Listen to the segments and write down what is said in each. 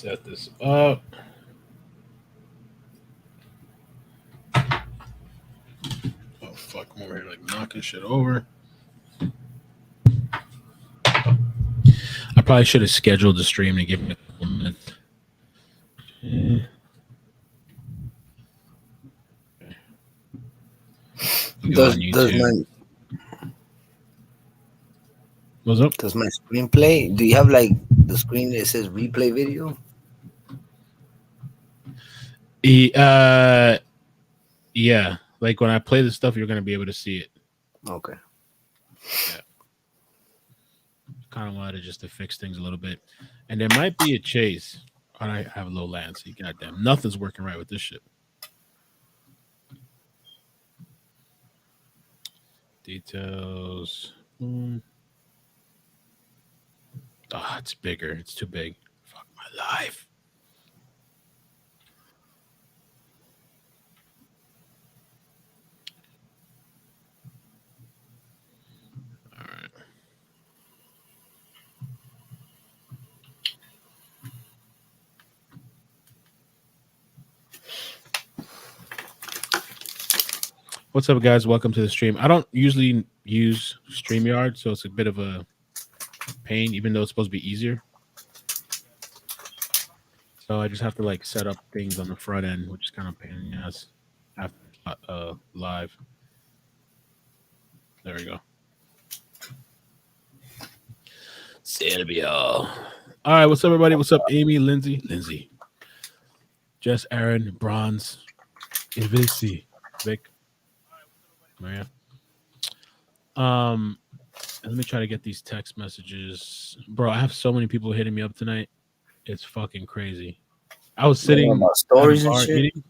set this up. Oh fuck! I'm over here like knocking shit over. I probably should have scheduled the stream to give me a couple minutes. Does my What's up? Does my screen play? Do you have like the screen that says replay video? Yeah. Like when I play this stuff, you're gonna be able to see it. Okay. Yeah. Kind of wanted just to fix things a little bit, and there might be a chase. I have a low latency. Goddamn, nothing's working right with this shit. Details. Oh, it's bigger. It's too big. Fuck my life. All right. What's up, guys? Welcome to the stream. I don't usually use StreamYard, so it's a bit of a pain, even though it's supposed to be easier. So I just have to like set up things on the front end, which is kind of pain in the ass after live. There we go. Silvio. All right, what's up, everybody? What's up, Amy, Lindsay, Jess, Aaron, Bronze, Ivisi, Vic, Maria. Let me try to get these text messages, bro. I have so many people hitting me up tonight. It's fucking crazy. I was sitting about stories and shit. eating,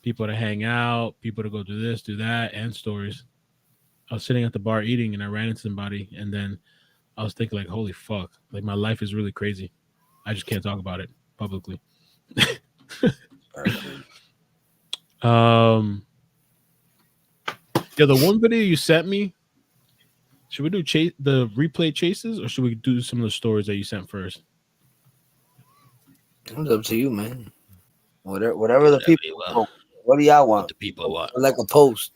people to hang out, people to go do this, do that, and stories. I was sitting at the bar eating, and I ran into somebody, and then I was thinking, like, holy fuck, like my life is really crazy. I just can't talk about it publicly. Yeah, the one video you sent me. Should we do the replay chases, or should we do some of the stories that you sent first? It's up to you, man. Whatever the people want. What do y'all want? What the people want. Like a post.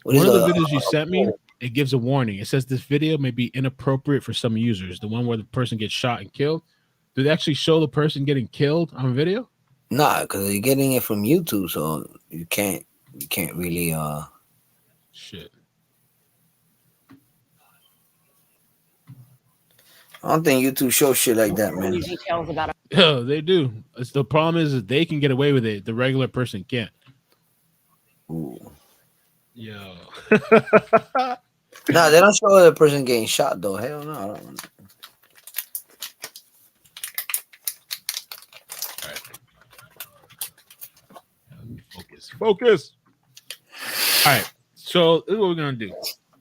One of the videos you sent me, it gives a warning. It says this video may be inappropriate for some users. The one where the person gets shot and killed. Do they actually show the person getting killed on video? Nah, because you're getting it from YouTube, so you can't really shit. I don't think YouTube shows shit like that, man. Details about it. Yeah, they do. The problem is that they can get away with it. The regular person can't. Ooh. Yo. Nah, they don't show the person getting shot though. Hell no. I don't. All right. Focus. All right. So this is what we're gonna do.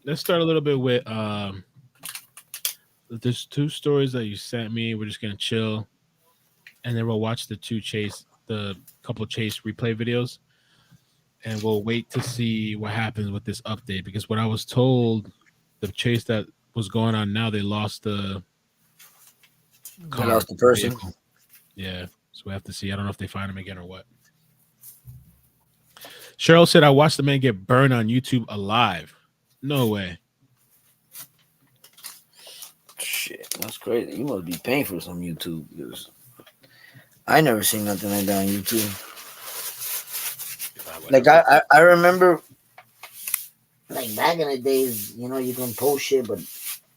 Let's start a little bit with there's two stories that you sent me. We're just gonna chill, and then we'll watch the couple chase replay videos, and we'll wait to see what happens with this update. Because what I was told, the chase that was going on now, they lost the car. They lost the person. Vehicle. Yeah, so we have to see. I don't know if they find him again or what. Cheryl said, "I watched the man get burned on YouTube alive." No way. Shit, that's crazy. You must be paying for some YouTube because I never seen nothing like that on YouTube. Like I remember, like back in the days, you know, you can post shit, but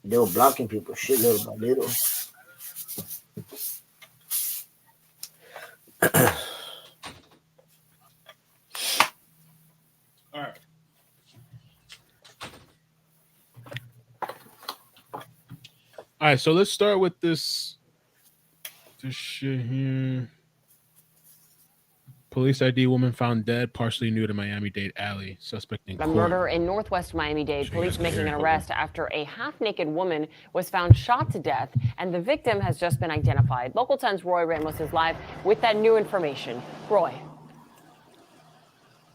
they were blocking people shit little by little. All right. All right, so let's start with this shit here. Police ID woman found dead, partially nude in Miami-Dade alley. Suspect in court. A murder in northwest Miami-Dade. Police making an arrest after a half-naked woman was found shot to death, and the victim has just been identified. Local 10's Roy Ramos is live with that new information. Roy.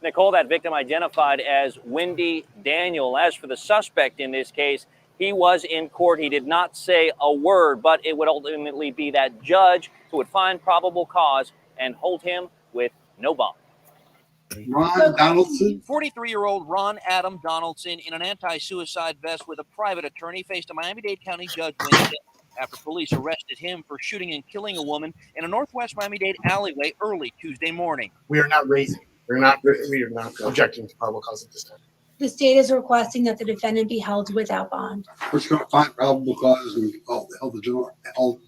Nicole, that victim identified as Wendy Daniel. As for the suspect in this case, He was in court. He did not say a word, but it would ultimately be that judge who would find probable cause and hold him with no bond. Ron Donaldson. 43-year-old Ron Adam Donaldson, in an anti-suicide vest with a private attorney, faced a Miami-Dade County judge Wednesday after police arrested him for shooting and killing a woman in a northwest Miami-Dade alleyway early Tuesday morning. We are not objecting to probable cause at this time. The state is requesting that the defendant be held without bond. We're just going to find probable cause and hold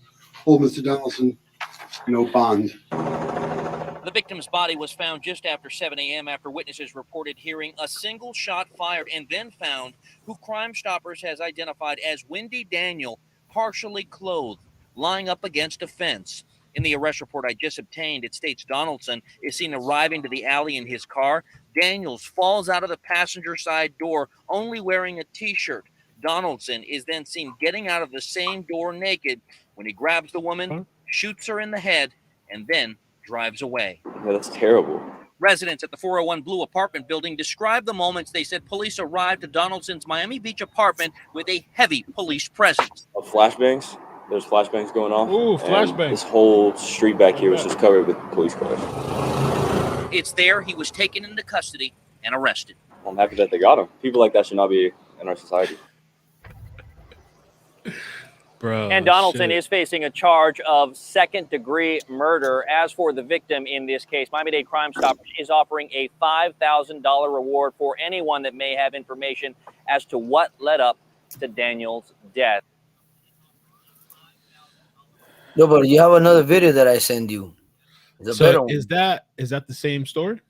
Mr. Donaldson, bond. The victim's body was found just after 7 a.m. after witnesses reported hearing a single shot fired and then found who Crime Stoppers has identified as Wendy Daniel, partially clothed, lying up against a fence. In the arrest report I just obtained, it states Donaldson is seen arriving to the alley in his car. Daniels falls out of the passenger side door only wearing a T-shirt. Donaldson is then seen getting out of the same door naked when he grabs the woman, shoots her in the head, and then drives away. Yeah, that's terrible. Residents at the 401 Blue apartment building described the moments they said police arrived to Donaldson's Miami Beach apartment with a heavy police presence. Flashbangs. There's flashbangs going off. Ooh, flashbangs. This whole street back here was just covered with police cars. It's there he was taken into custody and arrested. I'm happy that they got him. People like that should not be in our society. Bro, And Donaldson shit. is facing a charge of second-degree murder. As for the victim in this case, Miami-Dade Crime Stoppers is offering a $5,000 reward for anyone that may have information as to what led up to Daniel's death. No, but you have another video that I send you. It's a better So one. is that the same story?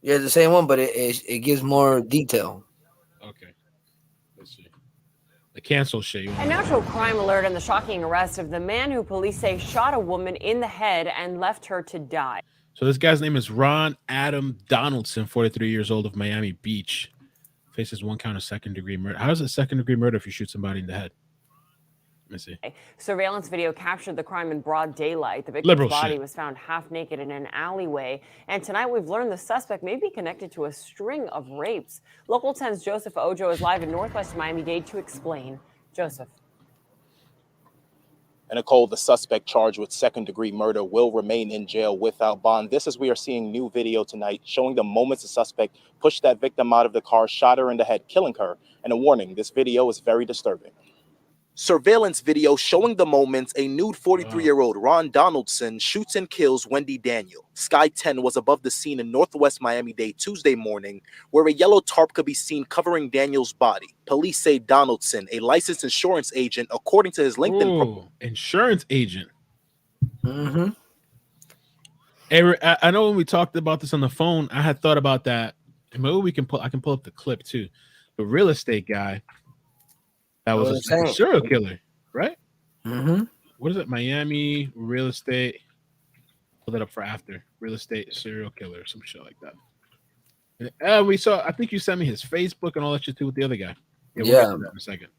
Yeah, the same one, but it gives more detail. Okay. Let's see. The cancel shit. A natural crime alert and the shocking arrest of the man who police say shot a woman in the head and left her to die. So this guy's name is Ron Adam Donaldson, 43 years old, of Miami Beach. Faces 1 count of second-degree murder. How is it second-degree murder if you shoot somebody in the head? Let me see. Surveillance video captured the crime in broad daylight. The victim's Liberal body shit. was found half naked in an alleyway. And tonight we've learned the suspect may be connected to a string of rapes. Local 10's Joseph Ojo is live in northwest Miami-Dade to explain. Joseph. And Nicole, the suspect charged with second-degree murder will remain in jail without bond. This is we are seeing new video tonight showing the moments the suspect pushed that victim out of the car, shot her in the head, killing her. And a warning, this video is very disturbing. Surveillance video showing the moments a nude 43-year-old Ron Donaldson shoots and kills Wendy Daniel. Sky 10 was above the scene in northwest Miami-Dade Tuesday morning, where a yellow tarp could be seen covering Daniel's body. Police say Donaldson, a licensed insurance agent, according to his LinkedIn profile. Insurance agent. Mm-hmm. Hey, I know when we talked about this on the phone, I had thought about that. And maybe I can pull up the clip too. The real estate guy. That was a serial killer, right? Mm-hmm. What is it? Miami real estate. Pull that up for after. Real estate serial killer, some shit like that. And, we saw. I think you sent me his Facebook and all that shit too with the other guy. We'll get to that in a second.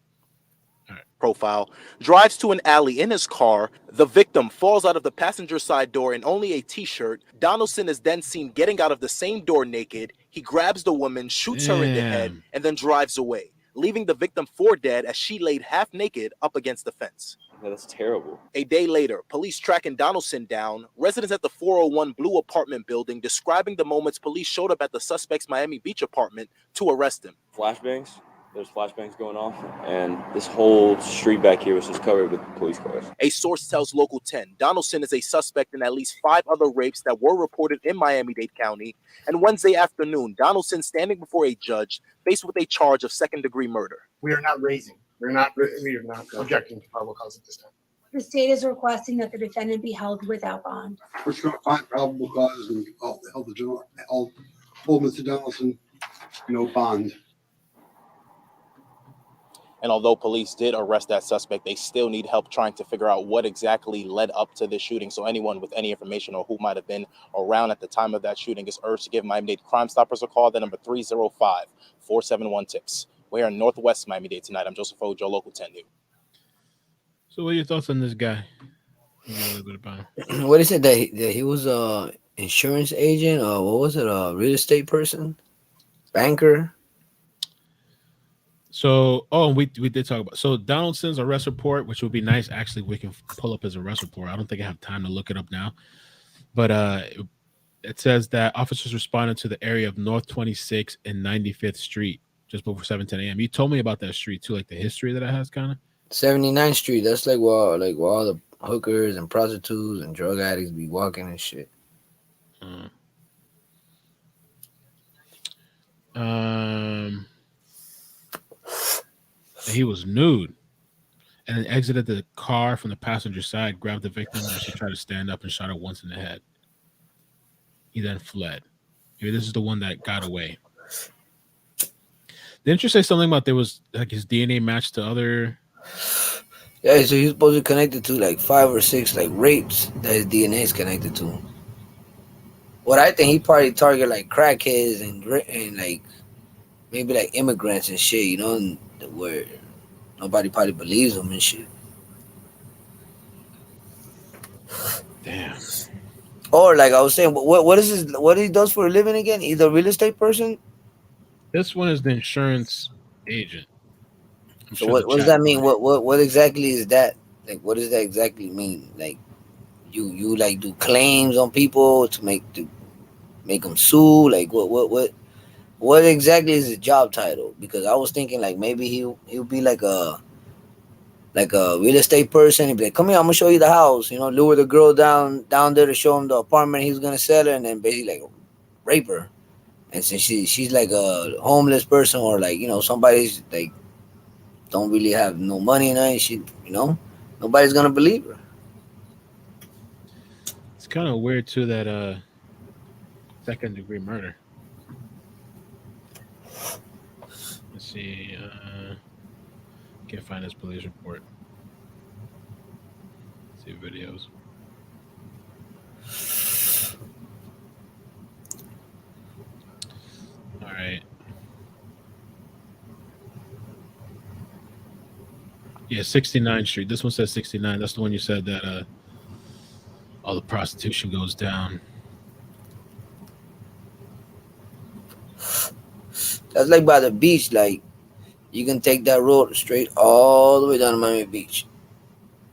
All right. Profile drives to an alley in his car. The victim falls out of the passenger side door in only a T-shirt. Donaldson is then seen getting out of the same door naked. He grabs the woman, shoots her in the head, and then drives away, leaving the victim for dead as she laid half naked up against the fence. Yeah, that's terrible. A day later, police tracking Donaldson down. Residents at the 401 Blue apartment building describing the moments police showed up at the suspect's Miami Beach apartment to arrest him. Flashbangs. There's flashbangs going off. And this whole street back here was just covered with police cars. A source tells Local 10 Donaldson is a suspect in at least 5 other rapes that were reported in Miami-Dade County. And Wednesday afternoon, Donaldson, standing before a judge, faced with a charge of second-degree murder. We're not objecting to probable cause at this time. The state is requesting that the defendant be held without bond. We're just going to find probable cause and hold Mr. Donaldson, bond. And although police did arrest that suspect, they still need help trying to figure out what exactly led up to this shooting. So anyone with any information or who might have been around at the time of that shooting is urged to give Miami-Dade Crime Stoppers a call. The number 305-471-TIPS. We're here in northwest Miami-Dade tonight. I'm Joseph Ojo, Local 10 News. So what are your thoughts on this guy? A little bit about him. What is it that he was a insurance agent, or what was it, a real estate person, banker? So, we did talk about Donaldson's arrest report, which would be nice. Actually, we can pull up his arrest report. I don't think I have time to look it up now, but it says that officers responded to the area of North 26th and 95th Street just before 7:10 a.m. You told me about that street too, like the history that it has, kind of. 79th Street. That's like where all the hookers and prostitutes and drug addicts be walking and shit. He was nude and then exited the car from the passenger side, grabbed the victim as she tried to stand up and shot her once in the head. He then fled. Maybe this is the one that got away. Didn't you say something about there was like his DNA matched to other? Yeah, so he's supposed to be connected to like 5 or 6 like rapes that his DNA is connected to. What I think he probably target like crackheads and like maybe like immigrants and shit, you know, and where nobody probably believes him and shit. Damn. Or like I was saying, what he does for a living again? He's a real estate person. This one is the insurance agent. So what does that mean? What exactly is that? Like, what does that exactly mean? Like, you like do claims on people to make them sue? Like, what exactly is his job title? Because I was thinking like maybe he'll be like a real estate person. He'd be like, come here, I'm gonna show you the house. You know, lure the girl down there to show him the apartment he's gonna sell her, and then basically like rape her. And since she's like a homeless person or like, you know, somebody's like don't really have no money and nothing, she, you know, nobody's gonna believe her. It's kind of weird too that second-degree murder. Let's see. Can't find his police report. Let's see videos. All right. Yeah, 69th Street. This one says 69. That's the one you said that all the prostitution goes down. That's like by the beach. Like, you can take that road straight all the way down to Miami Beach.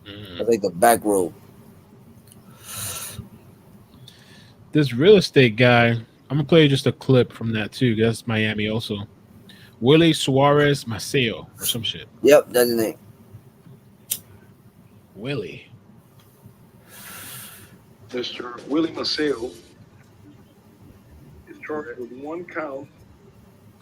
That's like the back road. This real estate guy, I'm gonna play just a clip from that too. That's Miami also. Willie Suarez Maceo or some shit. Yep, that's his name. Willie. Mr. Willie Maceo is charged with 1 count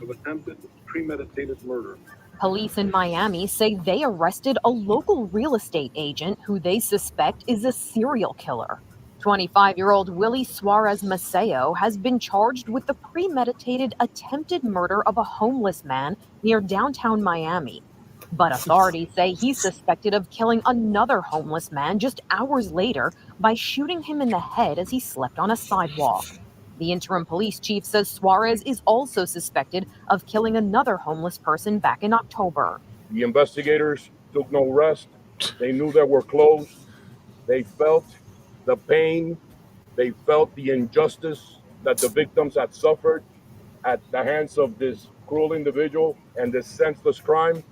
of attempted premeditated murder. Police in Miami say they arrested a local real estate agent who they suspect is a serial killer. 25-year-old Willie Suarez Maceo has been charged with the premeditated attempted murder of a homeless man near downtown Miami. But authorities say he's suspected of killing another homeless man just hours later by shooting him in the head as he slept on a sidewalk. The interim police chief says Suarez is also suspected of killing another homeless person back in October. The investigators took no rest. They knew they were close. They felt the pain. They felt the injustice that the victims had suffered at the hands of this cruel individual and this senseless crime.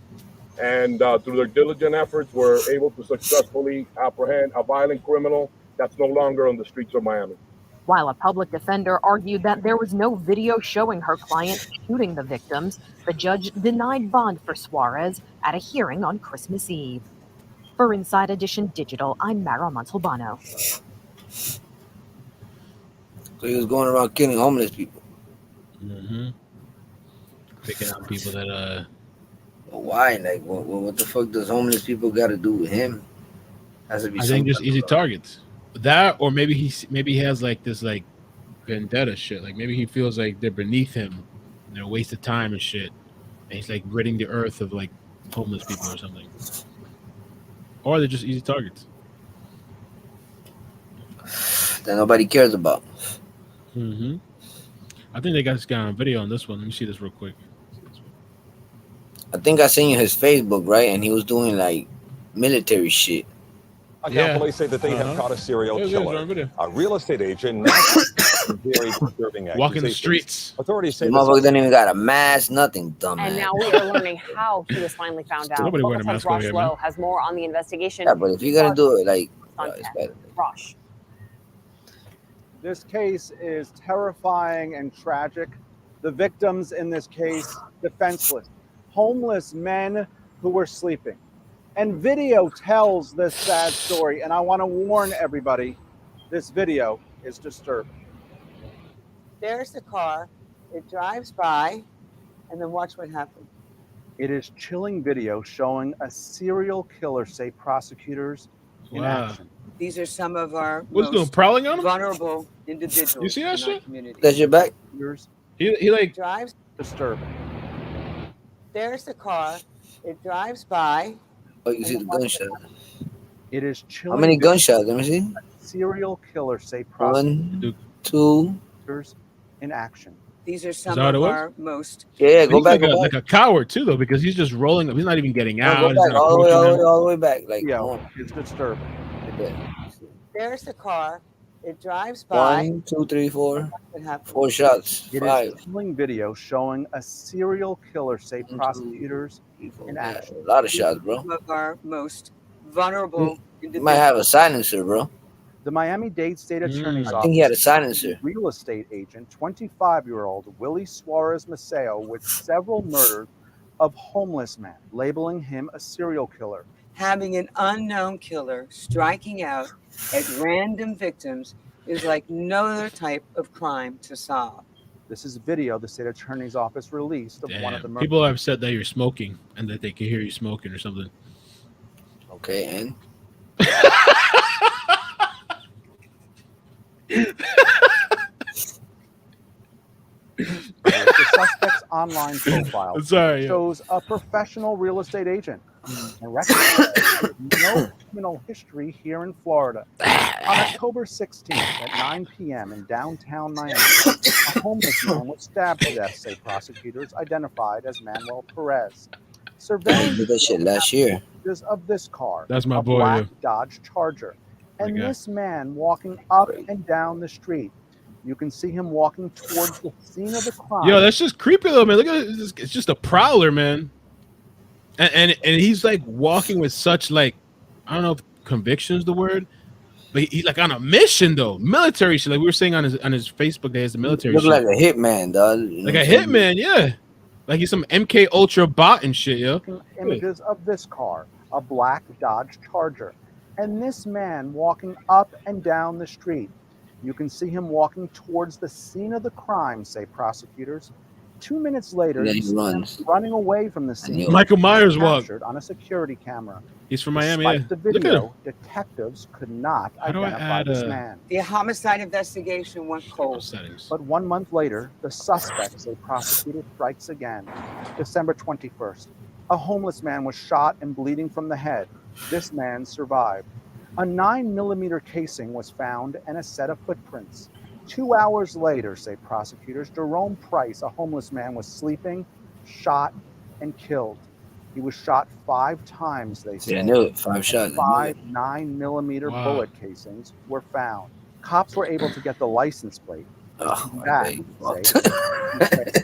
And through their diligent efforts, were able to successfully apprehend a violent criminal that's no longer on the streets of Miami. While a public defender argued that there was no video showing her client shooting the victims, the judge denied bond for Suarez at a hearing on Christmas Eve. For Inside Edition Digital, I'm Mara Montalbano. So he was going around killing homeless people. Mm-hmm. Picking out people that But why? Like, what the fuck does homeless people got to do with him? Has to be. I think just easy targets. That, or maybe he has like this like vendetta shit. Like maybe he feels like they're beneath him, and they're a waste of time and shit. And he's like ridding the earth of like homeless people or something. Or they're just easy targets that nobody cares about. Mm-hmm. I think they got this guy on video on this one. Let me see this real quick. I think I seen his Facebook, right? And he was doing like military shit. Police say that they have caught a serial killer. A real estate agent very disturbing Walking the accusations. streets. Authorities say The the motherfucker didn't even got a mask, nothing, dumbass. And now we are learning how he was finally found out. Nobody wearing a Local mask 10's over Rosh here, man. Lowe has more on the investigation. Yeah, but if you're gonna do it, like, it's better. Rosh. This case is terrifying and tragic. The victims in this case, defenseless, homeless men who were sleeping. And video tells this sad story. And I want to warn everybody, this video is disturbing. There's the car. It drives by, and then watch what happens. It is chilling video showing a serial killer, say prosecutors, in action. These are some of our What's going prowling on him? vulnerable individuals. You see that in our shit? community. That's your back. He like drives. Disturbing. There's the car. It drives by. Oh, you see the gunshot. It is chilling. How many video gunshots? Let me see. showing a serial killer, say One, prosecutors, 2. in action. These are Is some that what of it our was? most. Yeah, go He's back, like, go like back. a coward too, though, because he's just rolling up. He's not even getting No, out. go He's back, not all the way, approaching him. all the way back. Like, Yo, it's disturbing. There's the car. It drives by. 1, 2, 3, 4. What happens? 4 shots. It 5. is chilling video showing a serial killer, say prosecutors, in action. A lot of shots, bro. Some of our most vulnerable You might have a silencer, bro. The Miami-Dade State Attorney's I Office think he had a silencer. real estate agent, 25-year-old Willie Suarez Maceo, with several murders of homeless men, labeling him a serial killer. Having an unknown killer striking out at random victims is like no other type of crime to solve. This is video the state attorney's office released of one of the Damn. murders. People have said that you're smoking and that they can hear you smoking or something. Okay, and The suspect's online profile Sorry, yeah. shows a professional real estate agent and recognizes no criminal history here in Florida. On October 16th at 9 p.m. in downtown Miami, a homeless man was stabbed to death, say prosecutors, identified as Manuel Perez. I Surveillance did that shit last year. images of this car, That's my a boy, black yeah. Dodge Charger, and My guy. this man walking up and down the street. You can see him walking towards the scene of the crime. Yo, that's just creepy though, man. Look at it. It's just a prowler, man. And he's like walking with such like, I don't know if conviction's the word, but he's like on a mission though, military shit. Like we were saying on his Facebook, that he has the military Look shit. like a hitman, dog. You know Like what a I'm saying? hitman, yeah. Like he's some MK Ultra bot and shit, yo. Images of this car, a black Dodge Charger, and this man walking up and down the street. You can see him walking towards the scene of the crime, say prosecutors. 2 minutes later, And then he you see him runs. running away from the scene. Michael Myers walk. Captured on a security camera. He's from Miami. Despite Yeah. the Look at him. video, detectives could not How do I identify add this a- man. The homicide investigation went cold. Settings. But 1 month later, the suspect, say prosecutor, strikes again. December 21st, a homeless man was shot and bleeding from the head. This man survived. A 9mm casing was found and a set of footprints. 2 hours later, say prosecutors, Jerome Price, a homeless man, was sleeping, shot, and killed. He was shot 5 times, they say. Yeah, I knew it. 5 shots. I knew 5 9mm Wow. bullet casings were found. Cops were able to get the license plate. Oh, That, say,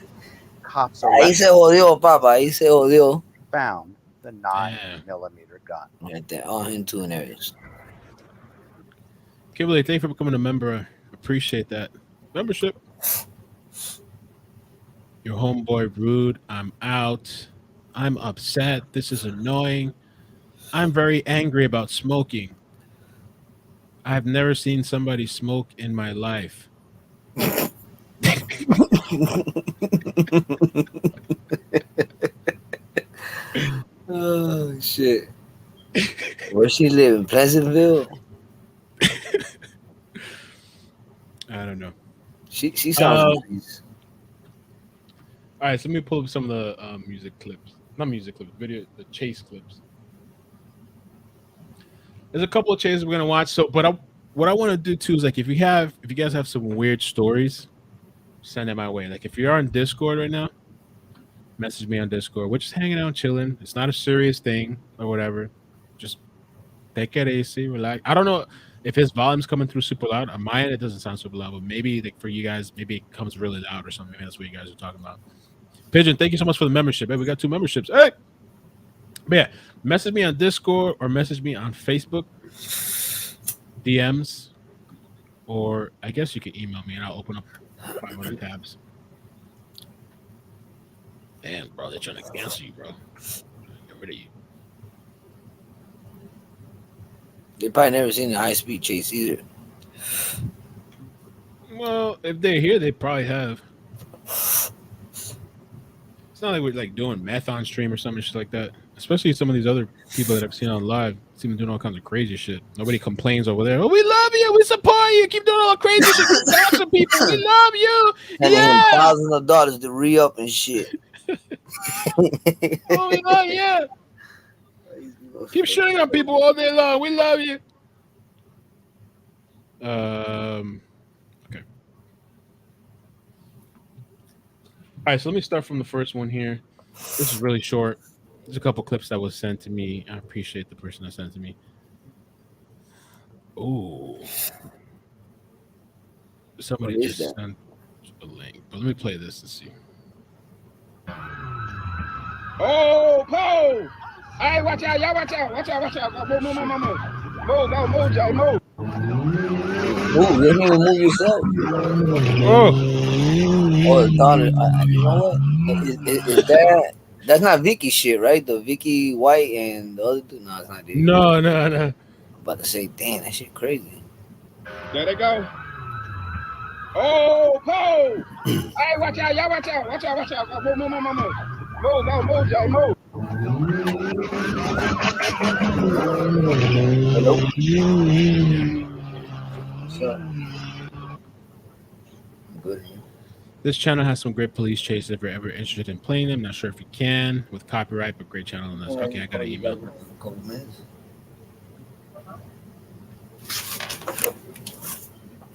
cops Ahí se jodió, papá. Ahí se jodió. found the 9mm gun. Right there. All into and everything. Kimberly, thank you for becoming a member. I appreciate that. Membership. Your homeboy rude. I'm out. I'm upset. This is annoying. I'm very angry about smoking. I've never seen somebody smoke in my life. Oh, shit. Where she live? In Pleasantville? I don't know. She sounds nice. All right, so let me pull up some of the music clips. Not music clips, video, the chase clips. There's a couple of chases we're gonna watch. So, but what I want to do too is like if you guys have some weird stories, send it my way. Like if you're on Discord right now, message me on Discord. We're just hanging out, chilling. It's not a serious thing or whatever. Just take it easy, relax. I don't know. If his volume's coming through super loud, on my end it doesn't sound super loud, but maybe like for you guys, maybe it comes really loud or something. Maybe that's what you guys are talking about. Pigeon, thank you so much for the membership. Hey, we got 2 memberships. Hey, but yeah, message me on Discord or message me on Facebook, DMs, or I guess you can email me and I'll open up 500 tabs. Damn, bro, they're trying to cancel you, bro. Get rid of you. They probably never seen a high-speed chase either. Well, if they're here, they probably have. It's not like we're like doing meth on stream or something shit like that. Especially some of these other people that I've seen on live, see them doing all kinds of crazy shit. Nobody complains over there. Oh, we love you. We support you. Keep doing all crazy shit. Awesome people. We love you. Sending him Yeah. thousands of dollars to re-up and shit. Oh, we love you. Keep shooting on people all day long. We love you. Okay. All right, so let me start from the first one here. This is really short. There's a couple clips that was sent to me. I appreciate the person that sent it to me. Oh, somebody just sent a link. But let me play this and see. Oh, Paul! Hey, watch out, y'all! Watch out! Watch out! Watch out! Move! Move, Jay! Move! Move! You didn't even move yourself. Oh, daughter. You know what? Is that? That's not Vicky shit, right? The Vicky White and the other dude. No, it's not. No. I'm about to say, damn, that shit crazy. There they go. Oh, Paul! Hey, watch out, y'all! Watch out! Watch out! Move! Move, Jay! Move! Hello. What's up? Good. This channel has some great police chases if you're ever interested in playing them. Not sure if you can with copyright, but great channel on this. Okay, I got an email.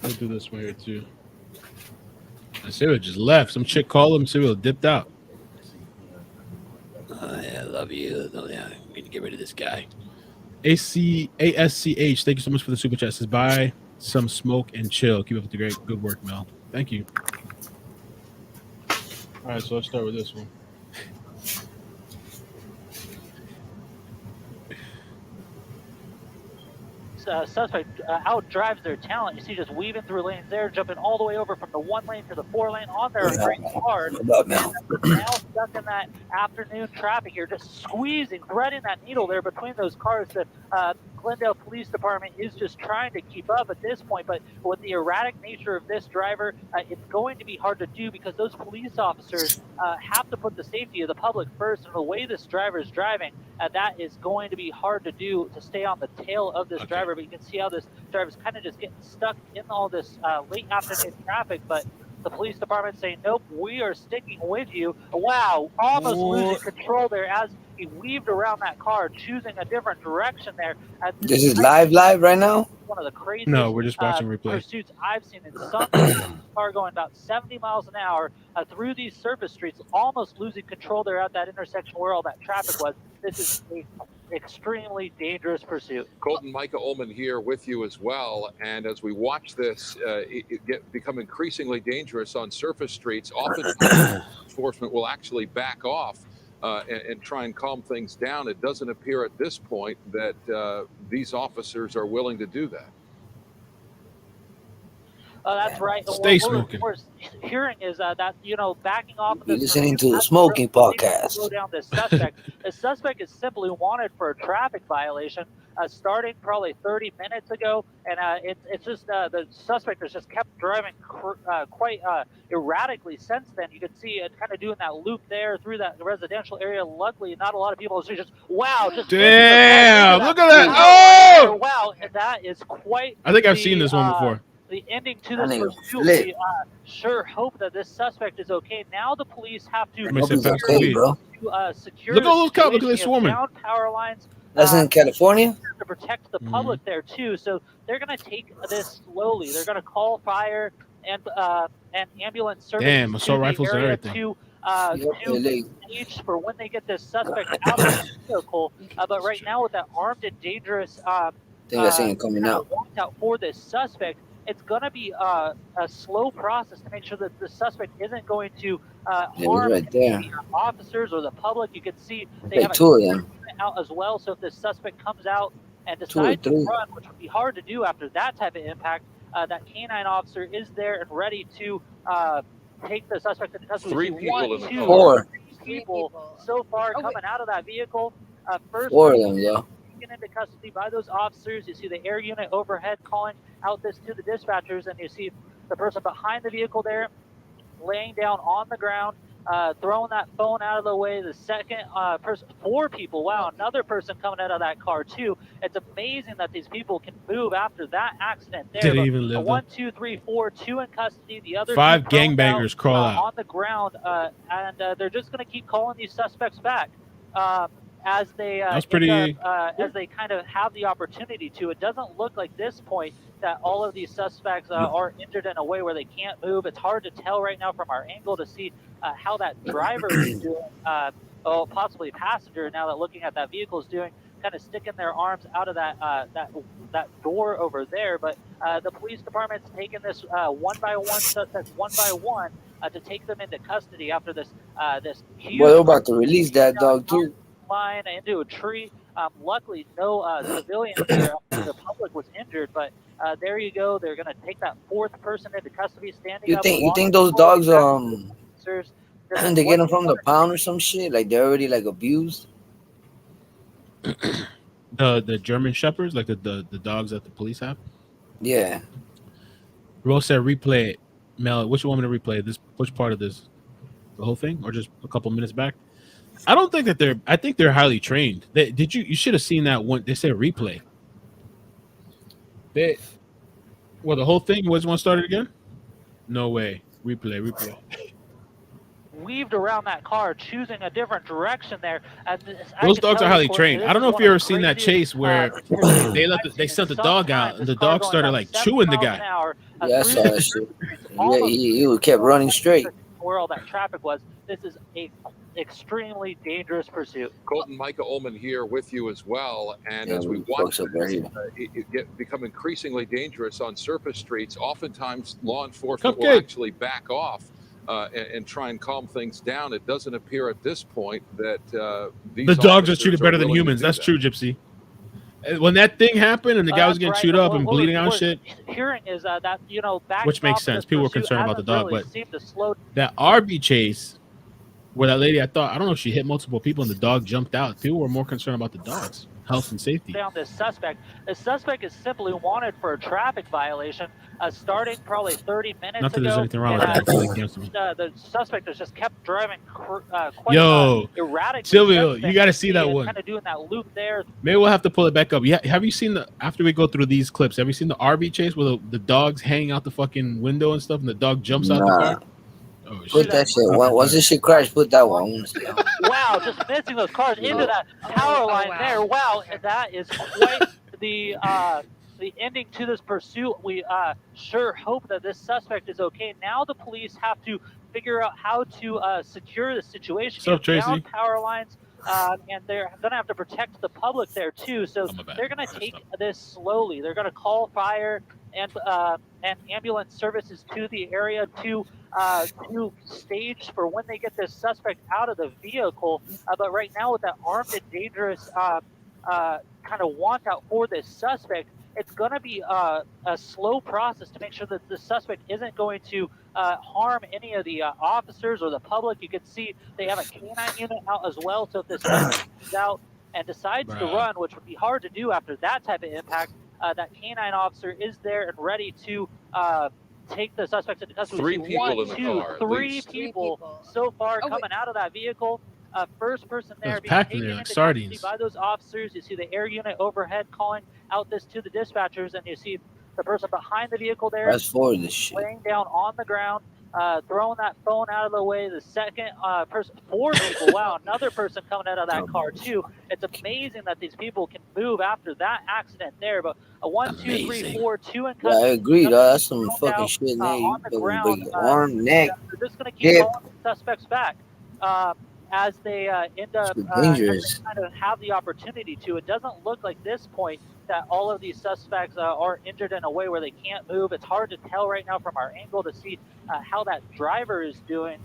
Let's do this one here too. Silvo just left. Some chick called him. Silvo dipped out. Yeah, I love you. Oh, yeah, we need to get rid of this guy. ASCH, thank you so much for the super chat. Says buy some smoke and chill. Keep up the great good work, Mel. Thank you. All right, so let's start with this one. Suspect outdrives their talent. You see, just weaving through lanes there, jumping all the way over from the 1 lane to the 4 lane on their great card. Now stuck in that afternoon traffic here, just squeezing, threading that needle there between those cars that Glendale Police Department is just trying to keep up at this point. But with the erratic nature of this driver, it's going to be hard to do because those police officers have to put the safety of the public first. And the way this driver is driving, that is going to be hard to do to stay on the tail of this driver. But you can see how this driver is kind of just getting stuck in all this late afternoon traffic. But the police department saying, nope, we are sticking with you. Wow, almost losing control there as he weaved around that car, choosing a different direction there. This is live right now? One of the craziest No, we're just watching replay. pursuits I've seen in some car going about 70 miles an hour through these surface streets, almost losing control there at that intersection where all that traffic was. This is an extremely dangerous pursuit. Colton, Micah Ullman here with you as well. And as we watch this become increasingly dangerous on surface streets, often enforcement will actually back off and try and calm things down. It doesn't appear at this point that these officers are willing to do that. That's right. Stay smoking. What we're hearing is that, backing off of You're this. listening to a smoking podcast. Slow down this suspect. The suspect is simply wanted for a traffic violation starting probably 30 minutes ago. And it's just the suspect has just kept driving quite erratically since then. You can see it kind of doing that loop there through that residential area. Luckily, not a lot of people. So just, wow. Just damn. Look at that. Oh! Wow. And that is quite. I think I've seen this one before. The ending to this pursuit. We sure hope that this suspect is okay. Now the police have to secure. Look at all those cops. Look at this woman. Down power lines. That's in California. To protect the public there too. So they're going to take this slowly. They're going to call fire and ambulance service. Damn, assault rifles and everything. To stage for when they get this suspect out of the vehicle. But right now with that armed and dangerous think I seen it coming out. Want out for this suspect. It's going to be a slow process to make sure that the suspect isn't going to harm right there. the officers or the public. You can see they Like have a two of them. out as well. So if this suspect comes out and decides to three. run, which would be hard to do after that type of impact, that canine officer is there and ready to take the suspect into custody. Three people in the car. Four. Three people so far coming out of that vehicle. First Four of them, yo. taken into custody by those officers. You see the air unit overhead calling out this to the dispatchers, and you see the person behind the vehicle there laying down on the ground, throwing that phone out of the way. The second person, 4 people. Wow, another person coming out of that car too. It's amazing that these people can move after that accident there. Didn't even live. 1, 2, 3, 4, 2 in custody. The other 5 2 thrown gangbangers crawl out on the ground, and they're just going to keep calling these suspects back. As they That's pretty. as they kind of have the opportunity to. It doesn't look like this point that all of these suspects are injured in a way where they can't move. It's hard to tell right now from our angle to see how that driver is doing, possibly passenger, now that looking at that vehicle is doing, kind of sticking their arms out of that door over there. But the police department's taking this one by one suspects one by one to take them into custody after this huge. Well, they're about to release that dog too. Line into a tree. Luckily, no civilians there. The public was injured, but there you go. They're going to take that 4th person into custody. Standing. You think those dogs they get them from the pound or some shit? Like they're already like abused. The German shepherds, like the dogs that the police have. Yeah. Rose said replay it. Mel, which one to replay this? Which part of this? The whole thing, or just a couple minutes back? I don't think that I think they're highly trained. You should have seen that one. They said replay. The whole thing was one started again? No way. Replay. Weaved around that car, choosing a different direction there. Those dogs are highly trained. I don't know if you ever seen that chase where they sent the dog out and the dog started like chewing the guy. Yeah, I saw that shit. Yeah, he kept running straight. Where all that traffic was. This is a extremely dangerous pursuit. Colton, Micah Ullman here with you as well. And as we watch it become increasingly dangerous on surface streets, oftentimes law enforcement will actually back off and try and calm things down. It doesn't appear at this point that the dogs are treated better than humans. That's true, Gypsy. When that thing happened and the guy was getting chewed up and bleeding out shit, hearing is that which makes sense. People were concerned about the dog, but that RB chase where that lady, I don't know if she hit multiple people and the dog jumped out. People were more concerned about the dog's health and safety. Found this suspect. The suspect is simply wanted for a traffic violation, starting probably 30 minutes Not that ago. there's anything wrong with that. The suspect has just kept driving quite erratic. Silvio, you got to see that one. Kind of doing that loop there. Maybe we'll have to pull it back up. Yeah, have you seen after we go through these clips, have you seen the RV chase where the dog's hanging out the fucking window and stuff and the dog jumps out the car? Oh, put that shit. Once this shit crash, put that one. Wow, just missing those cars into that power line there. Wow, that is quite the ending to this pursuit. We sure hope that this suspect is okay. Now the police have to figure out how to secure the situation. What's up, Tracy? Down power lines, and they're going to have to protect the public there too. So they're going to take this slowly. They're going to call fire and ambulance services to the area to stage for when they get this suspect out of the vehicle. But right now, with that armed and dangerous kind of want out for this suspect, it's going to be a slow process to make sure that the suspect isn't going to harm any of the officers or the public. You can see they have a canine unit out as well. So if this suspect comes out and decides to run, which would be hard to do after that type of impact, that canine officer is there and ready to take the suspect into custody. 3 people in the car. 3 people so far coming out of that vehicle. First person there being packed in taken there like into sardines custody by those officers. You see the air unit overhead calling out this to the dispatchers, and you see the person behind the vehicle there laying down on the ground, throwing that phone out of the way. The second person, 4 people. Wow, another person coming out of that car too. It's amazing that these people can move after that accident there. But 1, 2, 3, 4, 2 in custody. Yeah, I agree. That's some fucking shit. On the ground, break your arm, neck. They're just going to keep calling the suspects back. As they end up dangerous. kind of have the opportunity to. It doesn't look like this point that all of these suspects are injured in a way where they can't move. It's hard to tell right now from our angle to see how that driver is doing,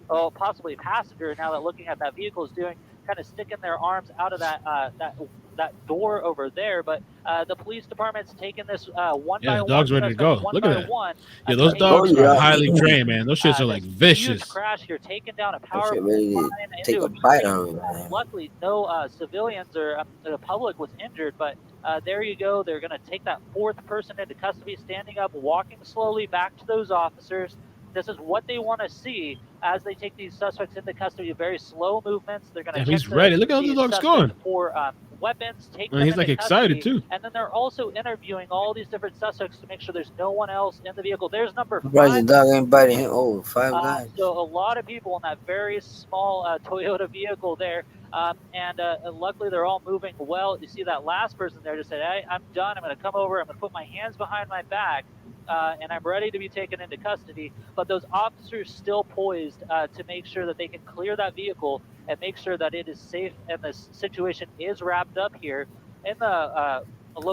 possibly a passenger, now that looking at that vehicle is doing, kind of sticking their arms out of that door over there. But the police department's taking this one by the one. dog's ready to go. One Look at by that. one. Yeah, those dogs are highly trained, man. Those shits are like Huge vicious. crash here, taking down a power ready to take a bite out of it, man. Luckily, no civilians or the public was injured, but there you go. They're going to take that fourth person into custody, standing up, walking slowly back to those officers. This is what they want to see as they take these suspects into custody. Very slow movements. They're going to check he's ready. Look how the dog's going. For weapons. Take And them he's like into excited custody. too. And then they're also interviewing all these different suspects to make sure there's no one else in the vehicle. There's number 5. Surprised the dog ain't biting him. Oh, 5 guys. So a lot of people in that very small Toyota vehicle there. And luckily they're all moving well. You see that last person there just said, hey, I'm done. I'm going to come over. I'm going to put my hands behind my back. And I'm ready to be taken into custody. But those officers still poised to make sure that they can clear that vehicle and make sure that it is safe and the situation is wrapped up here in the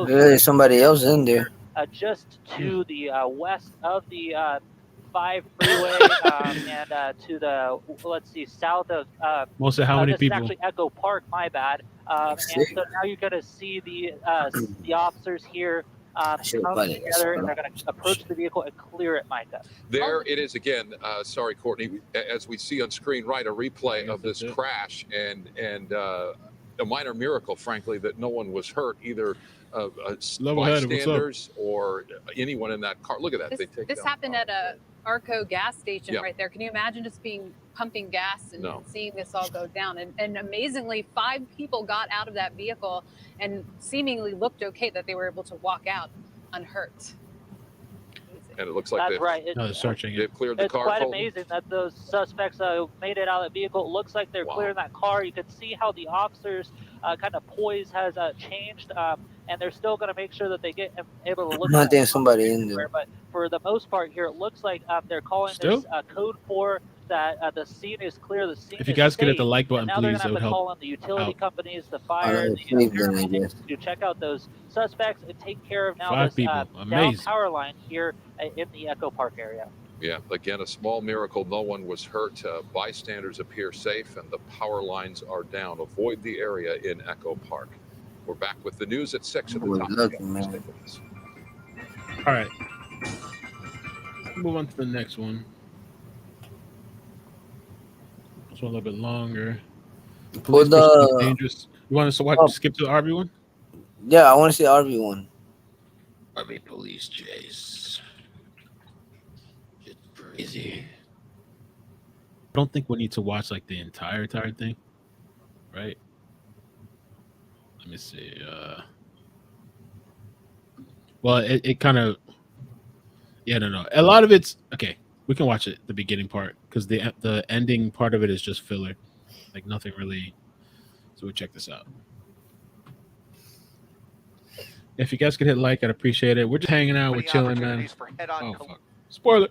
There's somebody else in there. Just to the west of the 5 freeway and to the, let's see, south of Most of how many this people? is actually Echo Park, my bad. And so now you're going to see the officers here come together, and they're going to approach the vehicle and clear it, Micah. There it is again. Sorry, Courtney. As we see on screen, right, a replay of this crash, and a minor miracle, frankly, that no one was hurt, either bystanders or anyone in that car. Look at that. This happened at a Arco gas station right there. Can you imagine just pumping gas and seeing this all go down? And amazingly, 5 people got out of that vehicle and seemingly looked okay, that they were able to walk out unhurt. And it looks like they've searching they've cleared the car. It's quite amazing that those suspects made it out of the vehicle. It looks like they're clearing that car. You can see how the officers' kind of poise has changed, and they're still going to make sure that they get able to look. Not there's somebody in there. But for the most part here, it looks like they're calling this code 4. That the scene is clear. The scene. If you guys could hit the like button, now they're please, going it would to help. call on the utility companies, the fire, to check out those suspects and take care of now 5 this people. down Amazing. power line here in the Echo Park area. Yeah, again, a small miracle. No one was hurt. Bystanders appear safe, and the power lines are down. Avoid the area in Echo Park. We're back with the news at 6 at the top. All right. Move on to the next one. This one a little bit longer. Well, Dangerous. You want us to skip to the RV one? Yeah, I want to see the RV one. RV police chase. It's crazy. I don't think we need to watch like the entire thing, right? Let me see. Well, it kind of, no. A lot of it's okay. We can watch it, the beginning part, because the ending part of it is just filler, like nothing really. So we check this out. If you guys could hit like, I'd appreciate it. We're just hanging out, we're chilling, man. Oh, fuck. Spoiler.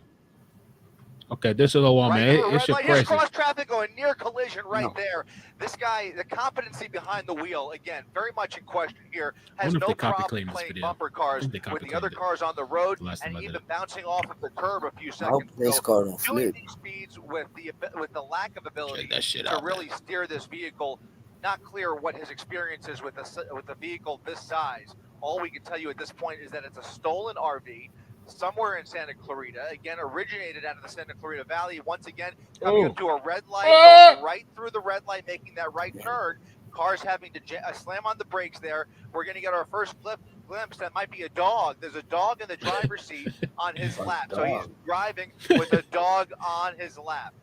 Okay, this is a wall, man. It's just crazy. Cross traffic going near collision there. This guy, the competency behind the wheel, again, very much in question here. Has no problem playing bumper cars with the other cars on the road and even bouncing off of the curb a few seconds. This car don't doing flip. these speeds with the lack of ability to really steer this vehicle. Not clear what his experience is with a vehicle this size. All we can tell you at this point is that it's a stolen RV. Somewhere in Santa Clarita, again, originated out of the Santa Clarita Valley. Once again, coming up to a red light, going right through the red light, making that right turn. Cars having to slam on the brakes there. We're going to get our first glimpse. That might be a dog. There's a dog in the driver's seat on his lap. So he's driving with a dog on his lap.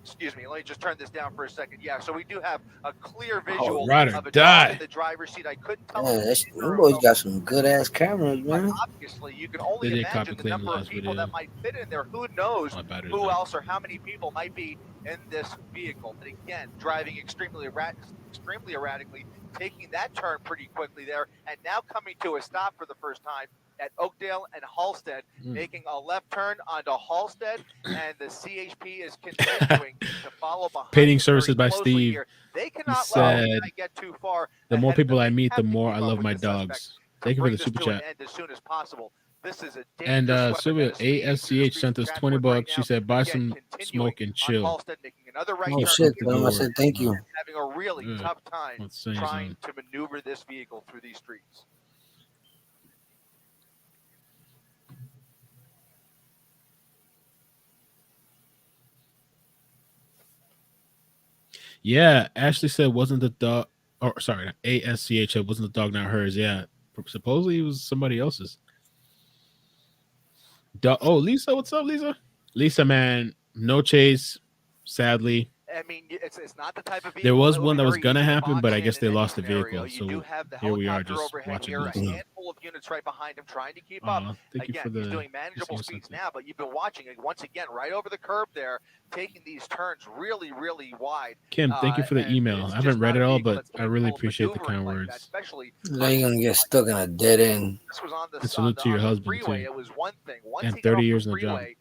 Excuse me, let me just turn this down for a second. Yeah, so we do have a clear visual of a dog in the driver's seat. I couldn't tell. You boys got some good ass cameras, man. Obviously, you can only imagine the number of people that might fit in there. Who knows who else or how many people might be in this vehicle? But again, driving extremely erratically, taking that turn pretty quickly there, and now coming to a stop for the first time at Oakdale and Halstead, making a left turn onto Halstead, and the CHP is continuing to follow behind. Painting services by Steve. They cannot said, get too far. the more people I meet, the more I love my dogs. Thank you for bring the this super to an chat. end as soon as possible. This is a And dangerous weapon that Sylvia is speeding through the ASCH streets sent of us Chattanooga $20. right She now. said, "Buy Again, some continuing smoke and on chill." Halsted, making another right Oh turn. shit! the Tell him I door. said thank you. Having a really tough time Let's say trying something. to maneuver this vehicle through these streets. Yeah, Ashley said wasn't the dog, or sorry, ASCH said wasn't the dog not hers. Yeah, supposedly it was somebody else's. Oh, Lisa, what's up, Lisa? Lisa, man, no chase. Sadly, I mean, it's not the type of vehicle there was that would one be that was very gonna easy to happen, but box I in guess they any lost the scenario. vehicle. You do So have the here we are, helicopter just overhead watching here, a good stuff. handful of units right behind him trying to keep up. Thank you Again, for the. he's doing manageable speeds now, but you've been watching it once again right over the curb there, taking these turns really, really wide. Kim, thank you for the email. I haven't read it all, but I really appreciate the kind words. Especially Now you're gonna get stuck in a dead end. this was on the And salute to your husband freeway. too. It was one thing. Once And he got 30 off years the in the job. freeway,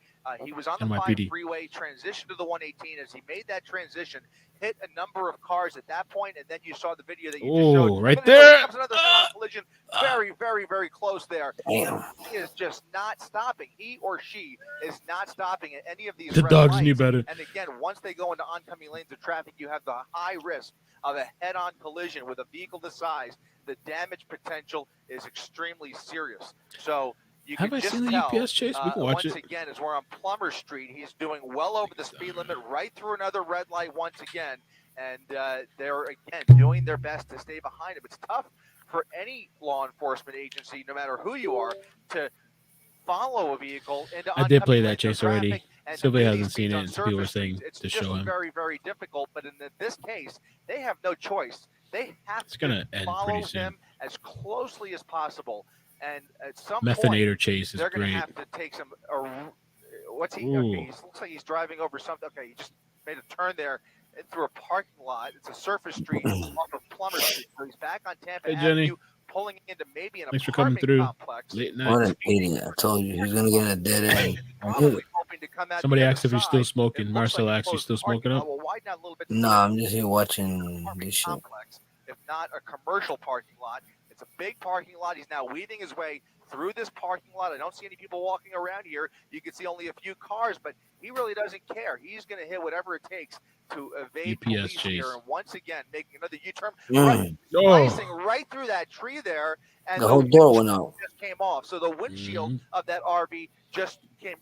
he was on the 5 NYPD. freeway, transitioned to the 118. As he made that transition, hit a number of cars at that point, and then you saw the video that you just showed. Oh, right And then there. comes another head-on collision. Very, very, very close there. Damn. He is just not stopping. He or she is not stopping at any of these The red dogs lights. knew better. And again, once they go into oncoming lanes of traffic, you have the high risk of a head-on collision with a vehicle this size. The damage potential is extremely serious. So you Have can I just seen the tell, UPS chase? We can watch once it. again, as we're on Plummer Street, he's doing well over the speed limit, right through another red light once again. And they're, again, doing their best to stay behind him. It's tough for any law enforcement agency, no matter who you are, to follow a vehicle into I did play oncoming that lanes of chase already. traffic and to Sylvia do hasn't these seen speeds it, on and people were surface saying streets. It's to just show him. very, very difficult. But in this case, they have no choice. They have It's to gonna end follow pretty soon. him as closely as possible. And at some Methanator point, chase is they're going great. to have to take some. What's he? Ooh. Okay, he looks like he's driving over something. Okay, he just made a turn there through a parking lot. It's a surface street off of Plummer Street. So he's back on Tampa Hey, Jenny. Avenue, pulling into maybe an Thanks for coming apartment through. complex. Late What night. an idiot! I told you he's gonna get in a dead end. I knew Probably it. hoping to come out Somebody the asked other if you're still side. smoking. It looks Marcel like a asked, "You closed still smoking parking up?" lot. We'll widen out a little bit. Nah, I'm just here watching this shit. Complex, if not a commercial parking lot. It's a big parking lot. He's now weaving his way through this parking lot. I don't see any people walking around here. You can see only a few cars, but he really doesn't care. He's going to hit whatever it takes to evade UPS police chase. here. And once again, making another U-turn, Mm. slicing right through that tree there. And The whole door went windshield out. just came off. So the windshield Mm-hmm. of that RV just came.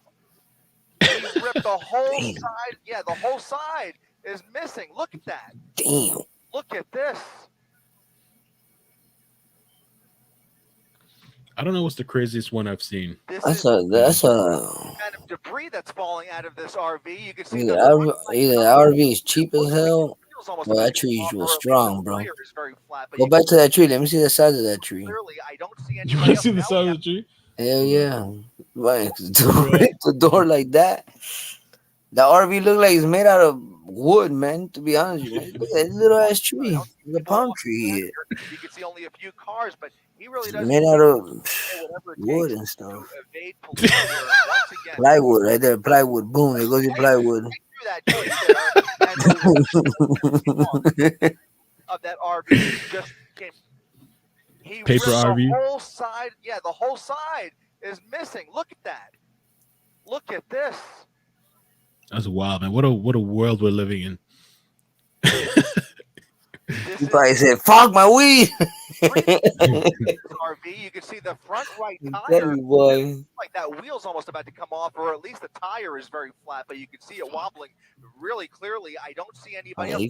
He ripped the whole Damn. side. Yeah, the whole side is missing. Look at that. Damn. Look at this. I don't know what's the craziest one I've seen. That's a Kind of debris that's falling out of this RV. You can see either the RV is cheap as hell. Well, that tree was strong, bro. Go back to that tree. Let me see the size of that tree. Clearly, I don't see You anybody want to else. see the size of the tree? Hell yeah. Right. To rip the door like that. The RV look like it's made out of wood, man. To be honest with you, man. Look at that little ass tree. The palm tree here. You can see only a few cars, but he really doesn't Made out of whatever it wood takes and stuff. to evade police here. Once again, Plywood right there. Plywood. Boom. There goes your plywood. through that tree there, and the of that RV just came. He Paper ripped RV? The whole side, yeah, the whole side is missing. Look at that. Look at this. That's wild, man. What a world we're living in. He probably said, "Fuck my weed." RV, you can see the front right tire. Boy. Like that wheel's almost about to come off, or at least the tire is very flat, but you can see it wobbling really clearly. I don't see anybody else.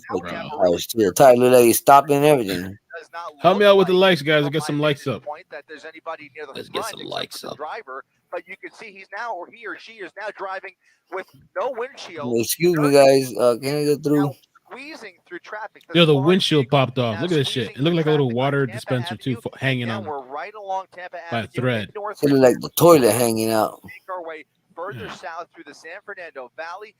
The tire look like he's stopping and everything. Help me out with the likes, guys. I get some likes up. Point that there's anybody near the Let's front get some except likes for the up. driver, but you can see he's now, or he or she is now driving with no windshield. Excuse me, guys. Can I go through? Squeezing through traffic. Yo, the windshield popped off. Look at this shit. It looked like a little water dispenser too, hanging on We're right along Tampa by a thread. It look like the toilet hanging out. Make our way further south through the San Fernando Valley.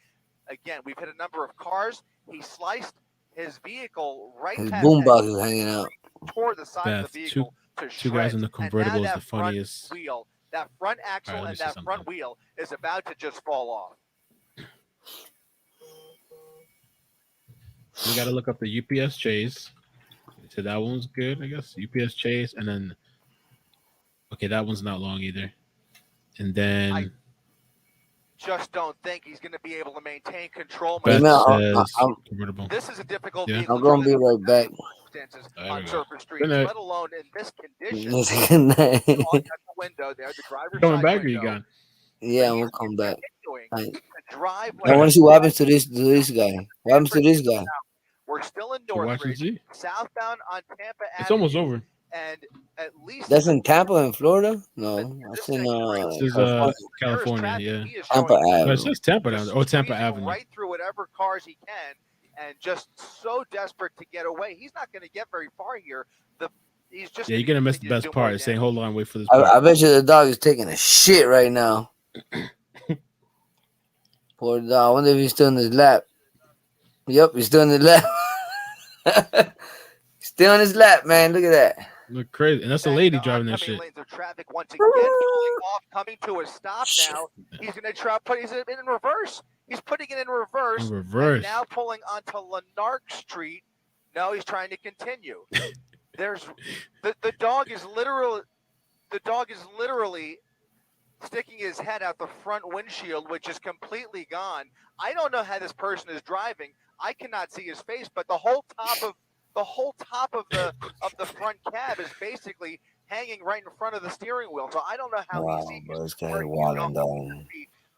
Again, we've hit a number of cars. He sliced his vehicle right His past boombox that is hanging out. toward the side of Beth, the vehicle to two guys in the shreds. And convertible now is that the funniest. front wheel, that front axle All right, let me and see that something. front wheel is about to just fall off. We got to look up the UPS chase. So that one's good, I guess. UPS chase, and then Okay, that one's not long either. And then just don't think he's going to be able to maintain control. Beth I'm, says convertible. This is a difficult Yeah. vehicle. I'm gonna be right back. On surface streets, Good night. let alone in this condition. Good night. At the window there, the driver's Coming side back or window. you gone? Yeah, I'm gonna come back. I Drive want to see what happens to this guy. What happens to this guy? We're still in So watch and Northridge, see. southbound on Tampa Avenue. It's almost over. And at least That's in Tampa, in Florida? No, that's in This is California, yeah. Tampa But it Avenue. says Tampa down there. Oh, Tampa Avenue. right through whatever cars he can, and just so desperate to get away. He's not going to get very far here. He's just Yeah, you're gonna miss the best part. It's saying, hold on, wait for this I part. bet you the dog is taking a shit right now. Poor dog. I wonder if he's still in his lap. Yep, he's still in his lap. Still in his lap, man. Look at that. Look crazy. And that's a lady driving that shit. Lanes of traffic once again going off, coming to a stop now. He's going to try to put it in reverse. He's putting it in reverse. In reverse. And now pulling onto Lanark Street. No, he's trying to continue. There's the dog is literally sticking his head out the front windshield, which is completely gone. I don't know how this person is driving. I cannot see his face, but the whole top of the front cab is basically hanging right in front of the steering wheel. So I don't know how Wow, he bro, this sees guy wilding down.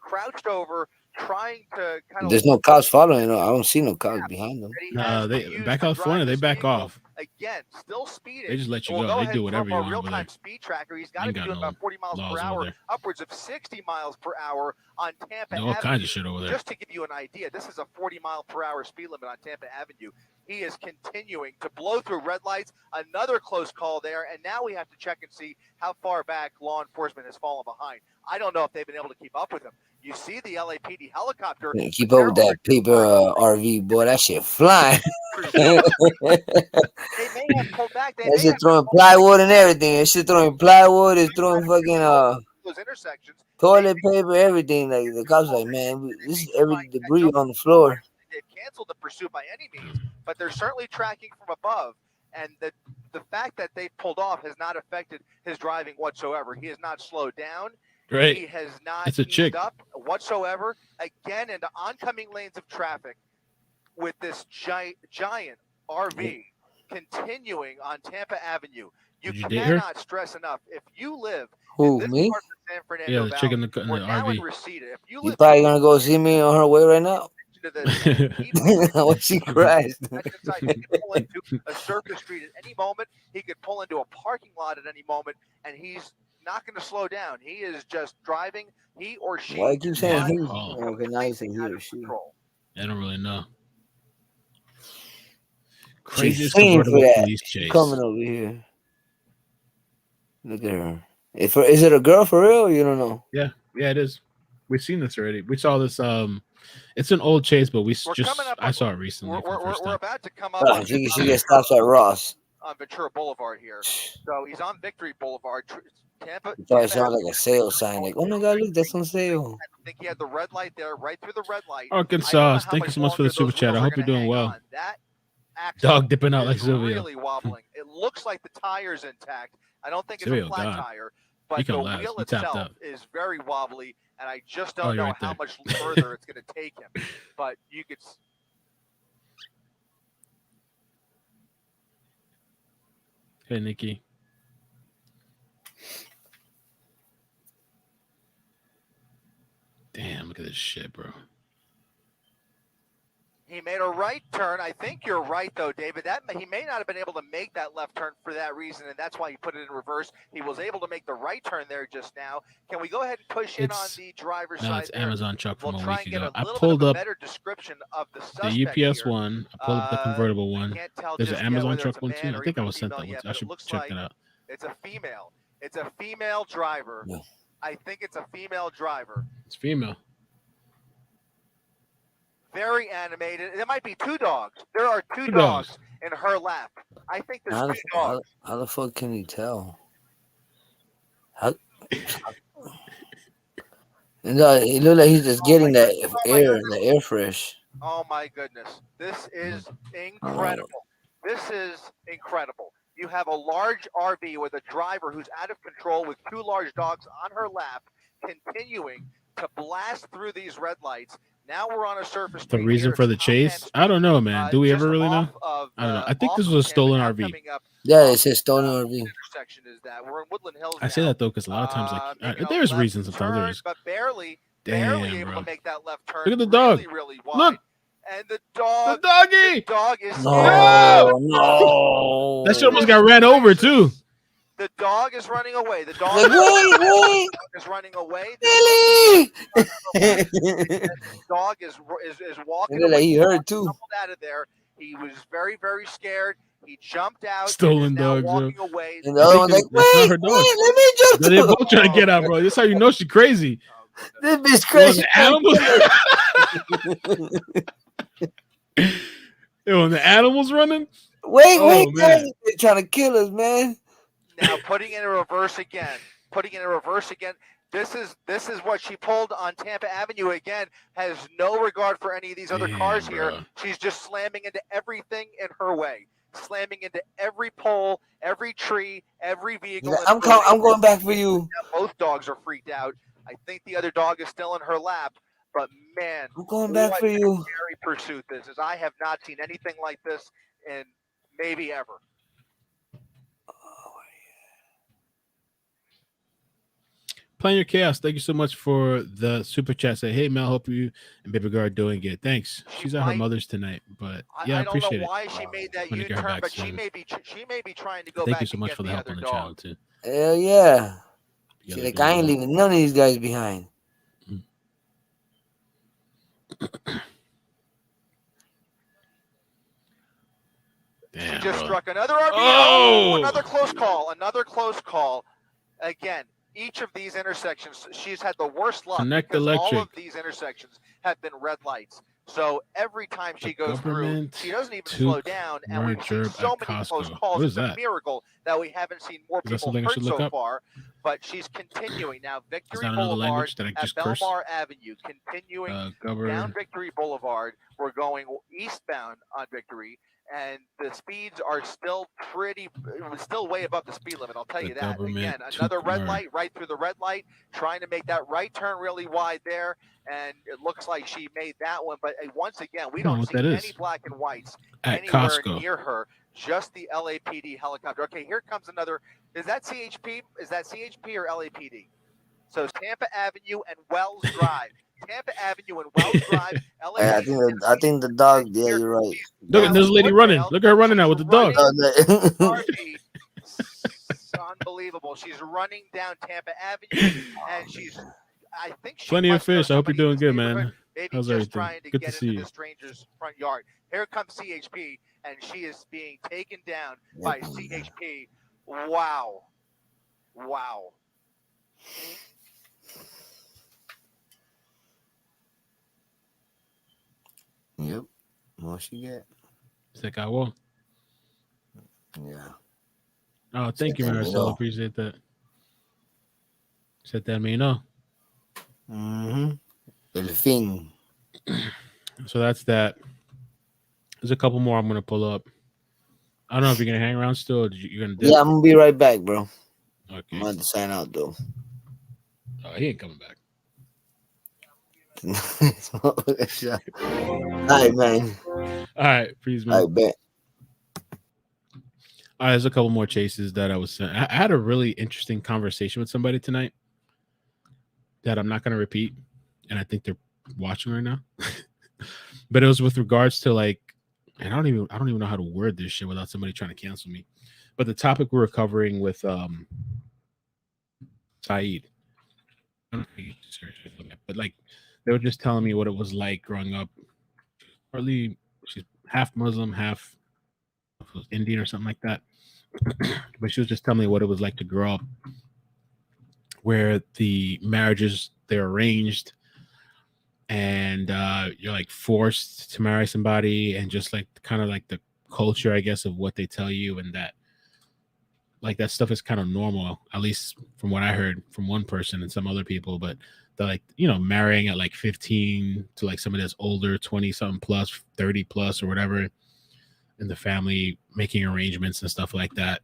crouched over, trying to kind of. There's no cops following him. I don't see no cops behind them. Nah, they back California, they back off. Again, still speeding. They just let you We'll go. They ahead do and whatever throw you up a want over real-time there. speed tracker. He's got to Ain't be got doing no about 40 miles laws per over hour, there. upwards of 60 miles per hour on Tampa All Avenue. kinds of shit over there. Just to give you an idea, this is a 40 mile per hour speed limit on Tampa Avenue. He is continuing to blow through red lights. Another close call there, and now we have to check and see how far back law enforcement has fallen behind. I don't know if they've been able to keep up with him. You see the LAPD helicopter. Yeah, keep up with that paper RV, boy. That shit flying. They may have pulled back. That shit throwing plywood and everything. That shit throwing plywood. It's throwing fucking those intersections. toilet paper, everything. Like the cops, like, man, this is every debris on the floor. They've canceled the pursuit by any means, but they're certainly tracking from above. And the fact that they pulled off has not affected his driving whatsoever. He has not slowed down. Right. He has not It's a chick. eased up whatsoever. Again, into oncoming lanes of traffic with this giant RV continuing on Tampa Avenue. You Did you date her? cannot stress enough. If you live Who, in this me? part of the San Fernando Yeah, the chick in Valley, the we're now in RV. Reseda. If you You live probably gonna go see me on her way right now. to the What she cries. he could pull into a surface street at any moment. He could pull into a parking lot at any moment, and he's not going to slow down. He is just driving. He or she. Why you keep saying he? Oh. Okay, now you say he or she. I don't really know. She's Craziest singing for convertible that. police She's chase. coming over here. Look at her. Is it a girl for real? You don't know. Yeah, it is. We've seen this already. We saw this. It's an old chase, but I saw it recently. We're about to come up. Oh, she gets stopped at Ross. On Ventura Boulevard here. So he's on Victory Boulevard. Tampa. It probably sounds like a sale sign. Like, oh my God, look, that's on sale. I think he had the red light there, right through the red light. Arkansas, thank you so much for the super chat. I hope you're doing well. Dog dipping out like Silvio. Really wobbling. It looks like the tire's intact. I don't think it's Silvio, a flat God. tire, He but can the last. wheel He tapped itself out. is very wobbly, and I just Oh, don't you're know right how there. much further it's going to take him. But you could. Hey, Nikki. Damn, look at this shit, bro. He made a right turn. I think you're right, though, David. That he may not have been able to make that left turn for that reason, and that's why he put it in reverse. He was able to make the right turn there just now. Can we go ahead and push in on the driver's side? No, it's there? Amazon truck from We'll a try week and get ago. a I little pulled bit of a up better description of the the suspect UPS here. one. I pulled up the convertible one. Can't tell There's an just yet Amazon whether truck it's a one too. man I or think I even was sent that female one. yet, I but it should looks check like that out. It's a female. It's a female driver. Yeah. I think it's a female driver. It's female. Very animated. There might be two dogs. There are two Two dogs dogs. in her lap. I think there's How two dogs. the fuck can he tell? No, it looked like he's just getting that air fresh. Oh my goodness. This is incredible. This is incredible. You have a large RV with a driver who's out of control with 2 large dogs on her lap, continuing to blast through these red lights. Now we're on a surface street. The reason for the chase? I don't know, man. Do we ever really know? I don't know. I think this was a stolen RV. Yeah, it says stolen RV. Intersection is that we're in Woodland Hills. I say that though because a lot of times, like, there's reasons sometimes. There's but barely damn, able bro. to make that left turn. Look at the dog. Really wide. Look. And the dog. The doggy. The dog is no. That shit almost got ran over too. The dog is running away. The dog, wait. is running away. Billy! The dog is walking away. Like he heard too. Out of there. He was very, very scared. He jumped out. Stolen dog. Walking away. And the other one's like, wait, let me jump. They're both trying to get out, bro. That's how you know she's crazy. This bitch crazy. When the animals running. Wait, man. they're trying to kill us, man. Now putting in a reverse again. This is what she pulled on Tampa Avenue again. Has no regard for any of these other cars here. She's just slamming into everything in her way. Slamming into every pole, every tree, every vehicle. I'm going back for you. Both dogs are freaked out. I think the other dog is still in her lap. But man, I'm going back for you. Scary pursuit this is. I have not seen anything like this in maybe ever. Playing Your Chaos, thank you so much for the super chat. Say, hey Mel, hope you and Baby Girl are doing it. Thanks. She's at her mother's tonight, but yeah, I appreciate it. I don't know why she made that U-turn, but she may be trying to go thank back. You so much for the help on the channel too. Hell yeah. She's like, I ain't leaving none of these guys behind. Damn, she just bro. struck another RV. Oh, another close call. Again, each of these intersections, she's had the worst luck. Connect because Electric. all of these intersections have been red lights. So every time she goes through, she doesn't even slow down. And we've seen so many close calls. It's a miracle that we haven't seen more people hurt so far. But she's continuing now. Victory Boulevard at Belmar Avenue, continuing down Victory Boulevard. We're going eastbound on Victory, and the speeds are still still way above the speed limit. I'll tell you that. Again, another red light right through the red light, trying to make that right turn really wide there, and it looks like she made that one. But once again, we don't see any black and whites anywhere near her. Just the LAPD helicopter. Okay, here comes another. Is that CHP? Is that CHP or LAPD? So Tampa Avenue and Wells Drive. Tampa Avenue and Wells Drive. LAPD. I think the dog. Yeah, you're right. Look at this lady running. Look at her running now with the dog. It's unbelievable. She's running down Tampa Avenue, and I think she Plenty of fish. I hope you're doing good, man. Maybe How's just everything? trying to Good get to see into you. the stranger's front yard. Here comes CHP, and she is being taken down by CHP. Wow. Yep. What she get? Se acabó. Yeah. Oh, thank you, Marcel. Appreciate that. Se terminó. El fin. So that's that. There's a couple more I'm gonna pull up. I don't know if you're gonna hang around still. Or you're gonna. Yeah, I'm gonna be right back, bro. Okay. I'm gonna have to sign out though. Oh, he ain't coming back. All right, man. All right, please, man. I bet. All right, there's a couple more chases that I was sent. I had a really interesting conversation with somebody tonight that I'm not going to repeat, and I think they're watching right now. But it was with regards to like, and I don't even know how to word this shit without somebody trying to cancel me. But the topic we were covering with Saeed, but like they were just telling me what it was like growing up. Partly, she's half Muslim, half Indian or something like that. But she was just telling me what it was like to grow up where the marriages, they're arranged and you're like forced to marry somebody, and just like kind of like the culture, I guess, of what they tell you, and that like that stuff is kind of normal, at least from what I heard from one person and some other people. But they're like, you know, marrying at like 15 to like somebody that's older, 20 something plus, 30 plus or whatever. and the family making arrangements and stuff like that.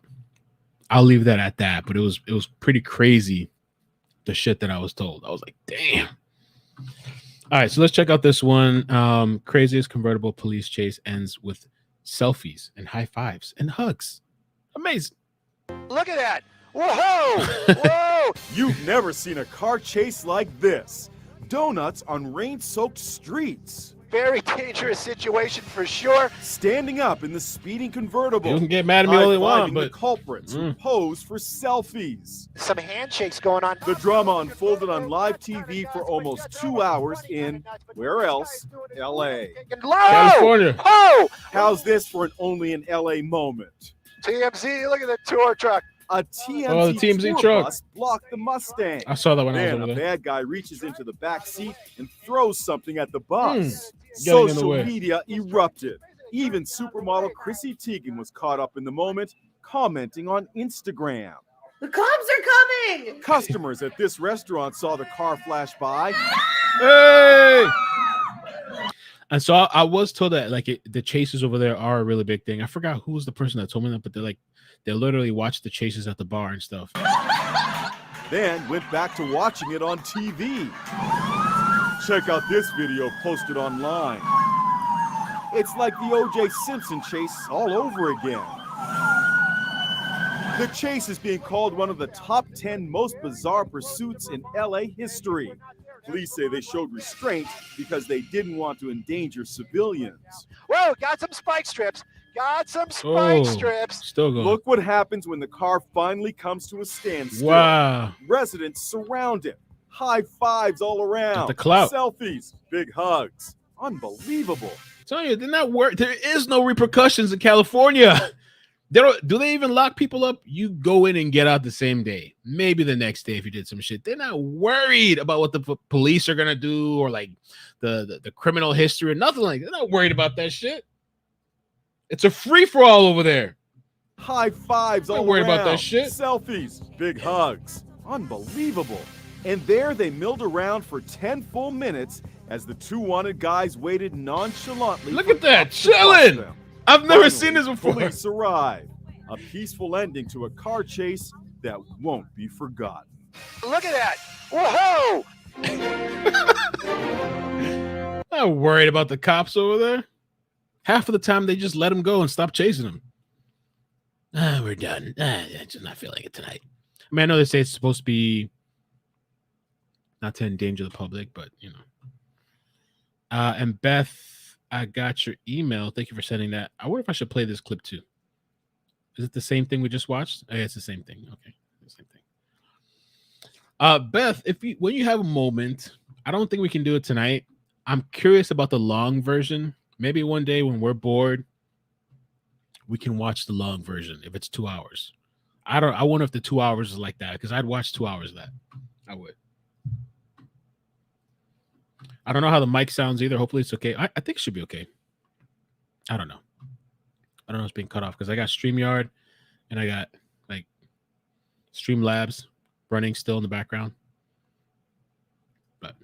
I'll leave that at that. But it was pretty crazy, the shit that I was told. I was like, damn. All right, so let's check out this one. Craziest convertible police chase ends with selfies and high fives and hugs. Amazing. Look at that. Whoa! Whoa! You've never seen a car chase like this. Donuts on rain-soaked streets. Very dangerous situation for sure. Standing up in the speeding convertible. You can get mad at me all you want, but the culprits who pose for selfies. Some handshakes going on. The drama unfolded on live TV for almost 2 hours in, where else? L.A. California. Oh! How's this for an only in L.A. moment? TMZ, look at the tour truck. A TMZ, TMZ tour truck bus blocked the Mustang. I saw that when I was Then over a there. bad guy reaches into the back seat and throws something at the bus. Getting in the Social way. media erupted. Even supermodel Chrissy Teigen was caught up in the moment, commenting on Instagram. The cops are coming! Customers at this restaurant saw the car flash by. Hey! And so I was told that the chases over there are a really big thing. I forgot who was the person that told me that, but they literally watch the chases at the bar and stuff. Then went back to watching it on TV. Check out this video posted online. It's like the O.J. Simpson chase all over again. The chase is being called one of the top 10 most bizarre pursuits in LA history. Police say they showed restraint because they didn't want to endanger civilians. Whoa, got some spike strips. Got some spike strips. Still going. Look what happens when the car finally comes to a standstill. Wow. Residents surround it. High fives all around. Got the clout. Selfies. Big hugs. Unbelievable. Tell you, they're not worried. There is no repercussions in California. Do they even lock people up? You go in and get out the same day. Maybe the next day if you did some shit. They're not worried about what the police are gonna do or like the criminal history or nothing like that. They're not worried about that shit. It's a free for all over there. High fives all Don't worry around. about that shit. Selfies. Big hugs. Unbelievable. And there they milled around for 10 full minutes as the two wanted guys waited nonchalantly. Look at that, chilling. I've never seen this before. Police arrive. A peaceful ending to a car chase that won't be forgotten. Look at that. Whoa! Not worried about the cops over there. Half of the time they just let them go and stop chasing them. We're done. I'm just not feeling it tonight. I mean, I know they say it's supposed to be not to endanger the public, but you know. And Beth, I got your email. Thank you for sending that. I wonder if I should play this clip too. Is it the same thing we just watched? Oh, yeah, it's the same thing. Okay, the same thing. Beth, when you have a moment, I don't think we can do it tonight. I'm curious about the long version. Maybe one day when we're bored, we can watch the long version if it's 2 hours. I wonder if the 2 hours is like that because I'd watch 2 hours of that. I would. I don't know how the mic sounds either. Hopefully it's okay. I think it should be okay. I don't know. I don't know if it's being cut off because I got StreamYard and I got like Streamlabs running still in the background. But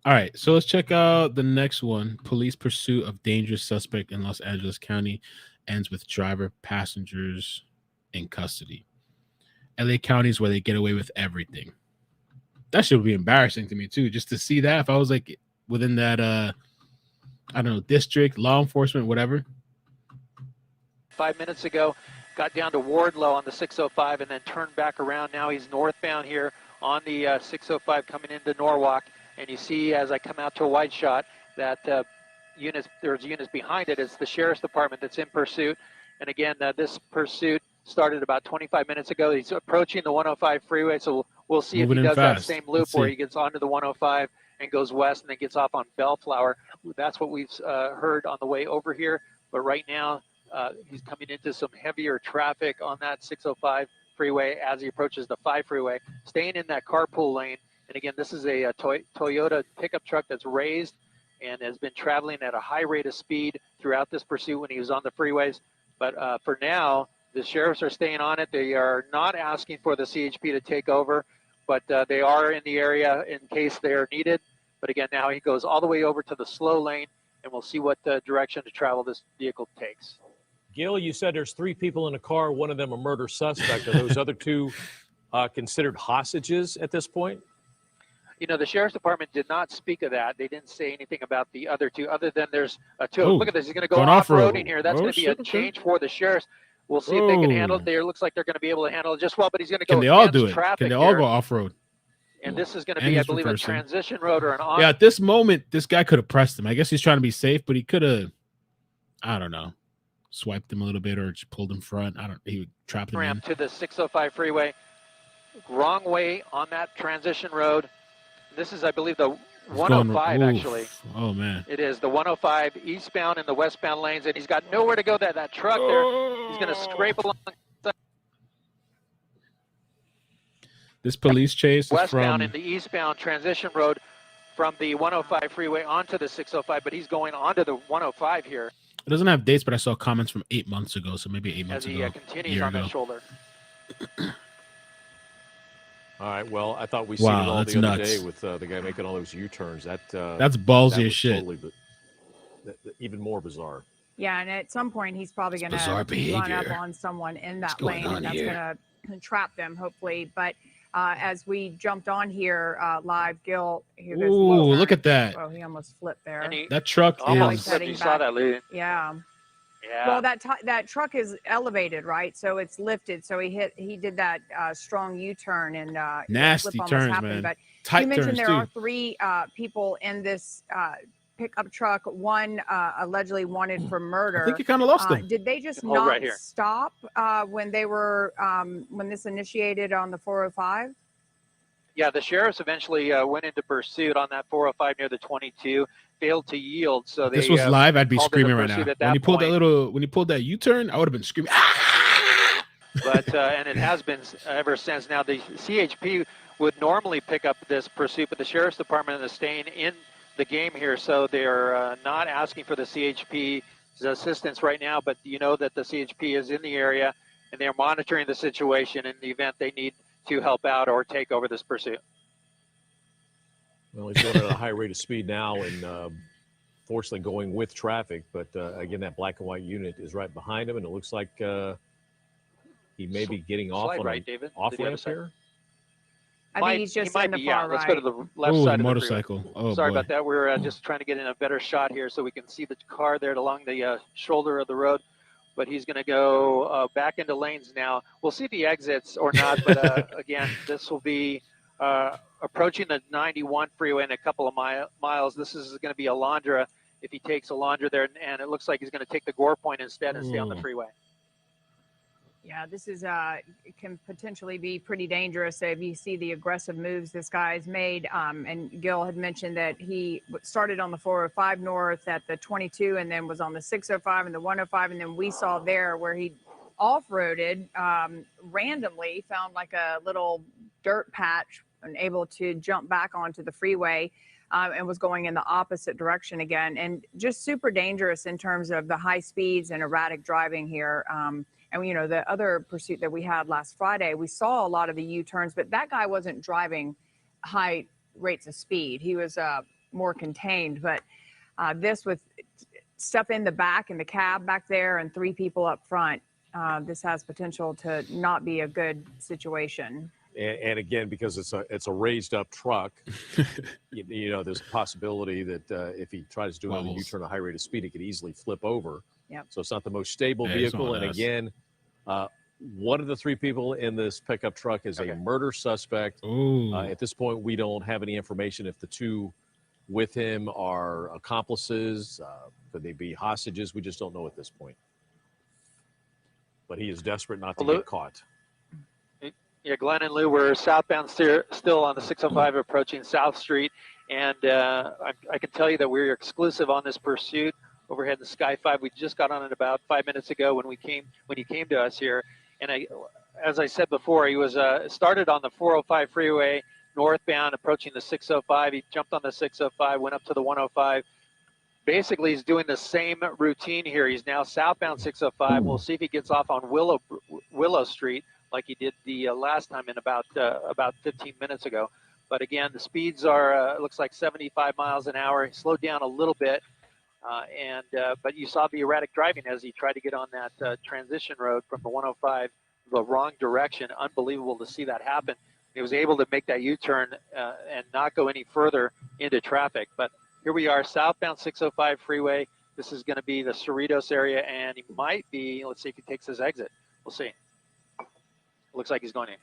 all right, so let's check out the next one. Police pursuit of dangerous suspect in Los Angeles County ends with driver passengers in custody. LA County is where they get away with everything. That shit would be embarrassing to me too, just to see that if I was like within that I don't know, district, law enforcement, whatever. 5 minutes ago, got down to Wardlow on the 605 and then turned back around. Now he's northbound here on the 605 coming into Norwalk. And you see as I come out to a wide shot that there's units behind it. It's the sheriff's department that's in pursuit. And again, this pursuit started about 25 minutes ago. He's approaching the 105 freeway, so we'll see Moving if he does fast. that same loop where he gets onto the 105 and goes west and then gets off on Bellflower. That's what we've heard on the way over here. But right now, he's coming into some heavier traffic on that 605 freeway as he approaches the 5 freeway, staying in that carpool lane. And again, this is a Toyota pickup truck that's raised and has been traveling at a high rate of speed throughout this pursuit when he was on the freeways. But for now, the sheriffs are staying on it. They are not asking for the CHP to take over, but they are in the area in case they are needed. But again, now he goes all the way over to the slow lane and we'll see what direction to travel this vehicle takes. Gil, you said there's 3 people in the car, one of them a murder suspect. Are those other 2 considered hostages at this point? You know, the sheriff's department did not speak of that. They didn't say anything about the other 2, other than there's 2. Oh, Look at this. He's going to go going off-roading off-road. here. That's Oh, going to be a shit, okay. change for the sheriffs. We'll see if they can handle it. It looks like they're going to be able to handle it just well, but he's going to go Can they all against do it? traffic Can they all here. go off-road? And this is going to And be, I he's believe, reversing. a transition road or an on. Yeah, at this moment, this guy could have pressed him. I guess he's trying to be safe, but he could have, I don't know, swiped him a little bit or just pulled him front. He trapped him in. Ramp to the 605 freeway. Wrong way on that transition road. This is, I believe, the 105 actually. Oh man. It is the 105 eastbound and the westbound lanes, and he's got nowhere to go there. That truck there, he's going to scrape along This police chase is westbound from. in the eastbound transition road from the 105 freeway onto the 605, but he's going onto the 105 here It doesn't have dates, but I saw comments from 8 months ago, so maybe 8 as months he ago. continues year on ago. that shoulder. All right. Well, I thought we seen it Wow, all that's the other nuts. day with the guy making all those U-turns. That's That ballsy as was shit. Totally, even more bizarre. Yeah, and at some point he's probably going to bizarre run up behavior. on someone in that going lane, on and that's here? going to trap them, hopefully. But as we jumped on here live, Gil, here goes the Ooh, U-turn. look at that. Oh, he almost flipped there. That truck Almost is. flipped. You saw that, Lou. Yeah. Yeah. Well, that truck is elevated, right? So it's lifted. So he did that strong U-turn and Nasty flip almost turns, happened. man. But Tight you mentioned turns, there too. are 3 people in this pickup truck. One allegedly wanted for murder. I think you kind of lost him. Did they just Hold not right here. stop when they were when this initiated on the 405? Yeah, the sheriffs eventually went into pursuit on that 405 near the 22, failed to yield. So If this they was live, I'd be called into screaming right now. pursuit at When that he pulled point. when he pulled that U-turn, I would have been screaming. But and it has been ever since. Now the CHP would normally pick up this pursuit, but the sheriff's department is staying in the game here, so they're not asking for the CHP's assistance right now. But you know that the CHP is in the area and they're monitoring the situation in the event they need to help out or take over this pursuit. Well, he's going at a high rate of speed now, and fortunately going with traffic. But again, that black and white unit is right behind him, and it looks like he may be getting off Slide on right, an David, to off the other ramp side. here. I think he's just might in the be, far yeah. right. Let's go to the left Ooh, side the of the freeway. motorcycle. Oh, Sorry boy. about that. We're just trying to get in a better shot here so we can see the car there along the shoulder of the road. But he's going to go back into lanes now. We'll see if he exits or not. But again, this will be approaching the 91 freeway in a couple of miles. This is going to be Alondra if he takes Alondra there. And it looks like he's going to take the Gore Point instead and stay on the freeway. Yeah, this is it can potentially be pretty dangerous if you see the aggressive moves this guy has made. And Gil had mentioned that he started on the 405 north at the 22 and then was on the 605 and the 105. And then we saw there where he off-roaded randomly, found like a little dirt patch and able to jump back onto the freeway and was going in the opposite direction again. And just super dangerous in terms of the high speeds and erratic driving here. And, you know, the other pursuit that we had last Friday, we saw a lot of the U-turns, but that guy wasn't driving high rates of speed. He was more contained. But this with stuff in the back, in the cab back there, and 3 people up front, this has potential to not be a good situation. And again, because it's a raised up truck, you know, there's a possibility that if he tries to do a U-turn at a high rate of speed, it could easily flip over. Yep. So it's not the most stable Yeah, it's vehicle. not And us. again, one of the 3 people in this pickup truck is a murder suspect. Ooh. At this point, we don't have any information if the 2 with him are accomplices. Could they be hostages? We just don't know at this point. But he is desperate not to get caught. Yeah, Glenn and Lou, we're southbound still on the 605 approaching South Street. And I can tell you that we're exclusive on this pursuit overhead in the Sky 5. We just got on it about 5 minutes ago when he came to us here. And as I said before, he was started on the 405 freeway northbound approaching the 605. He jumped on the 605, went up to the 105. Basically, he's doing the same routine here. He's now southbound 605. We'll see if he gets off on Willow Street like he did the last time in about 15 minutes ago. But again, the speeds are looks like 75 miles an hour. He slowed down a little bit. But you saw the erratic driving as he tried to get on that transition road from the 105 the wrong direction. Unbelievable to see that happen. He was able to make that U-turn and not go any further into traffic. But here we are, southbound 605 freeway. This is going to be the Cerritos area, and he might be, let's see if he takes his exit. We'll see. Looks like he's going in.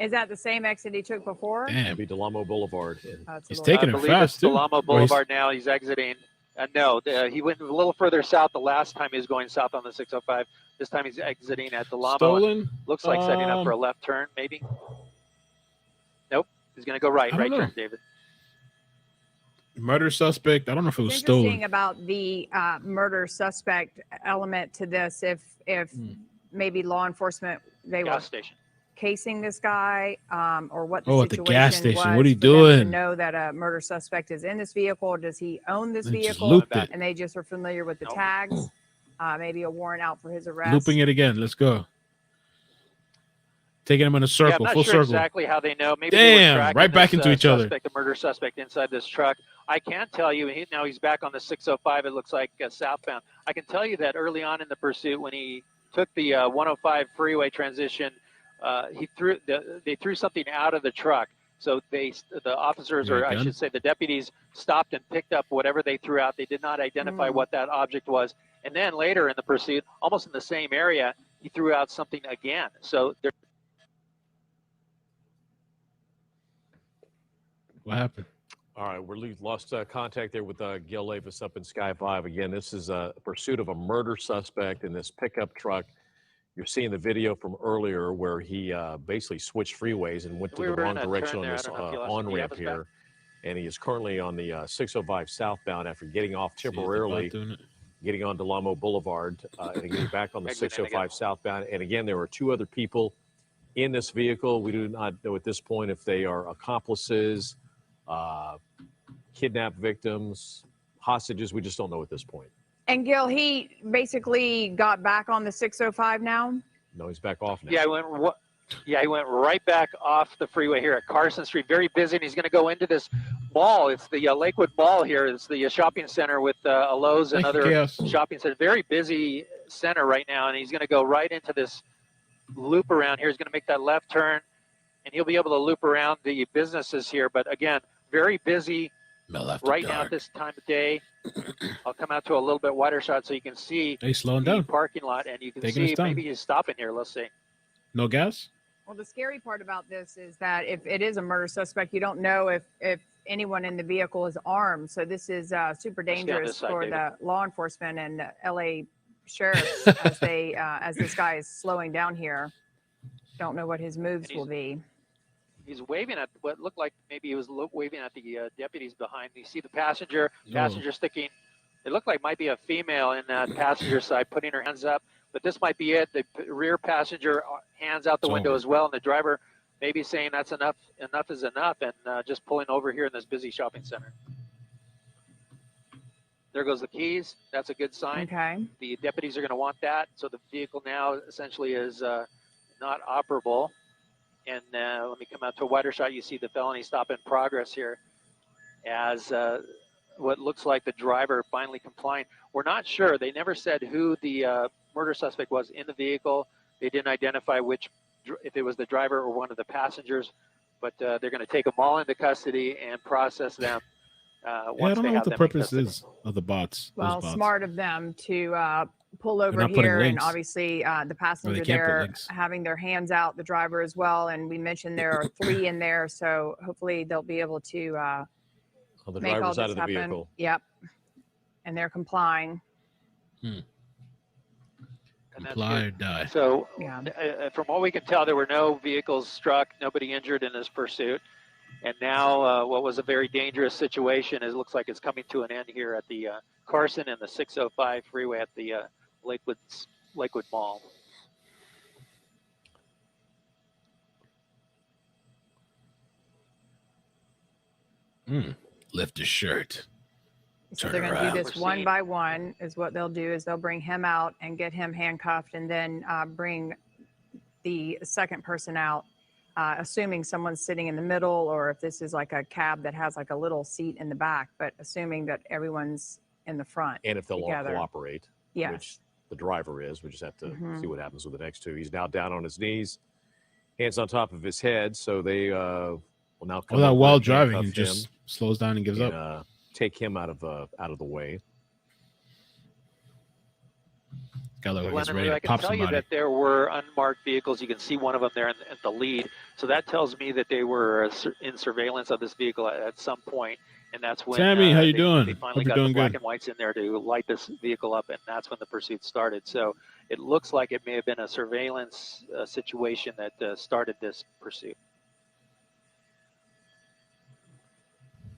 Is that the same exit he took before? Damn, be Delamo Boulevard. He's taking it fast, too. Delamo Boulevard now. He's exiting. No, he went a little further south the last time he was going south on the 605. This time he's exiting at Delamo. Stolen? Looks like setting up for a left turn, maybe. Nope. He's going to go right. Right turn, David. Murder suspect. I don't know if it was What's stolen. interesting about the murder suspect element to this, if maybe law enforcement, they were station. casing this guy, or what the Oh, at situation the gas station. was What are you for them to doing? know that a murder suspect is in this vehicle, or does he own this They just vehicle? looped it. And they just are familiar with the tags, maybe a warrant out for his arrest. Looping it again. Let's go. Taking him in a circle, Yeah, I'm not full sure circle. exactly how they know. Maybe they were Damn, tracking right back this, into each other. The murder suspect inside this truck. I can tell you, now he's back on the 605. It looks like southbound. I can tell you that early on in the pursuit, when he took the 105 freeway transition, they threw something out of the truck. So the officers, or I should say the deputies, stopped and picked up whatever they threw out. They did not identify what that object was. And then later in the pursuit, almost in the same area, he threw out something again. So there. What happened? All right, we lost contact there with Gil Levis up in Sky 5. Again, this is a pursuit of a murder suspect in this pickup truck. You're seeing the video from earlier where he basically switched freeways and went to the wrong direction on this on-ramp here. And he is currently on the 605 southbound after getting off temporarily, getting on Delamo Boulevard, and getting back on the 605 southbound. And again, there are two other people in this vehicle. We do not know at this point if they are accomplices, kidnapped victims, hostages. We just don't know at this point. And Gil, he basically got back on the 605 now? No, he's back off now. Yeah, he went right back off the freeway here at Carson Street. Very busy, and he's going to go into this mall. It's the Lakewood Mall here. It's the shopping center with a Lowe's and other shopping centers. Very busy center right now, and he's going to go right into this loop around here. He's going to make that left turn, and he'll be able to loop around the businesses here. But again, very busy right now at this time of day. I'll come out to a little bit wider shot so you can see the parking lot, and you can see maybe he's stopping here. Let's see. No gas? Well, the scary part about this is that if it is a murder suspect, you don't know if anyone in the vehicle is armed. So this is super dangerous for the law enforcement and LA sheriffs as this guy is slowing down here. Don't know what his moves will be. He's waving at what looked like maybe he was waving at the deputies behind. You see the passenger sticking. It looked like might be a female in that passenger side putting her hands up, but this might be it. The rear passenger hands out the window as well, and the driver maybe saying that's enough. Enough is enough, and just pulling over here in this busy shopping center. There goes the keys. That's a good sign. Okay. The deputies are going to want that, so the vehicle now essentially is not operable. And let me come out to a wider shot. You see the felony stop in progress here as what looks like the driver finally complying. We're not sure. They never said who the murder suspect was in the vehicle. They didn't identify if it was the driver or one of the passengers, but they're going to take them all into custody and process them I once don't they know have what the them in purpose custody. is of the bots. Well, smart of them to pull over not putting here, and links. obviously the passenger can't put there links. having their hands out, the driver as well. And we mentioned there are 3 in there, so hopefully they'll be able to the make all driver's this out of the happen. vehicle. Yep, and they're complying. Comply or die. So Yeah. from what we can tell, there were no vehicles struck, nobody injured in this pursuit. And now what was a very dangerous situation looks like it's coming to an end here at the Carson and the 605 freeway at the Lakewood Mall. Lift his shirt. So Turn they're going to around. do this one by one. Is what they'll do is they'll bring him out and get him handcuffed, and then bring the second person out, assuming someone's sitting in the middle, or if this is like a cab that has like a little seat in the back, but assuming that everyone's in the front. And if they'll together. all cooperate, Yes. which the driver is, we just have to see what happens with the next two. He's now down on his knees, hands on top of his head. So they will now come Well, that over while and driving, handcuff he just him slows down and gives up. Take him out of the way. Guy look like he's Glenn, ready I to can pop tell you somebody. that there were unmarked vehicles. You can see one of them there in the lead. So that tells me that they were in surveillance of this vehicle at some point, and that's when Sammy, how you they doing? finally Hope you're got the doing black good. and whites in there to light this vehicle up, and that's when the pursuit started. So it looks like it may have been a surveillance situation that started this pursuit.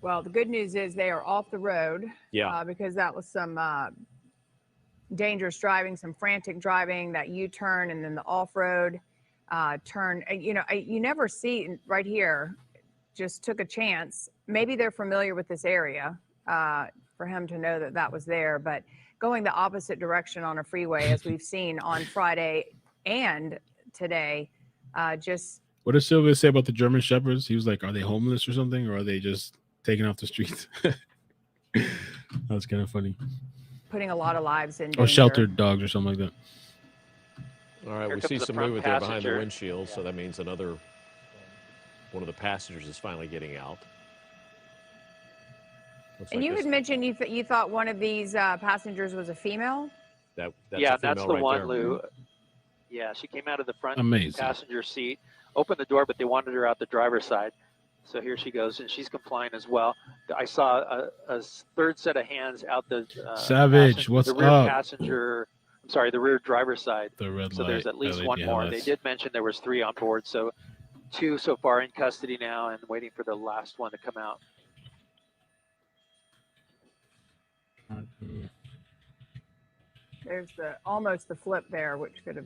Well, the good news is they are off the road. Yeah. Because that was some dangerous driving, some frantic driving, that U-turn, and then the off-road turn. You know, you never see right here. Just took a chance. Maybe they're familiar with this area for him to know that that was there. But going the opposite direction on a freeway, as we've seen on Friday and today, just. What does Silvio say about the German Shepherds? He was like, are they homeless or something? Or are they just taken off the streets? That's kind of funny. Putting a lot of lives in danger. Or sheltered dogs or something like that. All right, Here we comes see the some front movement there behind the passenger. windshield, so that means one of the passengers is finally getting out. Looks And like you this- had mentioned you thought one of these passengers was a female. that's Yeah, a that's female the right one, there. Lou. Yeah, she came out of the front Amazing. passenger seat, opened the door, but they wanted her out the driver's side. So here she goes, and she's complying as well. I saw a third set of hands out the Savage, what's the rear up? passenger. I'm sorry, the rear driver's side. The red So there's light, at least LED one more. They headlights. did mention there was 3 on board, so 2 so far in custody now, and waiting for the last one to come out. There's almost the flip there, which could have.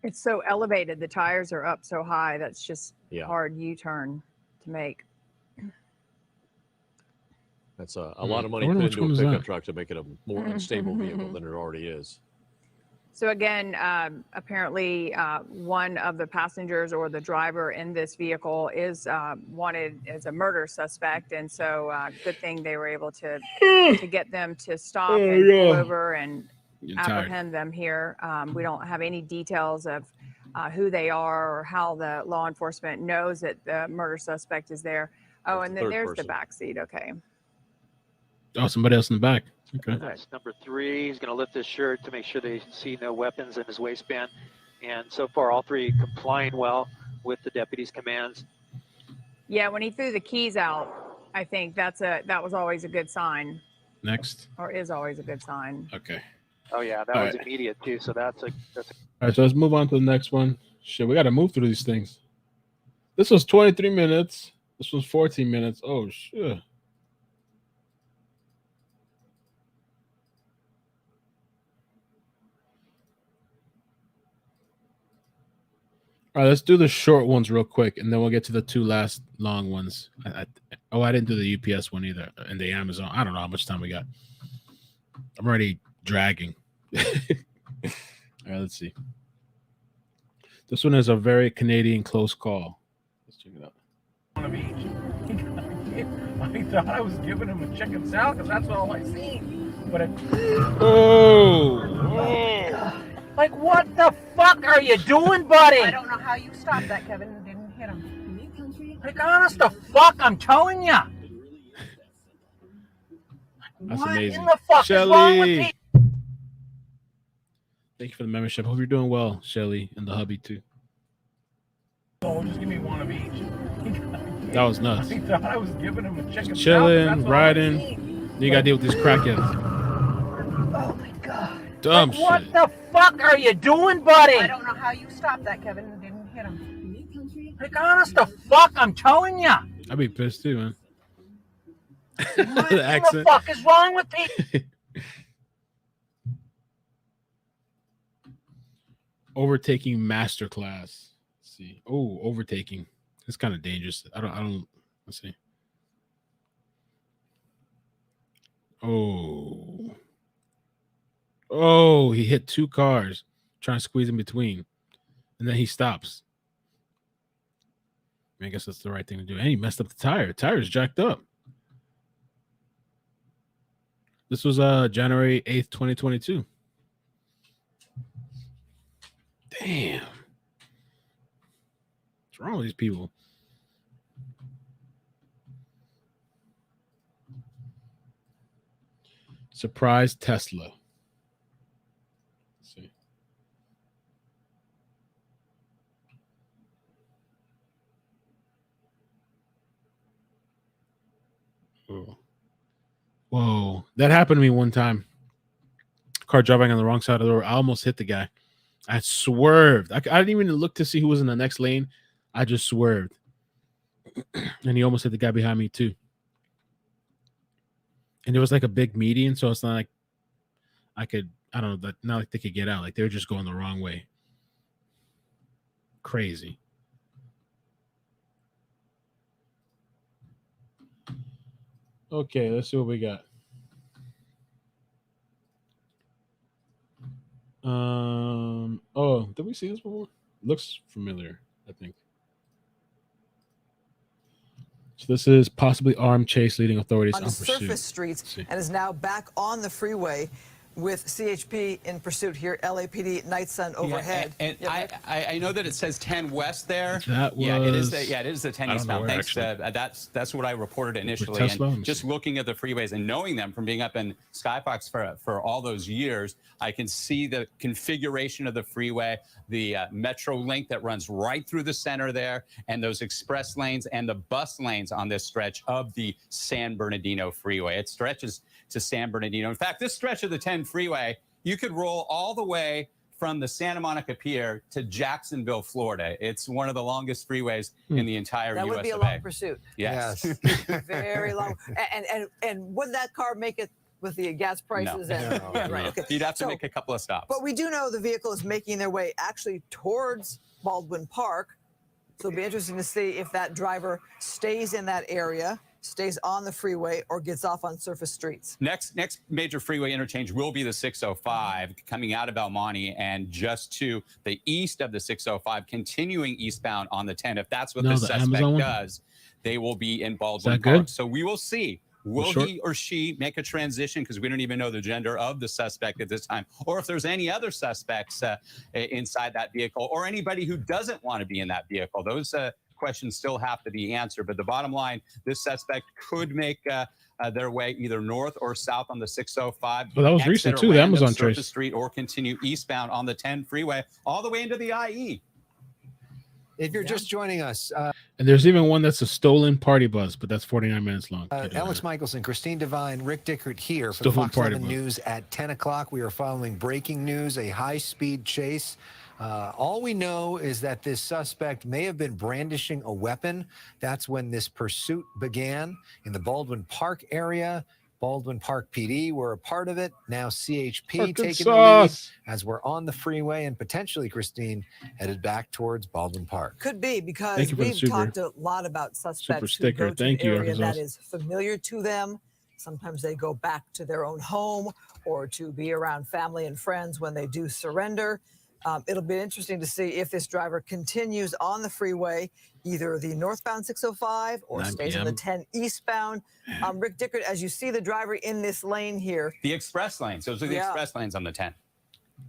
It's so elevated. The tires are up so high. That's just hard U-turn to make. That's a lot of money I put wonder which into a one is pickup that. truck to make it a more unstable vehicle than it already is. So again, apparently one of the passengers or the driver in this vehicle is wanted as a murder suspect, and so good thing they were able to get them to stop and pull over and apprehend them here. We don't have any details of who they are or how the law enforcement knows that the murder suspect is there. Oh, and then there's the back seat. Okay. Oh, somebody else in the back. Okay. That's number 3. He's going to lift his shirt to make sure they see no weapons in his waistband. And so far, all 3 complying well with the deputy's commands. Yeah, when he threw the keys out, I think that was always a good sign. Next. Or is always a good sign. Okay. Oh yeah, that All was right. immediate too. So that's a. All right, so let's move on to the next one. Shit, we got to move through these things. This was 23 minutes. This was 14 minutes. Oh, shit. All right, let's do the short ones real quick, and then we'll get to the 2 last long ones. I didn't do the UPS one either, and the Amazon. I don't know how much time we got. I'm already dragging. All right, let's see. This one is a very Canadian close call. Let's check it out. One of each. I thought I was giving him a chicken salad because that's all I seen. But it. Oh! Like, what the fuck are you doing, buddy? I don't know how you stopped that, Kevin, and didn't hit him. Like, honest to fuck, I'm telling you. That's What amazing. in the fuck is wrong with Shelly, people? thank you for the membership. Hope you're doing well, Shelly, and the hubby too. Oh, just give me one of each. That was nuts. I thought I was giving him a chicken salad. Chilling, That's all I riding. seen. You gotta deal with these crackheads. Oh my god. Dumb Like, what shit. the fuck are you doing, buddy? I don't know how you stopped that, Kevin, and didn't hit him. Like, honest to fuck, I'm telling you. I'd be pissed too, man. What The in the accent. fuck is wrong with people? Overtaking masterclass. Let's see. Oh, overtaking. It's kind of dangerous. I don't. Let's see. Oh. Oh, he hit 2 cars trying to squeeze in between. And then he stops. I guess that's the right thing to do. And he messed up the tire. The tire's jacked up. This was January 8th, 2022. Damn. What's wrong with these people? Surprise Tesla. Let's see. Oh. Whoa. That happened to me one time. Car driving on the wrong side of the road. I almost hit the guy. I swerved. I didn't even look to see who was in the next lane. I just swerved. And he almost hit the guy behind me too. And there was like a big median, so it's not like I don't know, not like they could get out. Like they were just going the wrong way. Crazy. Okay, let's see what we got. Oh, did we see this before? Looks familiar, I think. So this is possibly armed chase leading authorities on pursuit. Surface streets and is now back on the freeway with CHP in pursuit here. LAPD Night Sun overhead. Yeah, and I know that it says 10 west there. That was, it is the 10 eastbound. Thanks. That's what I reported initially. And just looking at the freeways and knowing them from being up in Skyfox for all those years, I can see the configuration of the freeway, the metro link that runs right through the center there, and those express lanes and the bus lanes on this stretch of the San Bernardino freeway. It stretches to San Bernardino. In fact, this stretch of the 10 freeway, you could roll all the way from the Santa Monica Pier to Jacksonville, Florida. It's one of the longest freeways in the entire US of A. That would be a long pursuit. Yes. Very long. And would that car make it with the gas prices? No. And, right, okay. You'd have to make a couple of stops. But we do know the vehicle is making their way actually towards Baldwin Park. So it'll be interesting to see if that driver stays in that area, stays on the freeway, or gets off on surface streets. Next major freeway interchange will be the 605 coming out of El Monte and just to the east of the 605, continuing eastbound on the 10. If that's what the suspect does, they will be in Baldwin Park. So we will see. Will he or she make a transition? Because we don't even know the gender of the suspect at this time, or if there's any other suspects inside that vehicle, or anybody who doesn't want to be in that vehicle. Those questions still have to be answered. But the bottom line, this suspect could make their way either north or south on the 605. Well, that was recent too, the Amazon Surface Street, or continue eastbound on the 10 freeway all the way into the IE. If you're just joining us. And there's even one that's a stolen party bus, but that's 49 minutes long. Alex Michelson, Christine Devine, Rick Dickert here for the Fox 11 News at 10 o'clock. We are following breaking news, a high-speed chase. All we know is that this suspect may have been brandishing a weapon. That's when this pursuit began in the Baldwin Park area. Baldwin Park PD were a part of it. Now CHP taking the lead as we're on the freeway and potentially, Christine, headed back towards Baldwin Park. Could be, because we've talked a lot about suspects who go to an area that is familiar to them. Sometimes they go back to their own home or to be around family and friends when they do surrender. It'll be interesting to see if this driver continues on the freeway, either the northbound 605 or stays on the 10 eastbound. Rick Dickert, as you see the driver in this lane here. The express lanes. Those are the express lanes on the 10.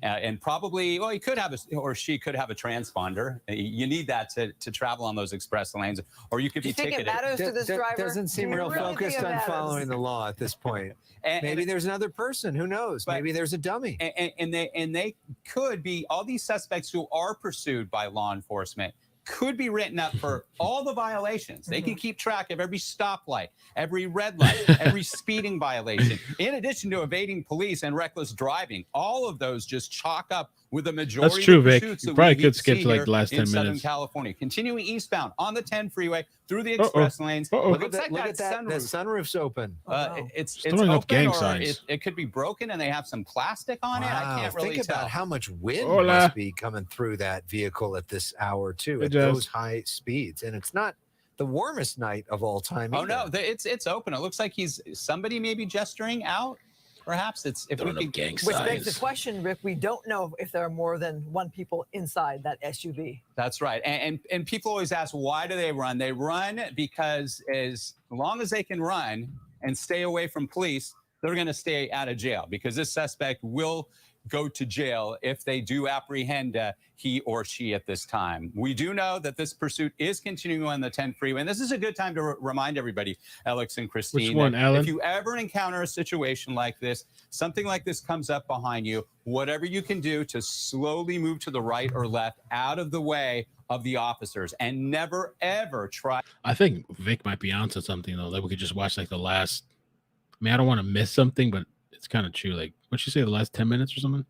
And probably, well, he could have or she could have a transponder. You need that to travel on those express lanes, or you could be ticketed. Do you think it matters to this driver? Doesn't seem real focused on following the law at this point. Maybe there's another person. Who knows? Maybe there's a dummy. And they could be, all these suspects who are pursued by law enforcement could be written up for all the violations. They can keep track of every stoplight, every red light, every speeding violation, in addition to evading police and reckless driving. All of those just chalk up with the majority That's true, of the Vic. pursuits You that probably we could skip see to like here the last 10 in Southern minutes. California. Continuing eastbound on the 10 freeway through the express lanes. Look at that sunroof. The sunroof's open. It's throwing up open, gang or signs. it could be broken and they have some plastic on it. I can't really Think tell. about how much wind Hola. must be coming through that vehicle at this hour, too, Hey, at Jess. those high speeds. And it's not the warmest night of all time Oh either. no, it's open. It looks like somebody maybe gesturing out. Perhaps it's if we could Which begs the question, Rick, we don't know if there are more than one people inside that SUV. That's right. And people always ask, why do they run? They run because as long as they can run and stay away from police, they're going to stay out of jail because this suspect will go to jail if they do apprehend he or she at this time. We do know that this pursuit is continuing on the 10 freeway. And this is a good time to remind everybody, Alex and Christine, which one, Alan? If you ever encounter a situation like this, something like this comes up behind you, whatever you can do to slowly move to the right or left out of the way of the officers, and never, ever try. I think Vic might be onto something, though. Like we could just watch like the last, I mean, I don't want to miss something, but it's kind of true. Like, what'd you say, the last 10 minutes or something?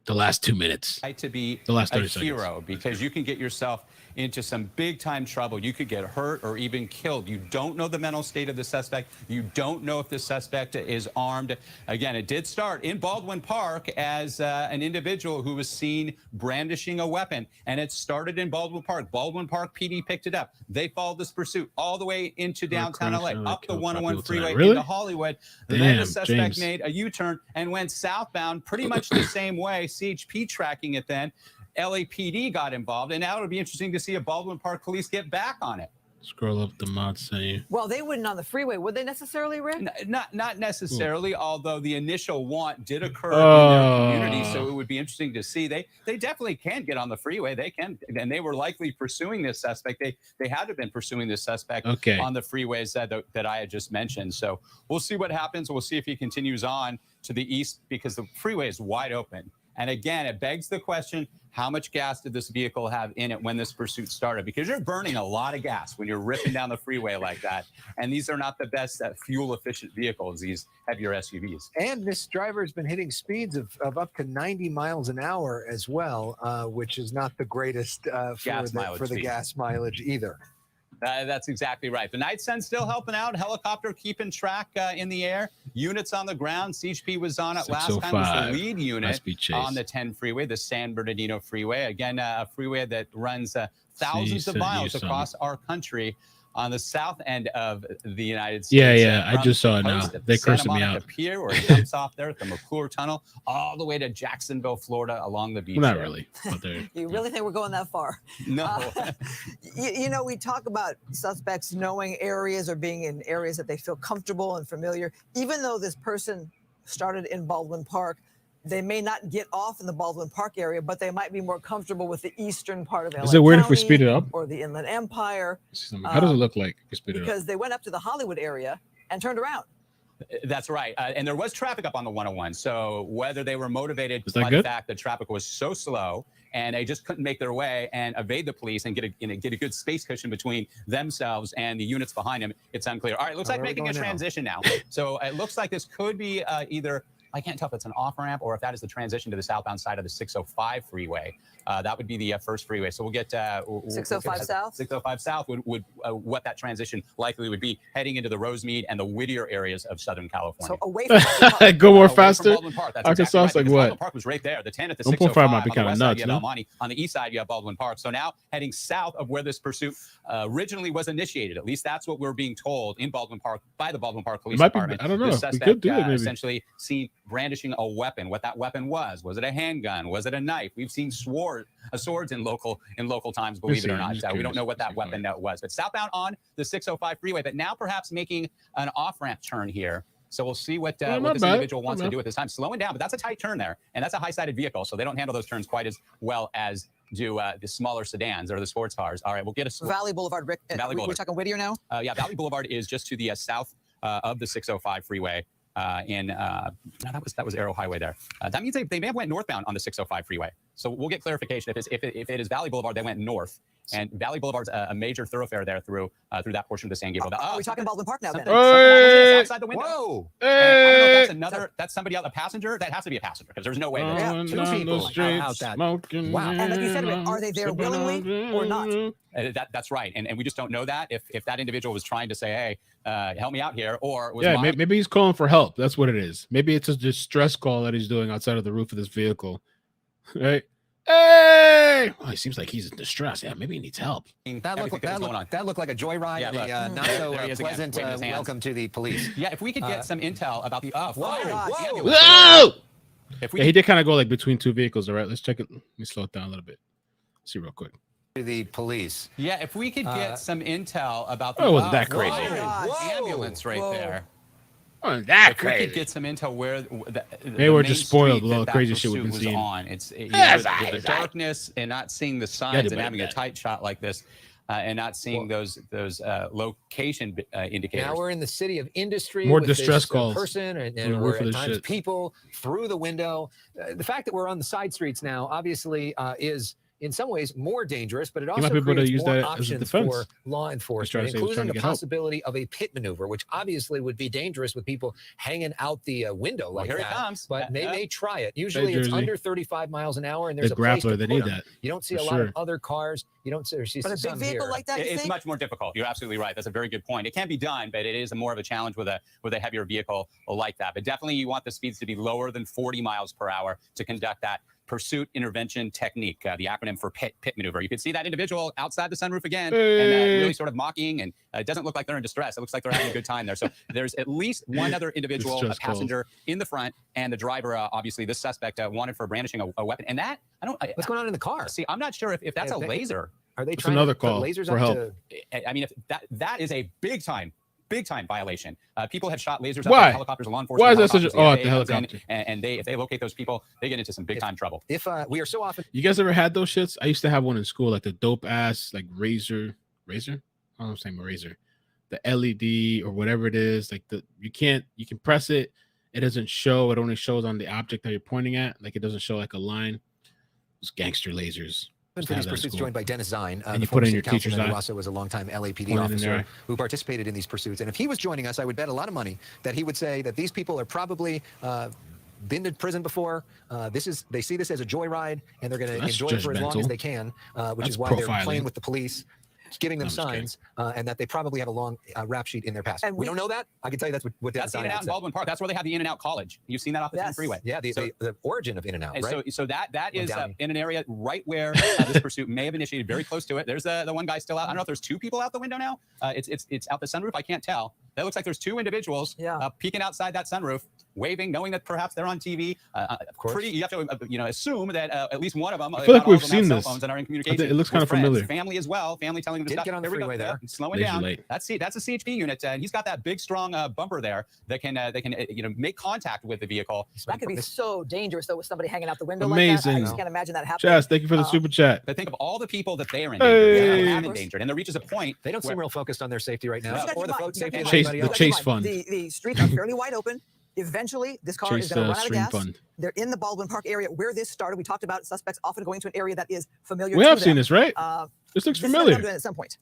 The last 2 minutes. To be the last 30 a hero, because you can get yourself into some big time trouble. You could get hurt or even killed. You don't know the mental state of the suspect. You don't know if the suspect is armed. Again, it did start in Baldwin Park as an individual who was seen brandishing a weapon, and it started in Baldwin Park. Baldwin Park PD picked it up. They followed this pursuit all the way into downtown LA, up the 101 freeway into Hollywood. Then the suspect made a U-turn and went southbound pretty much the same way. CHP tracking it then. LAPD got involved, and now it'll be interesting to see if Baldwin Park police get back on it. Scroll up the mod say. Well, they wouldn't on the freeway, would they necessarily, Rick? Not necessarily, although the initial want did occur in their community, so it would be interesting to see. They definitely can get on the freeway. They can, and they were likely pursuing this suspect. They had to have been pursuing this suspect on the freeways that I had just mentioned. So we'll see what happens. We'll see if he continues on to the east, because the freeway is wide open. And again, it begs the question, how much gas did this vehicle have in it when this pursuit started? Because you're burning a lot of gas when you're ripping down the freeway like that. And these are not the best fuel-efficient vehicles, these heavier SUVs. And this driver has been hitting speeds of up to 90 miles an hour as well, which is not the greatest for the gas mileage either. That's exactly right. The Night Sun's still helping out. Helicopter keeping track in the air. Units on the ground. CHP was on it last time. It was the lead unit on the 10 freeway, the San Bernardino freeway. Again, a freeway that runs thousands of miles across our country on the south end of the United States. Yeah, I just saw it now. They cursed me out. Pier, where it jumps off there at the McClure Tunnel, all the way to Jacksonville, Florida, along the beach. Well, not really. You really think we're going that far? No. You know, we talk about suspects knowing areas or being in areas that they feel comfortable and familiar. Even though this person started in Baldwin Park, they may not get off in the Baldwin Park area, but they might be more comfortable with the eastern part of LA. Is it weird if we speed it up? Or the Inland Empire? How does it look like if we speed it up? Because they went up to the Hollywood area and turned around. That's right. And there was traffic up on the 101. So whether they were motivated by the fact that traffic was so slow and they just couldn't make their way and evade the police and get a good space cushion between themselves and the units behind them, it's unclear. All right, looks like making a transition now. So it looks like this could be either, I can't tell if it's an off-ramp or if that is the transition to the southbound side of the 605 freeway. That would be the first freeway. So we'll get 605 South? 605 South would what that transition likely would be, heading into the Rosemead and the Whittier areas of Southern California. So away from go more faster? Arkansas, exactly right, Baldwin Park was right there. The 10 at the 605 might be kind of nuts, no? On the east side, you have Baldwin Park. So now heading south of where this pursuit originally was initiated. At least that's what we're being told in Baldwin Park by the Baldwin Park Police Department. I don't know. The suspect essentially seen brandishing a weapon. What that weapon was it a handgun? Was it a knife? We've seen swords in local times, believe it or not. We don't know what that weapon was. But southbound on the 605 freeway, but now perhaps making an off-ramp turn here. So we'll see what this individual wants to do at this time. Slowing down, but that's a tight turn there. And that's a high-sided vehicle, so they don't handle those turns quite as well as do the smaller sedans or the sports cars. All right, we'll get a Valley Boulevard, Rick. Valley Boulevard. We're talking Whittier now? Yeah, Valley Boulevard is just to the south of the 605 freeway. That was Arrow Highway there. That means they may have went northbound on the 605 freeway. So we'll get clarification. If it is Valley Boulevard, they went north. And Valley Boulevard's a major thoroughfare there through that portion of the San Gabriel. Are we talking Baldwin Park now? Then? Outside the window. Whoa! I don't know if that's somebody else, a passenger. That has to be a passenger because there's no way there's two people out that. Wow! And like you said, are they there willingly or not? That's right, and we just don't know that if that individual was trying to say, hey, help me out here, or was maybe he's calling for help. That's what it is. Maybe it's a distress call that he's doing outside of the roof of this vehicle, right? Hey! Oh, he seems like he's in distress. Yeah, maybe he needs help. That looked like a joyride. Yeah, not so pleasant welcome to the police. Yeah, if we could get some intel about the whoa! He did kind of go like between two vehicles. All right, let's check it. Let me slow it down a little bit. Let's see real quick. To the police. Yeah, if we could get some intel about the wasn't that crazy. Ambulance right there. Oh, that if we crazy. could get some intel where They were just spoiled with all the crazy shit we've been seeing. On. It's the darkness and not seeing the signs and having a tight shot like this. And not seeing those location indicators. Now we're in the city of industry. More with distress this, calls. Person and We're at times people through the window. The fact that we're on the side streets now obviously is in some ways more dangerous, but it also creates more options for law enforcement, including the possibility of a pit maneuver, which obviously would be dangerous with people hanging out the window like that. Here it comes. But they may try it. Usually it's under 35 miles an hour, and there's a place to put them. You don't see a lot of other cars. You don't see but a big vehicle like that. It's much more difficult. You're absolutely right. That's a very good point. It can be done, but it is more of a challenge with a heavier vehicle like that. But definitely, you want the speeds to be lower than 40 miles per hour to conduct that pursuit intervention technique, the acronym for pit maneuver. You can see that individual outside the sunroof again, and really sort of mocking, and it doesn't look like they're in distress. It looks like they're having a good time there. So there's at least one other individual, a passenger in the front, and the driver, obviously this suspect wanted for brandishing a weapon. And that, what's going on in the car? See, I'm not sure if that's a laser. Are they trying to put lasers for help? I mean, if that is a big time violation. People have shot lasers out of helicopters and law enforcement. Why is that such a the helicopter? And if they locate those people, they get into some big time trouble. If we are so often, you guys ever had those shits? I used to have one in school, like the dope ass like razor. I'm saying razor, the LED or whatever it is. Like you can press it. It doesn't show. It only shows on the object that you're pointing at. Like it doesn't show like a line. Those gangster lasers. For these pursuits, joined by Dennis Zine, and you put in your teacher's eye. Who also was a longtime LAPD officer who participated in these pursuits. And if he was joining us, I would bet a lot of money that he would say that these people are probably been to prison before. They see this as a joyride, and they're going to enjoy it for as long as they can, which is why they're playing with the police, giving them signs, and that they probably have a long rap sheet in their past. And we don't know that. I can tell you that's what that's In-N-Out in Baldwin Park. That's where they have the In-N-Out College. You've seen that off the 10 freeway. Yeah, the origin of In-N-Out, right? So that is in an area right where this pursuit may have initiated, very close to it. There's the one guy still out. I don't know if there's two people out the window now. It's out the sunroof. I can't tell. That looks like there's two individuals peeking outside that sunroof, waving, knowing that perhaps they're on TV. Of course, you have to assume that at least one of them. I feel like we've seen this. And are in communication. It looks kind of familiar. Family as well. Family telling them to stop. Get on the freeway there. Slowing down. That's a CHP unit, and he's got that big, strong bumper there that can make contact with the vehicle. That could be so dangerous though, with somebody hanging out the window Amazing. like that. I just can't imagine that happening. Jazz, thank you for the super chat. But think of all the people that they are endangered, and there reaches a point. They don't seem real focused on their safety right now, or the safety of anybody else. The Chase Fund. The streets are fairly wide open. Eventually, this car is going to run out of gas. Fund. They're in the Baldwin Park area where this started. We talked about suspects often going to an area that is familiar. We have seen this, right? This looks familiar. At some point.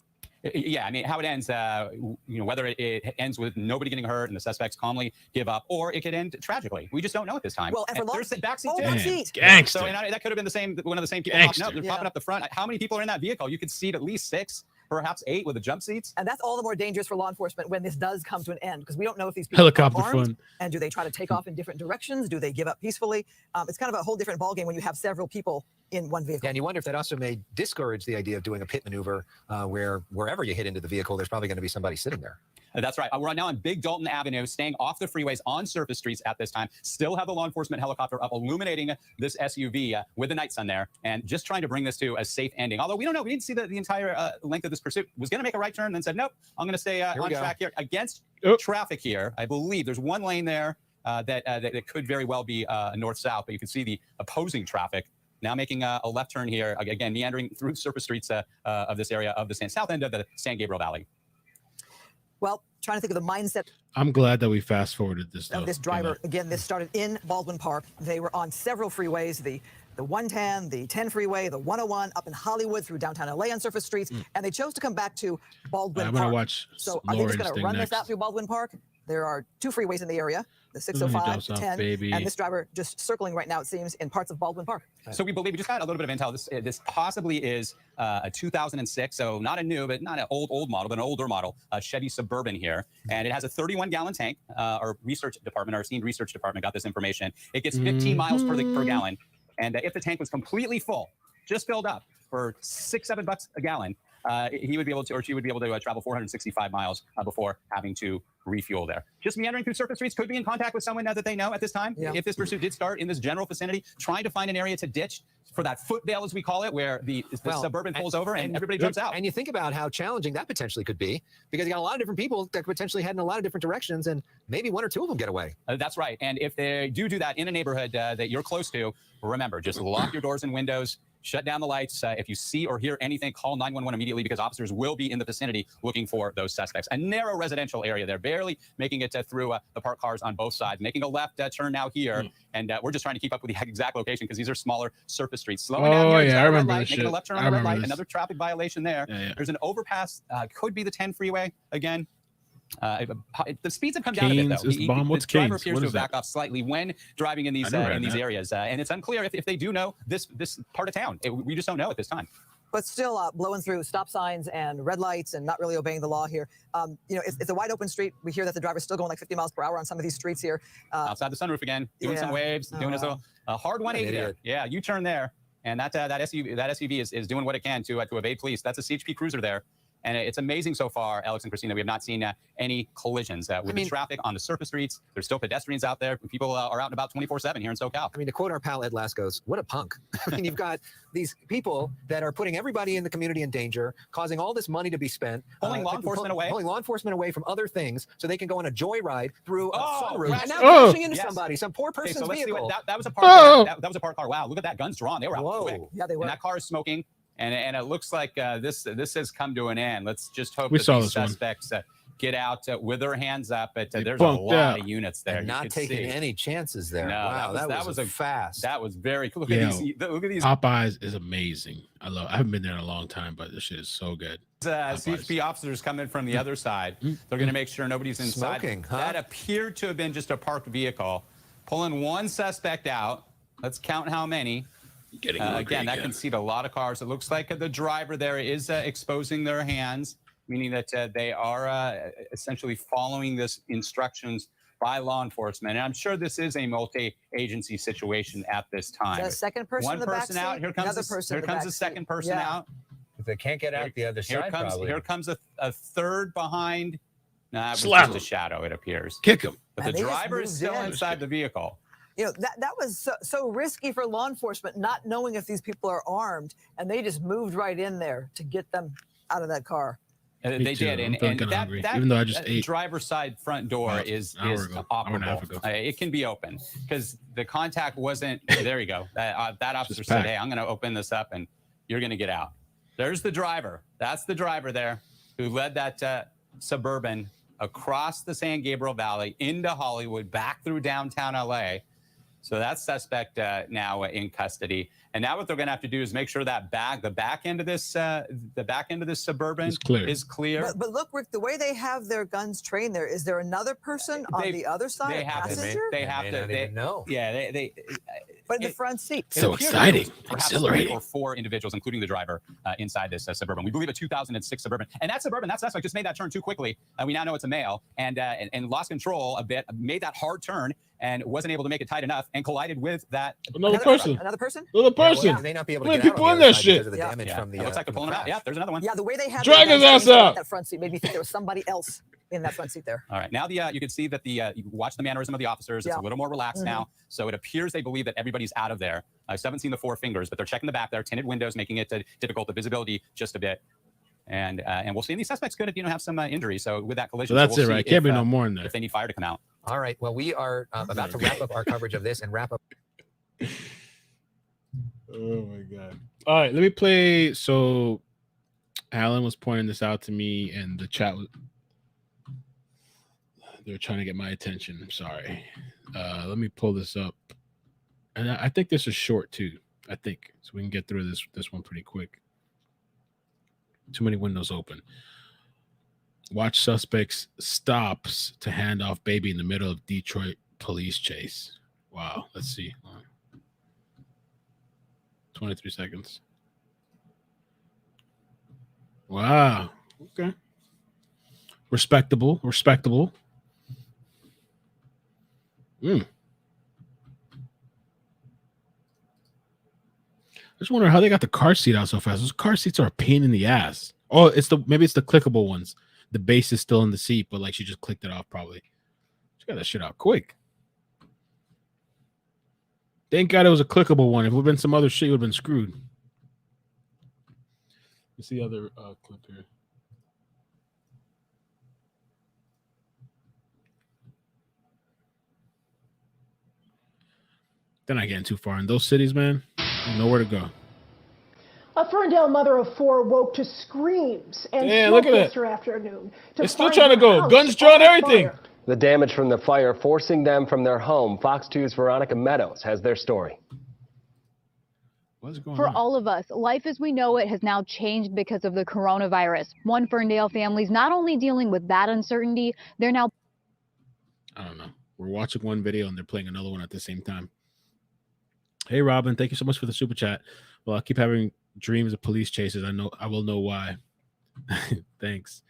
Yeah, I mean, how it ends, whether it ends with nobody getting hurt and the suspects calmly give up, or it could end tragically. We just don't know at this time. Well, and there's the backseat too. Gangster. So that could have been one of the same people popping up. They're popping up the front. How many people are in that vehicle? You could seat at least 6, perhaps 8 with the jump seats. And that's all the more dangerous for law enforcement when this does come to an end, because we don't know if these people are armed, and do they try to take off in different directions? Do they give up peacefully? It's kind of a whole different ballgame when you have several people in one vehicle. Yeah, and you wonder if that also may discourage the idea of doing a pit maneuver where wherever you hit into the vehicle, there's probably going to be somebody sitting there. That's right. We're now on Big Dalton Avenue, staying off the freeways on surface streets at this time. Still have the law enforcement helicopter up illuminating this SUV with the night sun there, and just trying to bring this to a safe ending. Although we don't know. We didn't see the entire length of this pursuit. Was going to make a right turn, then said, nope, I'm going to stay on track here against traffic here. I believe there's one lane there that could very well be north-south, but you can see the opposing traffic now making a left turn here, again, meandering through surface streets of this area of the south end of the San Gabriel Valley. Well, trying to think of the mindset. I'm glad that we fast forwarded this. Of this driver. Again, this started in Baldwin Park. They were on several freeways, the 110, the 10 freeway, the 101, up in Hollywood through downtown LA on surface streets, and they chose to come back to Baldwin Park. So are they just going to run this out through Baldwin Park? There are 2 freeways in the area, the 605, the 10, and this driver just circling right now, it seems, in parts of Baldwin Park. So we just got a little bit of intel. This possibly is a 2006, so not a new, but not an old model, but an older model, Chevy Suburban here. And it has a 31-gallon tank. Our research department, our esteemed research department got this information. It gets 15 miles per gallon. And if the tank was completely full, just filled up for $6-7 a gallon, he would be able to, or she would be able to travel 465 miles before having to refuel there. Just meandering through surface streets, could be in contact with someone that they know at this time. If this pursuit did start in this general vicinity, trying to find an area to ditch, for that foot veil, as we call it, where the Suburban pulls over and everybody jumps out. And you think about how challenging that potentially could be, because you got a lot of different people that could potentially head in a lot of different directions, and maybe one or two of them get away. That's right. And if they do that in a neighborhood that you're close to, remember, just lock your doors and windows. Shut down the lights. If you see or hear anything, call 911 immediately, because officers will be in the vicinity looking for those suspects. A narrow residential area. They're barely making it through the parked cars on both sides, making a left turn now here. And we're just trying to keep up with the exact location, because these are smaller surface streets. Slowing down here, I remember light, this making shit. a left turn on the red light. Another traffic violation there. There's an overpass. Could be the 10 freeway again. The speeds have come down a bit, though. What's the driver Canes? appears What to is back that? off slightly when driving in these areas, and it's unclear if they do know this part of town. We just don't know at this time. But still blowing through stop signs and red lights and not really obeying the law here. It's a wide open street. We hear that the driver's still going like 50 miles per hour on some of these streets here. Outside the sunroof again, doing some waves, doing a hard 180 there. Yeah, you turn there, and that SUV is doing what it can to evade police. That's a CHP Cruiser there. And it's amazing so far, Alex and Christina, we have not seen any collisions with the traffic on the surface streets. There's still pedestrians out there. People are out and about 24/7 here in SoCal. I mean, to quote our pal Ed Lascos, what a punk. I mean, you've got these people that are putting everybody in the community in danger, causing all this money to be spent. Pulling law enforcement away. Pulling law enforcement away from other things so they can go on a joyride through a sunroof. And now crashing into somebody, some poor person's vehicle. That was a parked that was a parked car. Wow, look at that. Guns drawn. They were out quick. Yeah, they were. And that car is smoking. And it looks like this has come to an end. Let's just hope We that saw these this one. suspects get out with their hands up. There's a lot of units there. And not taking any chances there. No, wow, that was fast. That was very cool. Look Yeah. at these. Popeyes is amazing. I haven't been there in a long time, but this shit is so good. CHP officers coming from the other side. They're going to make sure nobody's inside. Smoking, huh? That appeared to have been just a parked vehicle. Pulling one suspect out. Let's count how many. Again, that can seat a lot of cars. It looks like the driver there is exposing their hands, meaning that they are essentially following this instructions by law enforcement. And I'm sure this is a multi-agency situation at this time. The second person One in the person back out. seat, Here comes another person here in the comes back the second seat. person Yeah. out. If they can't get out the other side, probably. Here comes a third behind. Nah, it was Slap just a him. shadow, it appears. Kick him. But And the they just driver is moved still in. inside the vehicle. That was so risky for law enforcement, not knowing if these people are armed, and they just moved right in there to get them out of that car. They too. did, I'm and feeling kinda that hungry, even though I just ate driver's side front door is an hour ago, hour and a half operable. ago. It can be open because the contact wasn't. There you go. That officer said, packed. "Hey, I'm going to open this up, and you're going to get out." There's the driver. That's the driver there who led that Suburban across the San Gabriel Valley into Hollywood, back through downtown LA. So that suspect now in custody. And now what they're going to have to do is make sure that the back end of this Suburban is clear. But look, Rick, the way they have their guns trained there, is there another person on the other side? They have passenger? to. They have to. They know. Yeah, they. But in the front seat. So exciting, Perhaps exhilarating. 3 or 4 individuals, including the driver, inside this Suburban. We believe a 2006 Suburban. And that Suburban, that suspect just made that turn too quickly. We now know it's a male and lost control a bit, made that hard turn and wasn't able to make it tight enough and collided with that. Another person. Another person. They may not be able to How many get out people on in the that other side shit? because of the damage from the. It looks like they're pulling him out. Yeah, there's another one. Yeah, the way they have Drag his ass out. that front seat made me think there was somebody else in that front seat there. All right, now you can see that you watch the mannerism of the officers. It's a little more relaxed now. So it appears they believe that everybody's out of there. I still haven't seen the 4 fingers, but they're checking the back there, tinted windows, making it difficult, the visibility just a bit. And we'll see. And these suspects could have some injuries. So with that collision, So that's we'll it, right? see Can't be no more in there. if they need fire to come out. All right. Well, we are about to wrap up our coverage of this and wrap up. Oh my god! All right, let me play. So, Alan was pointing this out to me, and the chat was. They were trying to get my attention. I'm sorry. Let me pull this up, and I think this is short too. I think so we can get through this one pretty quick. Too many windows open. Watch suspects stops to hand off baby in the middle of Detroit police chase. Wow. Let's see. 23 seconds. Wow. Okay. Respectable. I just wonder how they got the car seat out so fast. Those car seats are a pain in the ass. Oh, maybe it's the clickable ones. The base is still in the seat, but like she just clicked it off probably. She got that shit out quick. Thank God it was a clickable one. If it would have been some other shit, you would have been screwed. Let's see the other clip here. They're not getting too far in those cities, man. There's nowhere to go. A Ferndale mother of 4 woke to screams and look smoke at that. yesterday afternoon. They're still trying to go. Guns drawn, everything. The damage from the fire forcing them from their home. Fox 2's Veronica Meadows has their story. What's going For on? all of us, life as we know it has now changed because of the coronavirus. One Ferndale family's not only dealing with that uncertainty, they're now... I don't know. We're watching one video and they're playing another one at the same time. Hey, Robin, thank you so much for the super chat. Well, I keep having dreams of police chases. I will know why. Thanks.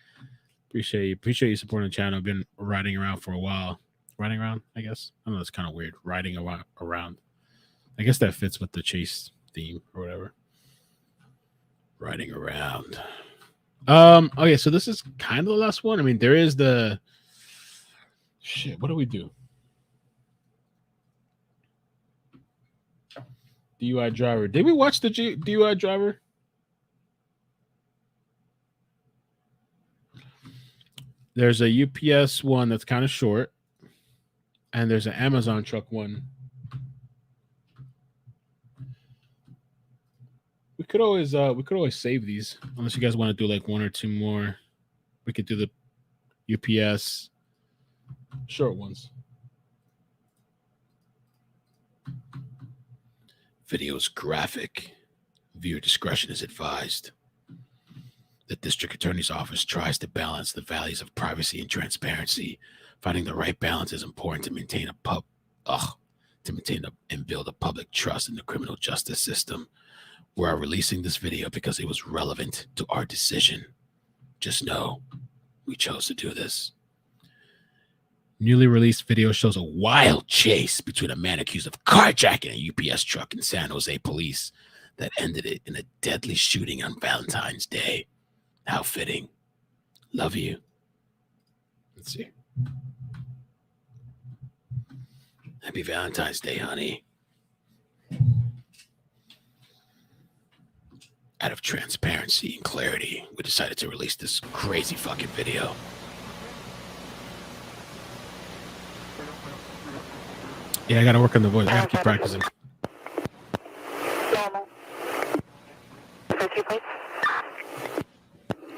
Appreciate you supporting the channel. I've been riding around for a while. Riding around, I guess. I don't know, it's kind of weird. Riding around. I guess that fits with the chase theme or whatever. Riding around. Okay, so this is kind of the last one. I mean, there is the shit. What do we do? DUI driver. Did we watch the DUI driver? There's a UPS one that's kind of short, and there's an Amazon truck one. We could always save these, unless you guys want to do like one or two more. We could do the UPS short ones. Video is graphic. Viewer discretion is advised. The district attorney's office tries to balance the values of privacy and transparency. Finding the right balance is important to maintain and build a public trust in the criminal justice system. We are releasing this video because it was relevant to our decision. Just know we chose to do this. Newly released video shows a wild chase between a man accused of carjacking a UPS truck and San Jose police that ended it in a deadly shooting on Valentine's Day. How fitting. Love you. Let's see. Happy Valentine's Day, honey. Out of transparency and clarity, we decided to release this crazy fucking video. Yeah, I gotta work on the voice. I gotta keep practicing.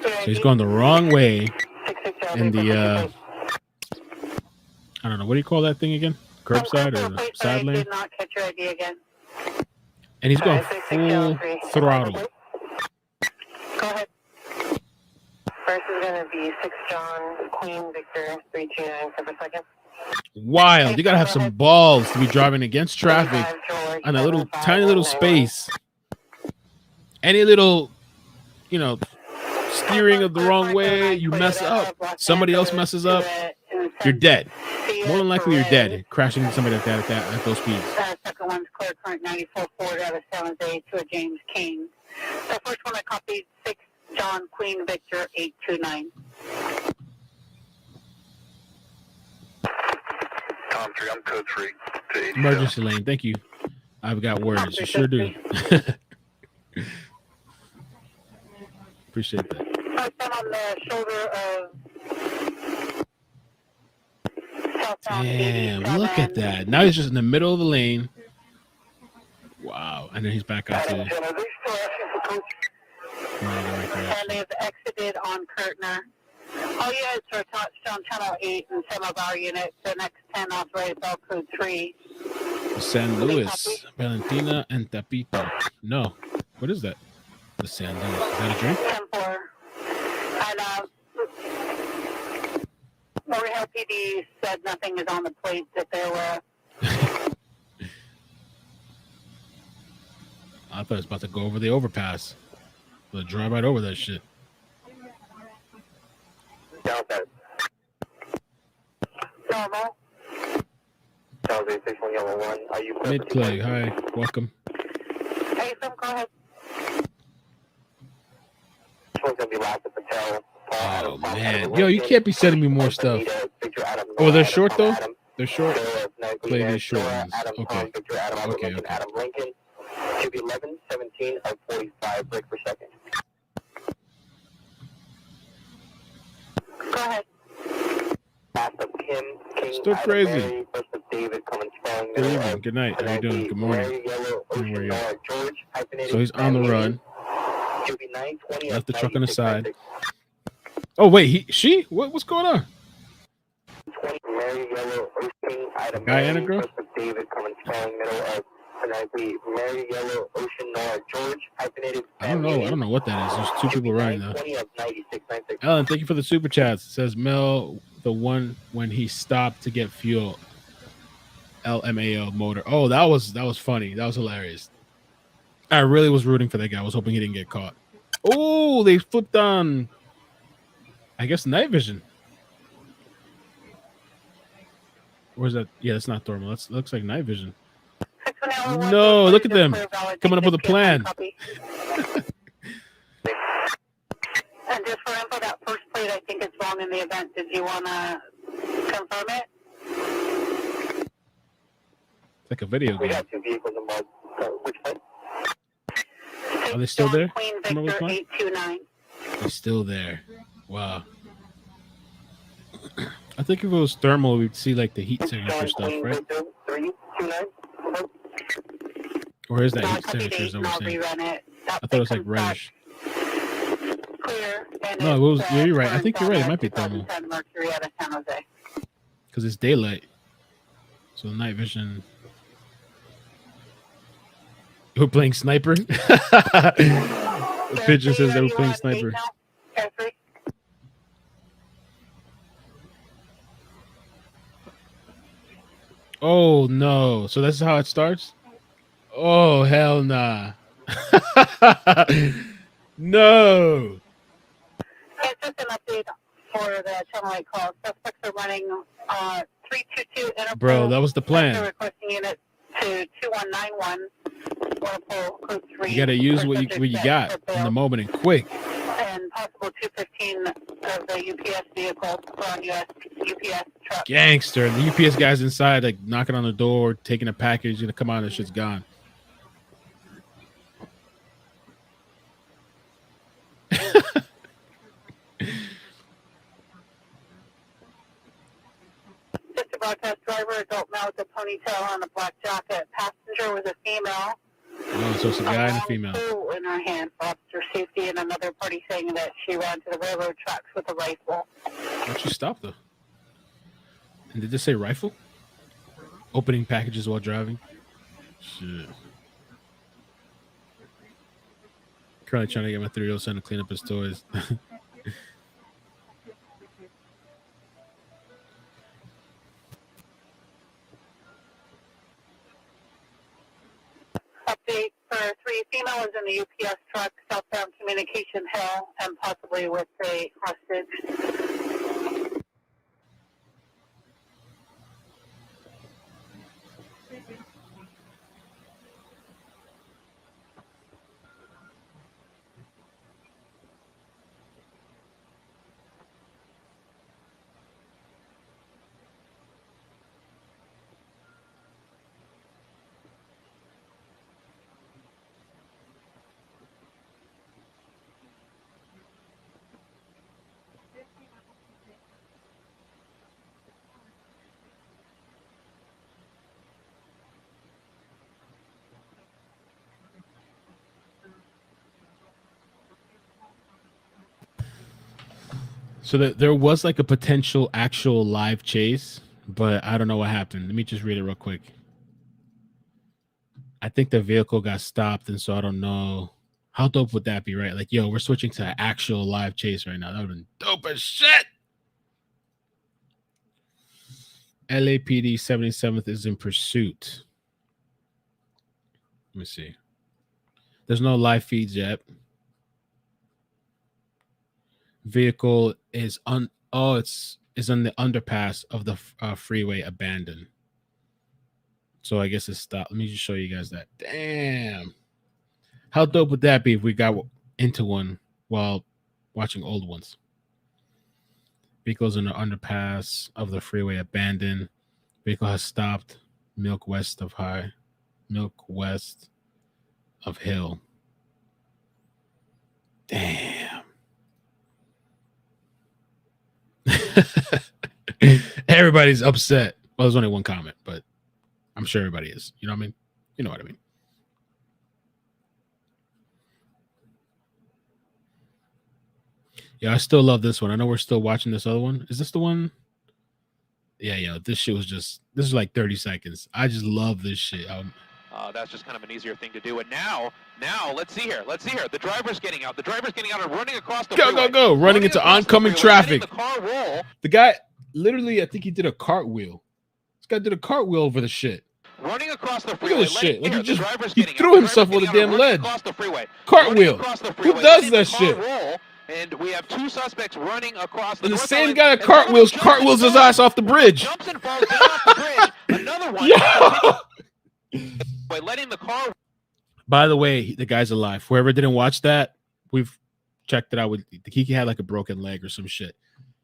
So he's going the wrong way in the I don't know, what do you call that thing again? Curbside or the side lane? And he's going full throttle. Go ahead. First is going to be 6 John Queen Victor 329 for a second. Wild. You gotta have some balls to be driving against traffic on a little tiny little space. Any little, steering of the wrong way, you mess up. Somebody else messes up, you're dead. More than likely, you're dead. Crashing into somebody like that at those speeds. Second one's clear current 94 Ford out of 7th to a James King. The first one I copied 6 John Queen Victor 829. Tom 3, I'm code 3 to 87. Emergency lane. Thank you. I've got words. You sure do. Appreciate that. On the shoulder of Damn, look at that. Now he's just in the middle of the lane. Wow. And then he's back out to and they've exited on Kurtner. All units are touchdown channel 8 and some of our units. The next 10 operated bell code 3. San Luis, Valentina, and Tapito. No. What is that? The San Luis. Is that a drink? And L'Oreal PD said nothing is on the plate that there were. I thought it was about to go over the overpass. But drive right over that shit. Normal. Mid Clay, hi, welcome. Hey, Sam, go ahead. Oh man, yo, you can't be sending me more stuff. Oh, they're short though. They're short. play these short ones. Okay. Okay. Adam Lincoln, QB 11, 17 of 45 break per second. Go ahead. Still crazy. Good evening. Good night. How you doing? Good morning. Where you at? So he's on the run. Left the truck on the side. Oh wait, what's going on? A guy and a girl? I don't know what that is. There's two people running though. Ellen, thank you for the super chats. It says Mel, the one when he stopped to get fuel. LMAO motor. Oh, that was funny. That was hilarious. I really was rooting for that guy. I was hoping he didn't get caught. Oh, they flipped on, I guess, night vision. Where's that? Yeah, that's not thermal. That looks like night vision. No, look at them coming up with a plan. And just for info, that first plate, I think it's wrong in the event. Did you want to confirm it? It's like a video game. We got 2 vehicles involved. Which plate? Are they still there? Queen Victor 829. They're still there. Wow. I think if it was thermal, we'd see like the heat signature stuff, right? Or is that heat signature that we're saying? I thought it was like reddish. No, it was. Yeah, you're right. I think you're right. It might be thermal because it's daylight. So night vision. We're playing sniper. The pigeon says they were playing sniper. Oh no! So that's how it starts. Oh hell nah! No. It's just an update for the channel 8 call. Suspects are running 322 Interpol. Bro, that was the plan. Requesting unit to 2191. You gotta use what you got in the moment and quick. And possible 215 of the UPS vehicle on UPS truck. Gangster. The UPS guy's inside, like knocking on the door, taking a package, gonna come out and the shit's gone. Just a broadcast driver, adult male with a ponytail and a black jacket. Passenger was a female. Oh, so it's a guy and a female. In her hand for officer safety, and another party saying that she ran to the railroad tracks with a rifle. Why'd she stop though? And did this say rifle? Opening packages while driving? Shit. Currently trying to get my 3-year-old son to clean up his toys. Update for 3 females in the UPS truck, southbound Communication Hill, and possibly with a hostage. So that there was like a potential actual live chase, but I don't know what happened. Let me just read it real quick. I think the vehicle got stopped, and so I don't know. How dope would that be, right? Like, yo, we're switching to an actual live chase right now. That would have been dope as shit. LAPD 77th is in pursuit. Let me see. There's no live feeds yet. Vehicle is on the underpass of the freeway, abandoned. So I guess it's stopped. Let me just show you guys that. Damn, how dope would that be if we got into one while watching old ones? Vehicles in the underpass of the freeway, abandoned. Vehicle has stopped. Milk west of High. Milk west of Hill. Damn. Everybody's upset. Well, there's only one comment, but I'm sure everybody is. You know what I mean? You know what I mean. Yeah, I still love this one. I know we're still watching this other one. Is this the one? Yeah. This shit was just, this is like 30 seconds. I just love this shit. That's just kind of an easier thing to do. And now, let's see here. The driver's getting out. The driver's getting out and running across the freeway. Go. Running into oncoming traffic. The car roll. The guy, literally, I think he did a cartwheel. This guy did a cartwheel over the shit. Running across the freeway. Look at this shit. Like he threw himself on the damn ledge. Cartwheel. Who does that shit? And we have two suspects running across the same guy that cartwheels his ass off the bridge. Jumps and falls down off the bridge. Another one. By letting the car. By the way, the guy's alive. Whoever didn't watch that, we've checked it out. He had like a broken leg or some shit.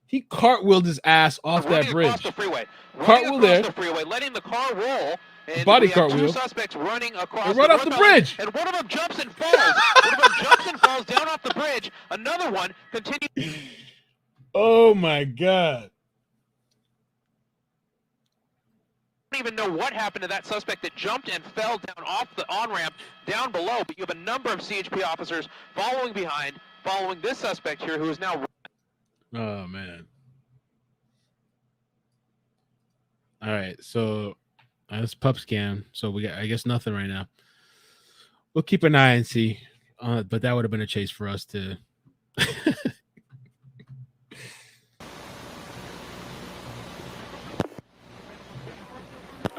He cartwheeled his ass off that bridge. Cartwheel there. The freeway, letting the car roll. And body cartwheel. Two suspects running across right off the bridge. And one of them jumps and falls. Down off the bridge. Another one continues. Oh my God. I don't even know what happened to that suspect that jumped and fell down off the on-ramp down below, but you have a number of CHP officers following this suspect here who is now. Oh man. All right, so that's PUPSCAN. So we got, I guess, nothing right now. We'll keep an eye and see, but that would have been a chase for us to.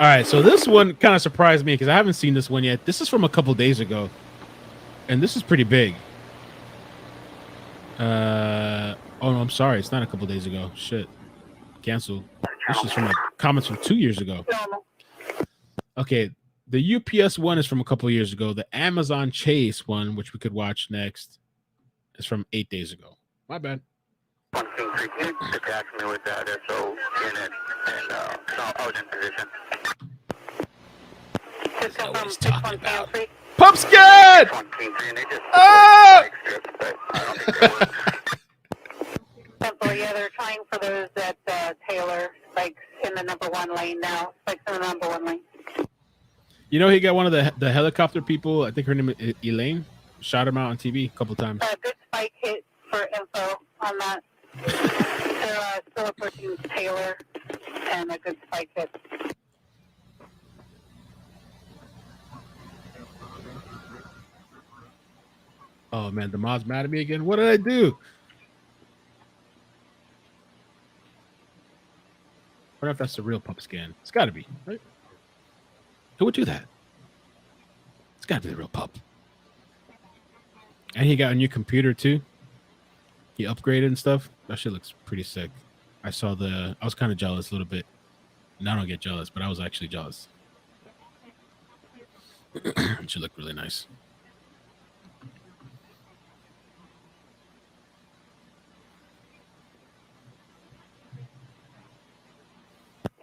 All right, so this one kind of surprised me because I haven't seen this one yet. This is from a couple days ago, and this is pretty big. Oh no, I'm sorry, it's not a couple days ago. Shit, canceled. This is from like comments from 2 years ago. Okay, the UPS one is from a couple years ago. The Amazon Chase one, which we could watch next, is from 8 days ago. My bad. Attack me with that SO unit, and I was in position. PUPSCAN! Yeah, they're trying for those at Taylor, spikes in the number 1 lane now. Spikes in the number 1 lane. You know, he got one of the helicopter people. I think her name is Elaine. Shot him out on TV a couple times. Good spike hit for info on that. They're still approaching Taylor, and a good spike hit. Oh man, the mod's mad at me again. What did I do? I wonder if that's the real PUPSCAN. It's got to be, right? Who would do that? It's got to be the real pup. And he got a new computer too. He upgraded and stuff. That shit looks pretty sick. I was kind of jealous a little bit. And I don't get jealous, but I was actually jealous. It should look really nice.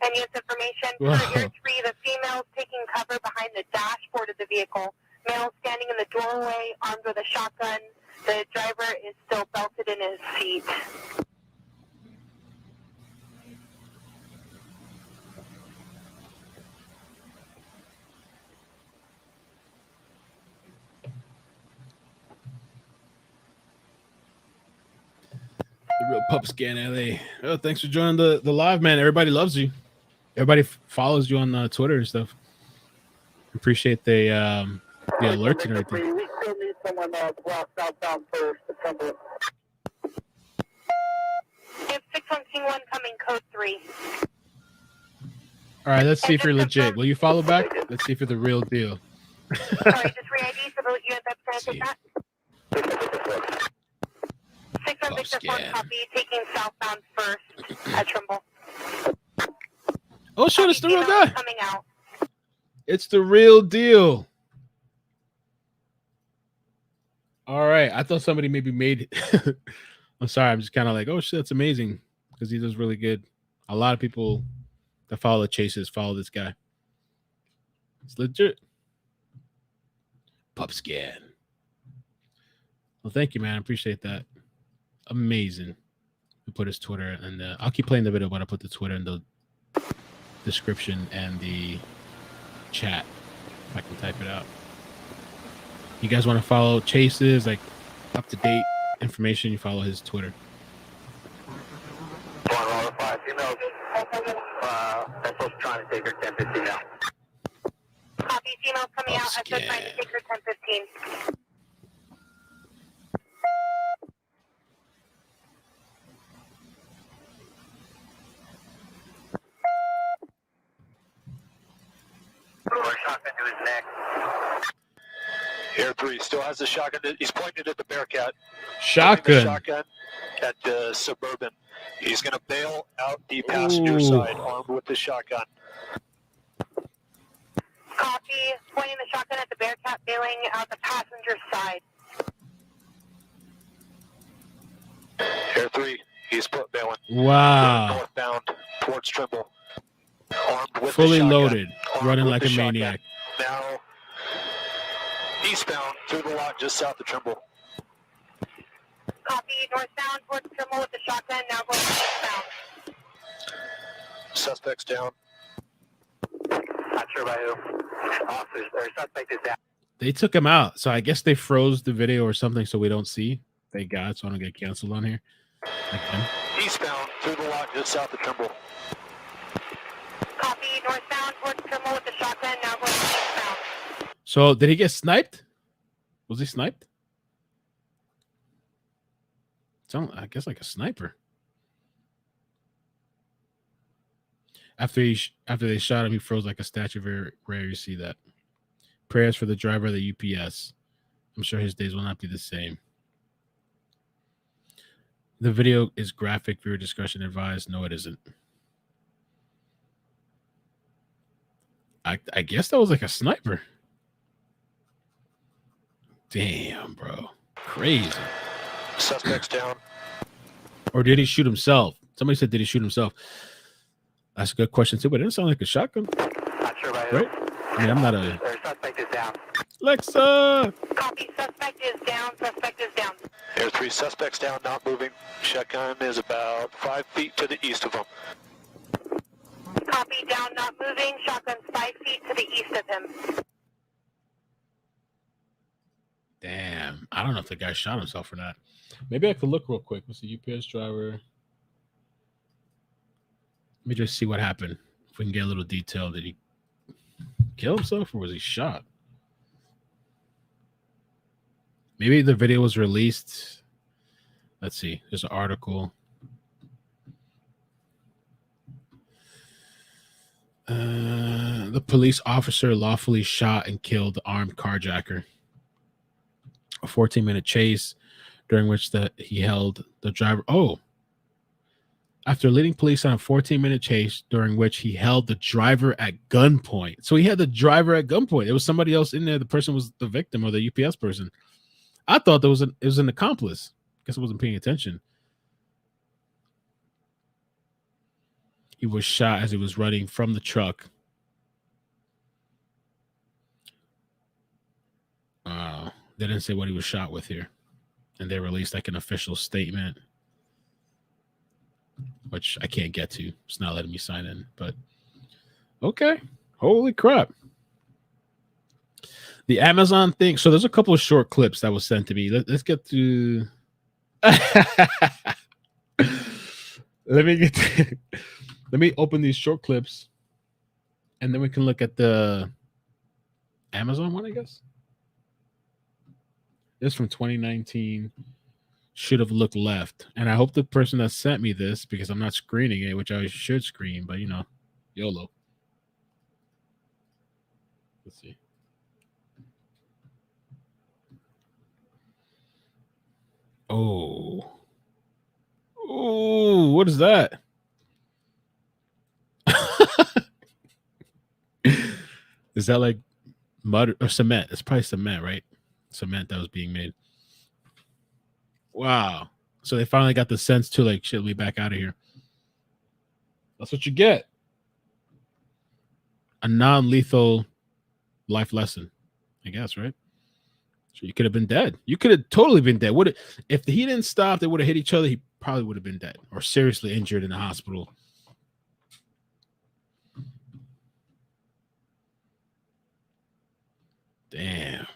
NES information. Trigger 3, the female's taking cover behind the dashboard of the vehicle. Male standing in the doorway, armed with a shotgun. The driver is still belted in his seat. The real PUPSCAN LA. Oh, thanks for joining the live, man. Everybody loves you. Everybody follows you on Twitter and stuff. Appreciate the alerts and everything. We still need someone block southbound for September. If 6121 coming, code 3. All right, let's see if you're legit. Will you follow back? Let's see if you're the real deal. Sorry, just re-ID so that you end up saying that. 6 on Victor 4 copy, taking southbound first at Trimble. Oh shit, it's the real guy. Coming out. It's the real deal. All right, I thought somebody maybe made it. I'm sorry, I'm just kind of like, oh shit, that's amazing because he does really good. A lot of people that follow the chases follow this guy. It's legit. PUPSCAN. Well, thank you, man. I appreciate that. Amazing. We put his Twitter, and I'll keep playing the video, but I put the Twitter in the description and the chat if I can type it out. You guys want to follow Chase's like up-to-date information, you follow his Twitter. 5 females. Vessel's trying to take her 10-15 now. Copy, females coming out. Vessel trying to take her 10-15. Shotgun to his neck. Air 3 still has the shotgun. He's pointed at the Bearcat. Shotgun. Shotgun at the Suburban. He's going to bail out the passenger side, armed with the shotgun. Copy. Pointing the shotgun at the Bearcat, bailing out the passenger side. Air 3, he's put bailing. Wow. Northbound towards Trimble. Armed with Fully the shotgun. loaded, running like a maniac. Now eastbound through the lot just south of Trimble. Copy. Northbound towards Trimble with the shotgun, now going eastbound. Suspects down. Not sure by who. Officers, or suspect is down. They took him out, so I guess they froze the video or something so we don't see. Thank God, so I don't get canceled on here. Again. Eastbound through the lot just south of Trimble. Copy. Northbound towards Trimble with the shotgun, now going eastbound. So did he get sniped? Was he sniped? I guess like a sniper. After they shot him, he froze like a statue. Very rare you see that. Prayers for the driver of the UPS. I'm sure his days will not be the same. The video is graphic. Viewer discretion advised. No, it isn't. I guess that was like a sniper. Damn, bro. Crazy. Suspects down. Or did he shoot himself? Somebody said, did he shoot himself? That's a good question, too, but it didn't sound like a shotgun. Not sure by who. Right? I mean, I'm not a... Suspect is down. Lexa! Copy. Suspect is down. Suspect is down. Air 3, suspects down, not moving. Shotgun is about 5 feet to the east of him. Copy. Down, not moving. Shotgun's 5 feet to the east of him. Damn. I don't know if the guy shot himself or not. Maybe I could look real quick. What's the UPS driver? Let me just see what happened. If we can get a little detail. Did he kill himself or was he shot? Maybe the video was released. Let's see. There's an article. The police officer lawfully shot and killed the armed carjacker. A 14-minute chase during which he held the driver. Oh. After leading police on a 14-minute chase during which he held the driver at gunpoint. So he had the driver at gunpoint. There was somebody else in there. The person was the victim or the UPS person. I thought it was an accomplice. Guess I wasn't paying attention. He was shot as he was running from the truck. They didn't say what he was shot with here. And they released like an official statement, which I can't get to. It's not letting me sign in, but okay. Holy crap. The Amazon thing. So there's a couple of short clips that was sent to me. Let's get to... Let me open these short clips and then we can look at the Amazon one, I guess. This from 2019. Should have looked left. And I hope the person that sent me this, because I'm not screening it, which I should screen, but you know, YOLO. Let's see. Oh. Oh, what is that? Is that like mud or cement? It's probably cement, right? Cement that was being made. Wow. So they finally got the sense to like, shit, we back out of here. That's what you get. A non-lethal life lesson, I guess, right? So you could have been dead. You could have totally been dead. If he didn't stop, they would have hit each other. He probably would have been dead or seriously injured in the hospital. Damn.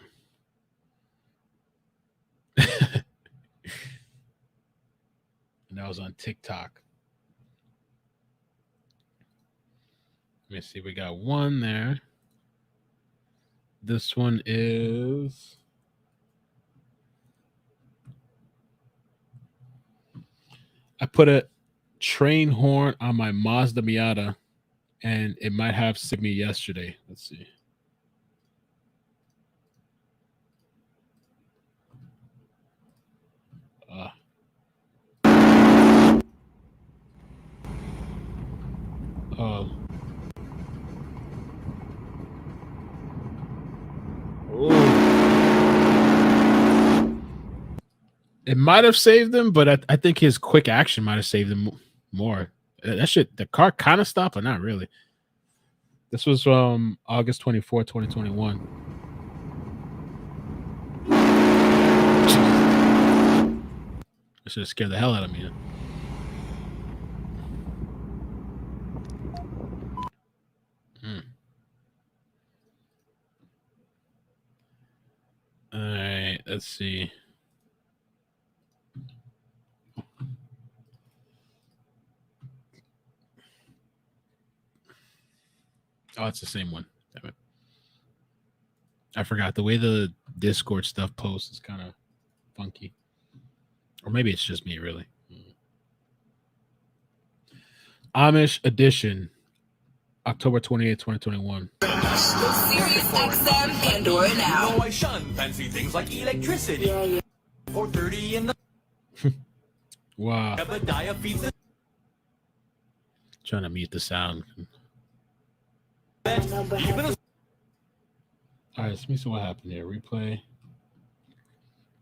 And that was on TikTok. Let me see. We got one there. This one is... I put a train horn on my Mazda Miata, and it might have saved me yesterday. Let's see. It might have saved him, but I think his quick action might have saved him more. That shit, the car kind of stopped, but not really. This was from August 24, 2021. That should have scared the hell out of me. All right, let's see. Oh, it's the same one. Damn it. I forgot. The way the Discord stuff posts is kind of funky. Or maybe it's just me, really. Amish Edition, October 28, 2021. Sirius XM Pandora now. I shun fancy things like electricity. 4:30 in the... Wow. Obadiah feeds the... Trying to mute the sound. All right, let me see what happened here. Replay.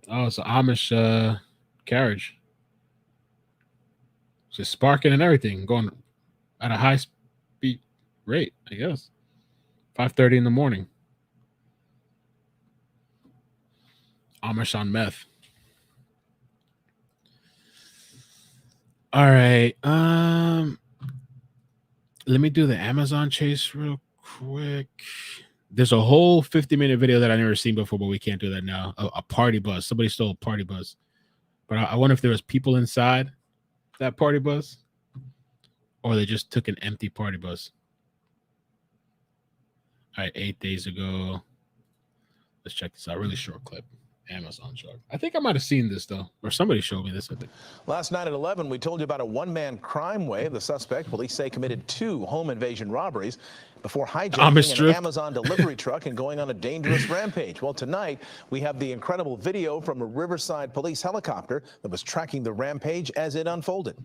Oh, it's an Amish carriage. Just sparking and everything, going at a high speed rate, I guess. 5:30 in the morning. Amish on meth. All right. Let me do the Amazon chase real quick. There's a whole 50-minute video that I've never seen before, but we can't do that now. A party bus. Somebody stole a party bus. But I wonder if there was people inside that party bus, or they just took an empty party bus. All right, 8 days ago. Let's check this out. Really short clip. Amazon truck. I think I might have seen this, though, or somebody showed me this, I think. Last night at 11, we told you about a one-man crime wave. The suspect, police say, committed 2 home invasion robberies before hijacking an Amazon delivery truck and going on a dangerous rampage. Well, tonight, we have the incredible video from a Riverside police helicopter that was tracking the rampage as it unfolded.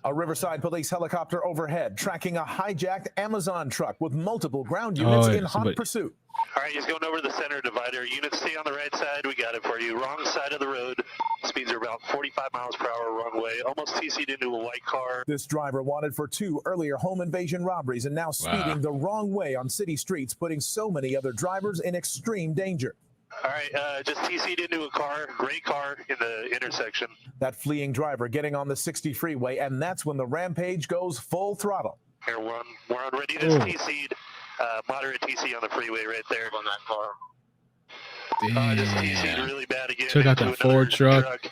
A Riverside police helicopter overhead tracking a hijacked Amazon truck with multiple ground units in hot pursuit. All right, he's going over the center divider. Units stay on the right side. We got it for you. Wrong side of the road. Speeds are about 45 miles per hour wrong way. Almost TC'd into a white car. This driver wanted for 2 earlier home invasion robberies and now speeding the wrong way on city streets, putting so many other drivers in extreme danger. All right, just TC'd into a car, gray car in the intersection. That fleeing driver getting on the 60 freeway, and that's when the rampage goes full throttle. Here, we're on readiness. TC'd. Moderate TC on the freeway right there. On that car. Just TC'd really bad again. Took out that Ford truck.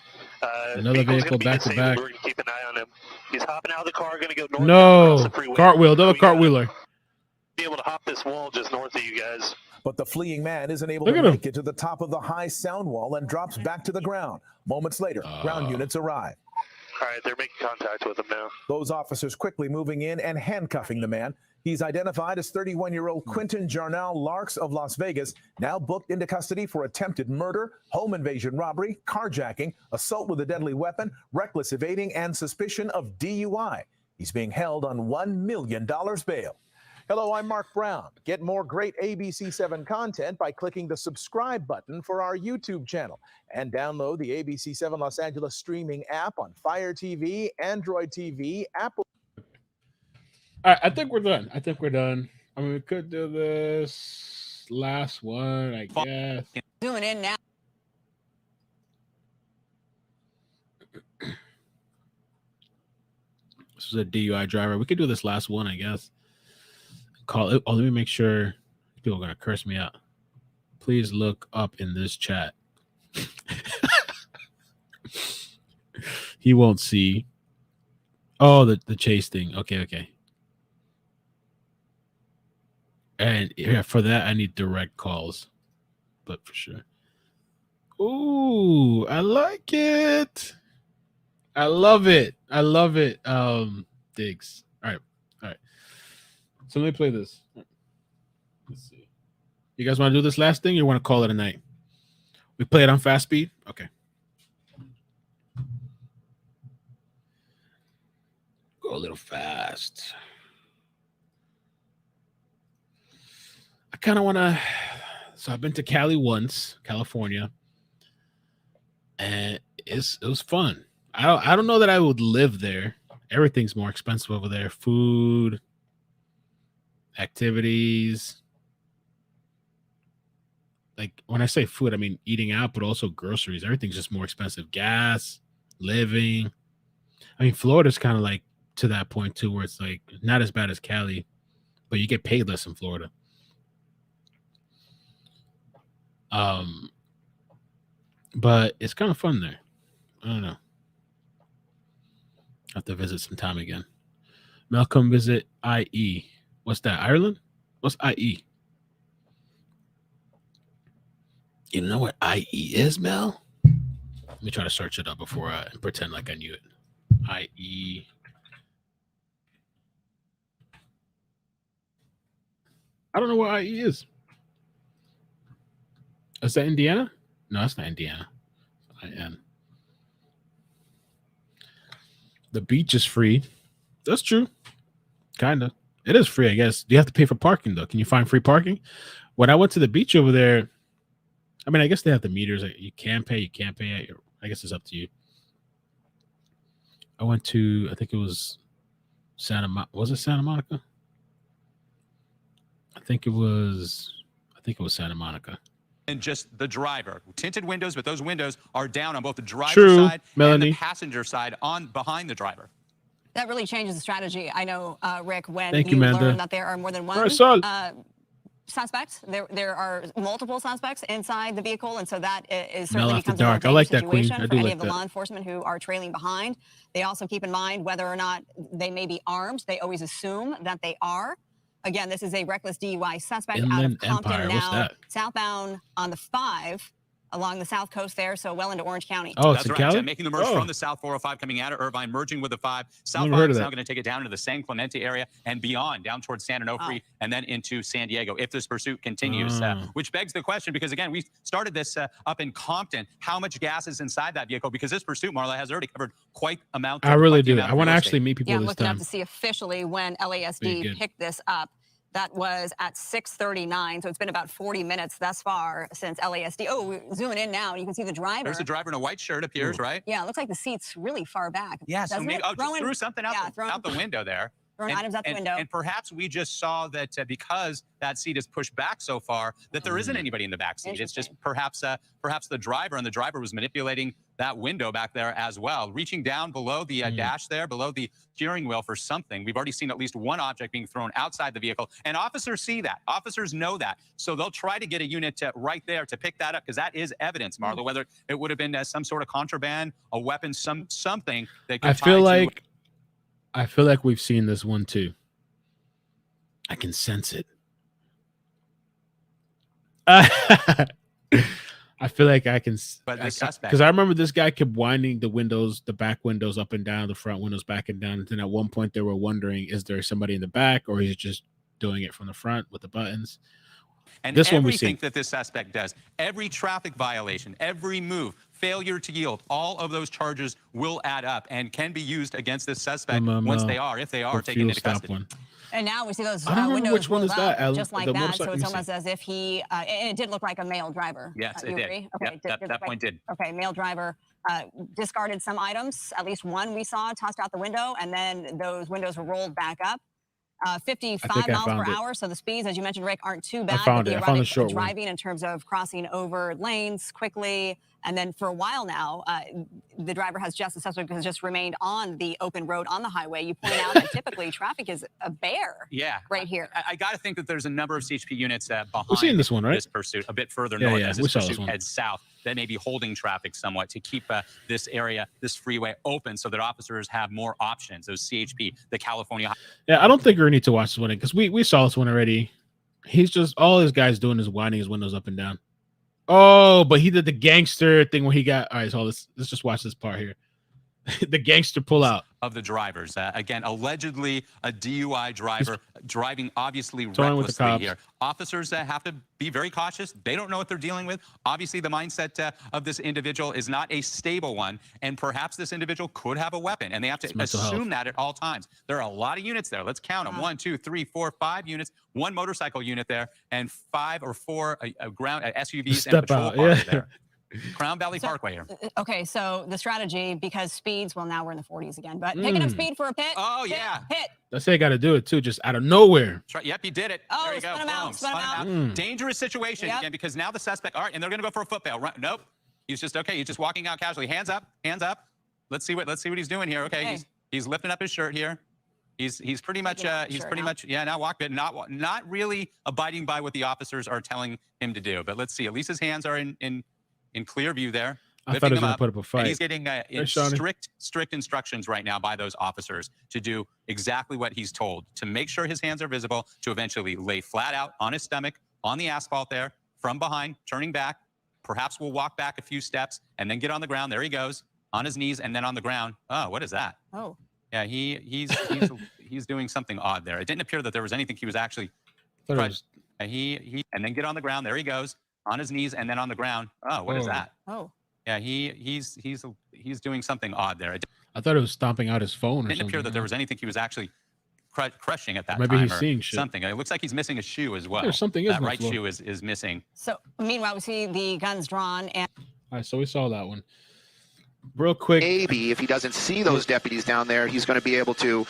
Another vehicle back to back. We're going to keep an eye on him. He's hopping out of the car, going to go north. No, cartwheel, another cartwheeler. Be able to hop this wall just north of you guys. But the fleeing man isn't able to make it to the top of the high sound wall and drops back to the ground. Moments later, ground units arrive. All right, they're making contact with him now. Those officers quickly moving in and handcuffing the man. He's identified as 31-year-old Quentin Jarnell Larks of Las Vegas, now booked into custody for attempted murder, home invasion robbery, carjacking, assault with a deadly weapon, reckless evading, and suspicion of DUI. He's being held on $1 million bail. Hello, I'm Mark Brown. Get more great ABC7 content by clicking the subscribe button for our YouTube channel and download the ABC7 Los Angeles streaming app on Fire TV, Android TV, Apple. All right, I think we're done. I mean, we could do this. this last one, I guess. Zooming in now. This is a DUI driver. We could do this last one, I guess. Call it. Oh, let me make sure. People are gonna curse me out. Please look up in this chat. He won't see. Oh, the chase thing. Okay. And yeah, for that I need direct calls. But for sure. Ooh, I like it. I love it. Diggs. All right. So let me play this. Let's see. You guys want to do this last thing or you want to call it a night? We play it on fast speed? Okay. Go a little fast. I kind of want to. So I've been to Cali once, California, and it was fun. I don't know that I would live there. Everything's more expensive over there. Food, activities. Like when I say food, I mean eating out, but also groceries. Everything's just more expensive. Gas, living. I mean, Florida's kind of like to that point too, where it's like not as bad as Cali, but you get paid less in Florida. But it's kind of fun there. I don't know. I have to visit sometime again. Malcolm, visit IE. What's that? Ireland? What's IE? You know what IE is, Mel? Let me try to search it up before I pretend like I knew it. IE. I don't know what IE is. Is that Indiana? No, that's not Indiana. IN. The beach is free. That's true. Kind of. It is free, I guess. Do you have to pay for parking, though? Can you find free parking? When I went to the beach over there, I mean, I guess they have the meters. You can pay, you can't pay. I guess it's up to you. I went to, I think it was Santa Monica? I think it was Santa Monica. And just the driver. Tinted windows, but those windows are down on both the driver's side Melanie. and the passenger side on behind the driver. That really changes the strategy. I know, Rick, when Thank you you, Manda. learn that there are more than one suspect, there are multiple suspects inside the vehicle, and so that is certainly becomes a more dangerous situation for any of the law enforcement who are trailing behind. They also keep in mind whether or not they may be armed. They always assume that they are. Again, this is a reckless DUI suspect out of Compton now, southbound on the 5 along the south coast there, so well into Orange County. Oh, that's right. Making the merge from the South 405 coming out of Irvine, merging with the 5. South 5 is now going to take it down into the San Clemente area and beyond, down towards San Onofre and then into San Diego if this pursuit continues. Which begs the question, because again, we started this up in Compton. How much gas is inside that vehicle? Because this pursuit, Marla, has already covered quite amount. I really do. I want to actually meet people I'm this looking time. up to see officially when LASD picked this up. That was at 6:39, so it's been about 40 minutes thus far since LASD. Oh, we're zooming in now, and you can see the driver. There's a driver in a white shirt appears, right? Yeah, it looks like the seat's really far back. Yeah, so maybe threw something out, out the window there. Throwing items out the window. And perhaps we just saw that because that seat is pushed back so far that there isn't anybody in the back seat. It's just perhaps the driver, and the driver was manipulating that window back there as well, reaching down below the dash there, below the steering wheel for something. We've already seen at least one object being thrown outside the vehicle, and officers see that. Officers know that. So they'll try to get a unit right there to pick that up, because that is evidence, Marla, whether it would have been some sort of contraband, a weapon, something that could I feel like we've seen this one too. I can sense it. I feel like I can, because I remember this guy kept winding the windows, the back windows up and down, the front windows back and down. And then at one point they were wondering, is there somebody in the back, or is he just doing it from the front with the buttons? And this everything that this suspect does, every traffic violation, every move, failure to yield, all of those charges will add up and can be used against this suspect if they are taken into custody. And now we see those I don't remember windows which one rolled is that, up just like that. So Let it's me almost as if he, and it did look like a male driver. Yes, it you did. Agree? Okay, yep, that point did. Okay, male driver discarded some items. At least one we saw tossed out the window, and then those windows were rolled back up. 55 miles per hour. So the speeds, as you mentioned, Rick, aren't too bad. I found the short driving in terms of crossing over lanes quickly. And then for a while now, the suspect has just remained on the open road on the highway. You point out that typically traffic is a bear right here. I got to think that there's a number of CHP units behind We've seen this one, right? This pursuit, a bit further north as we this saw pursuit this heads south. That may be holding traffic somewhat to keep this area, this freeway open so that officers have more options. Those CHP, the California. Yeah, I don't think we need to watch this one because we saw this one already. He's just, all his guys doing is winding his windows up and down. Oh, but he did the gangster thing where he got, all right, so let's just watch this part here. The gangster pull out of the drivers. Again, allegedly a DUI driver driving obviously recklessly here. Officers have to be very cautious. They don't know what they're dealing with. Obviously, the mindset of this individual is not a stable one, and perhaps this individial could have a weapon, and they have to assume that at all times. There are a lot of units there. Let's count them. 1, 2, 3, 4, 5 units, 1 motorcycle unit there, and 5 or 4 ground SUVs and patrol cars there. Crown Valley Parkway here. Okay, so the strategy, because speeds, well, now we're in the 40s again, but picking up speed for a pit. Oh, yeah. Hit. That's how you got to do it, too, just out of nowhere. Yep, he did it. Oh, there you go. Spun him out. Dangerous situation again, because now the suspect, all right, and they're going to go for a foot bail. Nope. He's just, okay, he's just walking out casually. Hands up, hands up. Let's see what he's doing here. Okay, he's lifting up his shirt here. He's pretty much now walk bit, not really abiding by what the officers are telling him to do. But let's see. At least his hands are in clear view there. I thought he was going to put up a fight. And he's getting strict instructions right now by those officers to do exactly what he's told, to make sure his hands are visible, to eventually lay flat out on his stomach, on the asphalt there, from behind, turning back. Perhaps we'll walk back a few steps and then get on the ground. There he goes, on his knees and then on the ground. Oh, what is that? Oh. Yeah, he's doing something odd there. It didn't appear that there was anything he was actually... and then get on the ground. There he goes, on his knees and then on the ground. Oh, what is that? Oh. Yeah, he's doing something odd there. I thought it was stomping out his phone or something. It didn't appear that there was anything he was actually crushing at that Maybe time. He's seeing shit. Something. It looks like he's missing a shoe as well. There's something that right shoe is missing. So meanwhile, we see the guns drawn and. All right, so we saw that one. Real quick. Maybe if he doesn't see those deputies down there, he's going to be able to,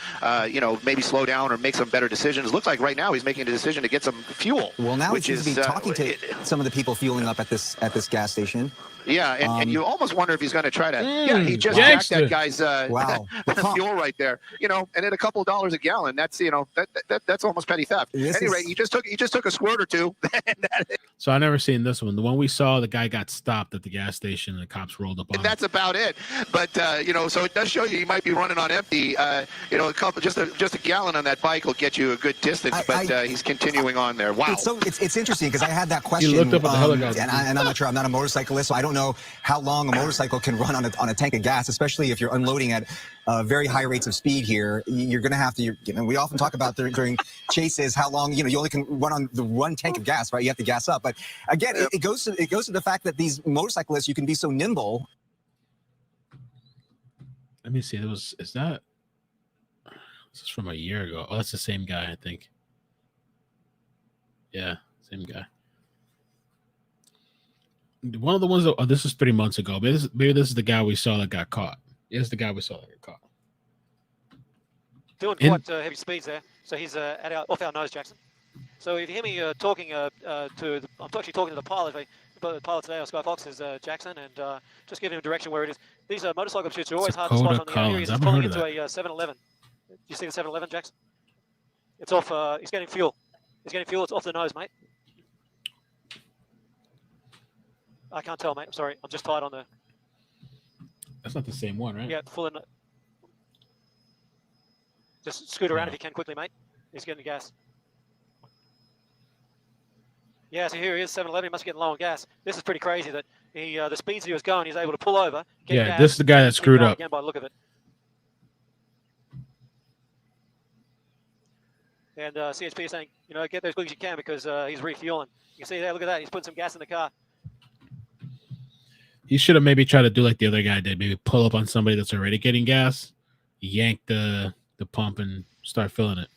maybe slow down or make some better decisions. Looks like right now he's making a decision to get some fuel. Well, now he seems to be talking to some of the people fueling up at this gas station. Yeah, and you almost wonder if he's going to try to. He just jacked that guy's fuel right there. And at a couple of dollars a gallon, that's that's almost petty theft. Anyway, he just took a squirt or two. So I never seen this one. The one we saw, the guy got stopped at the gas station, and the cops rolled up on him. That's about it. But so it does show you might be running on empty. A couple, just a gallon on that bike will get you a good distance. But he's continuing on there. Wow. It's interesting because I had that question. He looked up at the helicopter. And I'm not sure. I'm not a motorcyclist, so I don't know how long a motorcycle can run on a tank of gas, especially if you're unloading at very high rates of speed here. You're going to have to, we often talk about during chases how long, you only can run on the one tank of gas, right? You have to gas up. But again, it goes to the fact that these motorcyclists, you can be so nimble. Let me see. This is from a year ago. Oh, that's the same guy, I think. Yeah, same guy. One of the ones that, this is 3 months ago. Maybe this is the guy we saw that got caught. It's the guy we saw that got caught. Doing quite heavy speeds there. So he's off our nose, Jackson. So if you hear me talking I'm actually talking to the pilot. The pilot today on Sky Fox is Jackson, and just giving him direction where it is. These motorcycle pursuits are always hard to spot on the area. He's pulling into a 7-Eleven. Do you see the 7-Eleven, Jackson? It's off. He's getting fuel. It's off the nose, mate. I can't tell, mate. I'm sorry. I'm just tied on the... That's not the same one, right? Yeah, full in... Just scoot around if you can quickly, mate. He's getting the gas. Yeah, so here he is, 7-Eleven. He must be getting low on gas. This is pretty crazy that the speeds he was going, he's able to pull over, get gas, this is the guy that screwed up. Again by the look of it. And CHP is saying, get there as quick as you can because he's refueling. You can see there, look at that. He's putting some gas in the car. He should have maybe tried to do like the other guy did, maybe pull up on somebody that's already getting gas, yank the pump, and start filling it.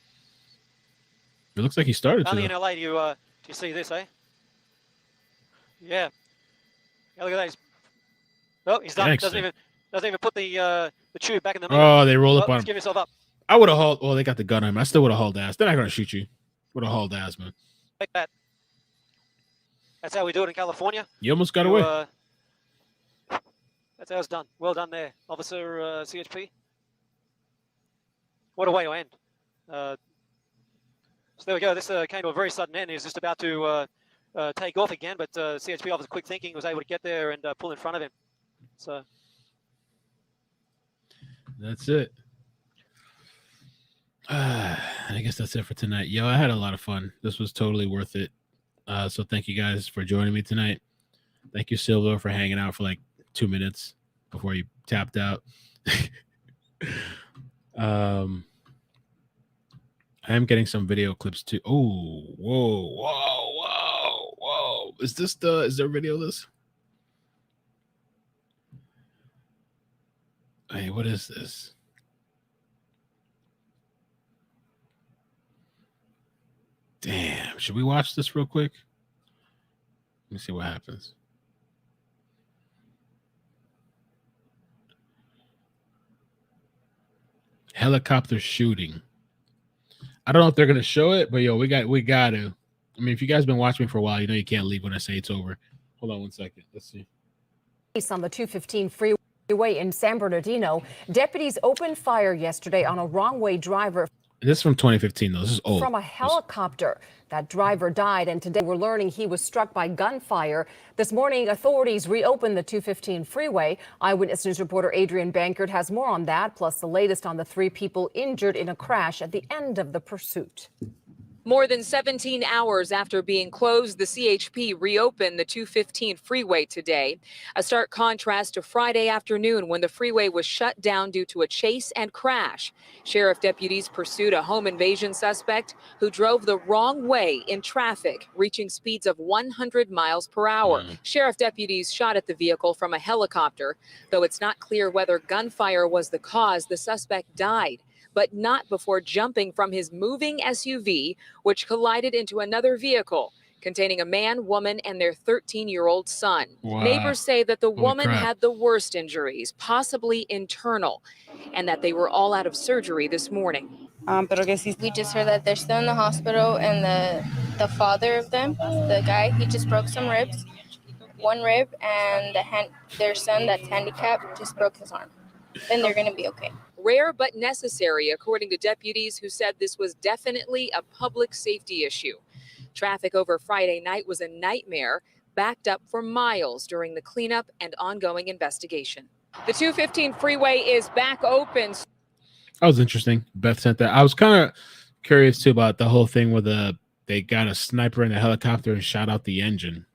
It looks like he started to. Only in LA do you see this, eh? Yeah. Look at that. He's done. Doesn't even put the tube back in the middle. Oh, they roll up on him. Give yourself up. I would have hauled. Well, they got the gun on him. I still would have hauled ass. They're not gonna shoot you. Would have hauled ass, man. Like that. That's how we do it in California. You almost got away. That's how it's done. Well done there, Officer CHP. What a way to end. So there we go. This came to a very sudden end. He was just about to take off again, but CHP officer quick thinking was able to get there and pull in front of him. So that's it. I guess that's it for tonight. Yo, I had a lot of fun. This was totally worth it. So thank you guys for joining me tonight. Thank you, Silvo, for hanging out for like 2 minutes before you tapped out. I am getting some video clips too. Oh, whoa. Is there video of this? Hey, what is this? Damn, should we watch this real quick? Let me see what happens. Helicopter shooting. I don't know if they're gonna show it, but yo, we got to. I mean, if you guys been watching me for a while, you know you can't leave when I say it's over. Hold on 1 second. Let's see. On the 215 freeway in San Bernardino, deputies opened fire yesterday on a wrong-way driver. This is from 2015, though. This is old. From a helicopter. That driver died, and today we're learning he was struck by gunfire. This morning, authorities reopened the 215 freeway. Eyewitness News reporter Adrian Bankert has more on that, plus the latest on the 3 people injured in a crash at the end of the pursuit. More than 17 hours after being closed, the CHP reopened the 215 freeway today. A stark contrast to Friday afternoon when the freeway was shut down due to a chase and crash. Sheriff deputies pursued a home invasion suspect who drove the wrong way in traffic, reaching speeds of 100 miles per hour. Sheriff deputies shot at the vehicle from a helicopter. Though it's not clear whether gunfire was the cause, the suspect died, but not before jumping from his moving SUV, which collided into another vehicle containing a man, woman, and their 13-year-old son. Wow. Neighbors say that the woman had the worst injuries, possibly internal, and that they were all out of surgery this morning. We just heard that they're still in the hospital, and the father of them, the guy, he just broke some ribs, 1 rib, and their son that's handicapped just broke his arm. Then they're going to be okay. Rare but necessary, according to deputies who said this was definitely a public safety issue. Traffic over Friday night was a nightmare, backed up for miles during the cleanup and ongoing investigation. The 215 freeway is back open. That was interesting. Beth sent that. I was kind of curious too about the whole thing where they got a sniper in a helicopter and shot out the engine.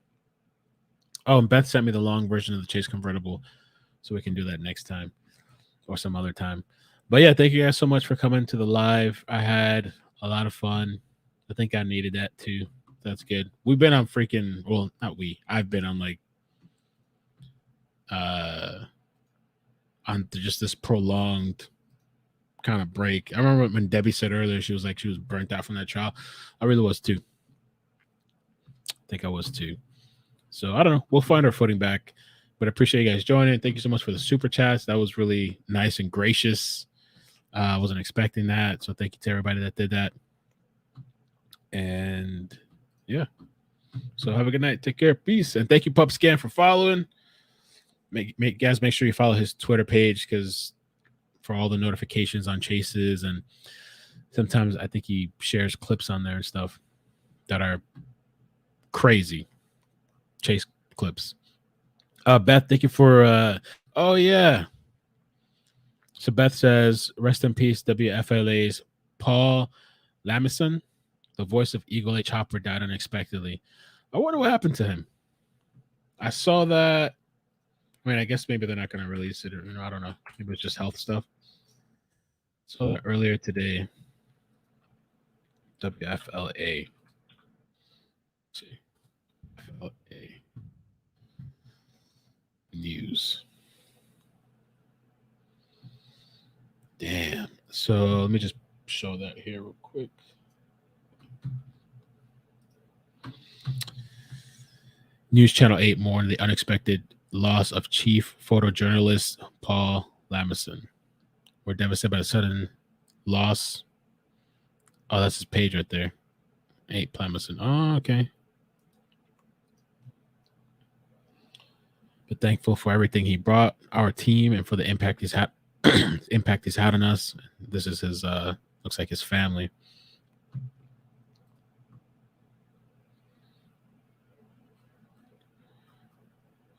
Oh, and Beth sent me the long version of the Chase convertible, so we can do that next time or some other time. But yeah, thank you guys so much for coming to the live. I had a lot of fun. I think I needed that too. That's good. We've been on freaking, well, not we. I've been on like on just this prolonged kind of break. I remember when Debbie said earlier she was like she was burnt out from that trial. I really was too. I think I was too. So I don't know. We'll find our footing back. But I appreciate you guys joining. Thank you so much for the super chats. That was really nice and gracious. I wasn't expecting that. So thank you to everybody that did that. And yeah. So have a good night. Take care. Peace. And thank you, PUPSCAN, for following. Guys, make sure you follow his Twitter page because for all the notifications on chases. And sometimes I think he shares clips on there and stuff that are crazy. Chase clips. Beth, thank you for oh yeah. So Beth says, rest in peace, WFLA's Paul Lamison, the voice of Eagle H. Hopper, died unexpectedly. I wonder what happened to him. I saw that. I mean, I guess maybe they're not going to release it, or I don't know. Maybe it's just health stuff. Saw that earlier today. WFLA. Let's see. FLA. News. Damn. So let me just show that here real quick. News Channel 8 mourned the unexpected loss of chief photojournalist Paul Lamison. We're devastated by the sudden loss. Oh, that's his page right there. 8 Plamison. Oh, okay. But thankful for everything he brought our team and for the impact he's had. Impact he's had on us. This is his. Looks like his family.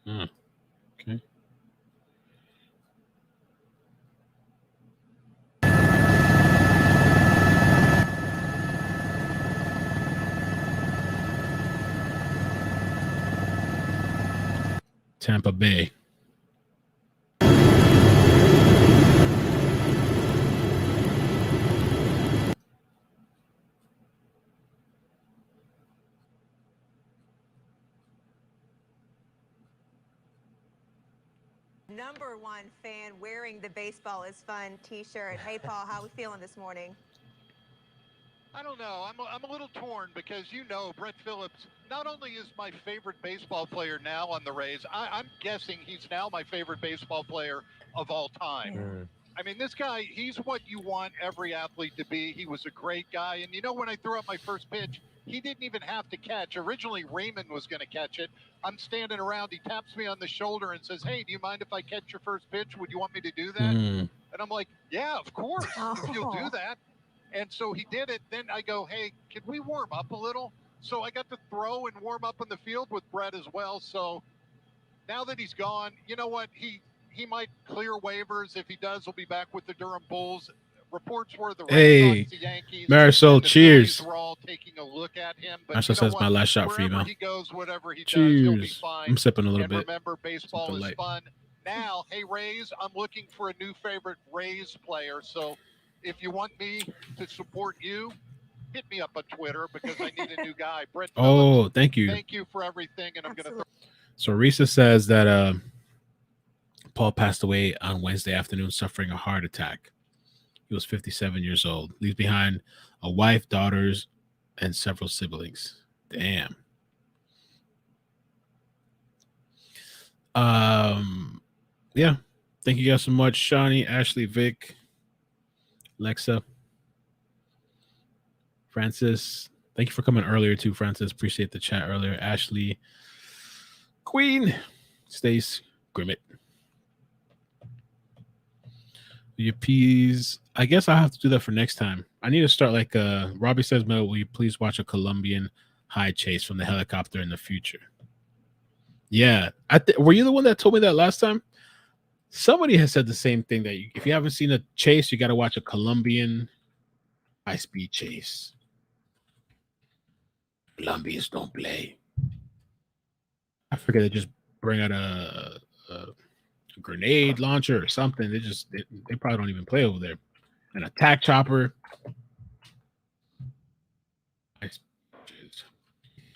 Okay. Tampa Bay. #1 fan wearing the Baseball is Fun t-shirt. Hey, Paul, how are we feeling this morning? I don't know. I'm a little torn because, you know, Brett Phillips not only is my favorite baseball player now on the Rays, I'm guessing he's now my favorite baseball player of all time. Yeah. I mean, this guy, he's what you want every athlete to be. He was a great guy. And, you know, when I threw out my first pitch, he didn't even have to catch. Originally, Raymond was going to catch it. I'm standing around. He taps me on the shoulder and says, "Hey, do you mind if I catch your first pitch? Would you want me to do that?" And I'm like, "Yeah, of course, if you'll do that." And so he did it. Then I go, "Hey, can we warm up a little?" So I got to throw and warm up in the field with Brett as well. So now that he's gone, you know what? He might clear waivers. If he does, he'll be back with the Durham Bulls. Reports were the Red Sox, the Yankees, Marisol, and the cheers. Phillies were all taking a look at him. But Marisol says my last shot for you, man. He goes, whatever he cheers. does, he'll be fine. I'm sipping a little bit. Remember, baseball is fun. Now, hey, Rays, I'm looking for a new favorite Rays player. So if you want me to support you, hit me up on Twitter because I need a new guy. Brett Phillips, thank you. Thank you for everything. And I'm going to. So Risa says that Paul passed away on Wednesday afternoon suffering a heart attack. He was 57 years old. Leaves behind a wife, daughters, and several siblings. Damn. Yeah. Thank you guys so much, Shawnee, Ashley, Vic, Alexa, Francis. Thank you for coming earlier too, Francis. Appreciate the chat earlier. Ashley, Queen, Stace, Grimmett. Your peas. I guess I'll have to do that for next time. I need to start like Robbie says, Mel, will you please watch a Colombian high chase from the helicopter in the future? Yeah. Were you the one that told me that last time? Somebody has said the same thing, that if you haven't seen a chase, you got to watch a Colombian high-speed chase. Colombians don't play. I forget, they just bring out a grenade launcher or something. They probably don't even play over there. An attack chopper. We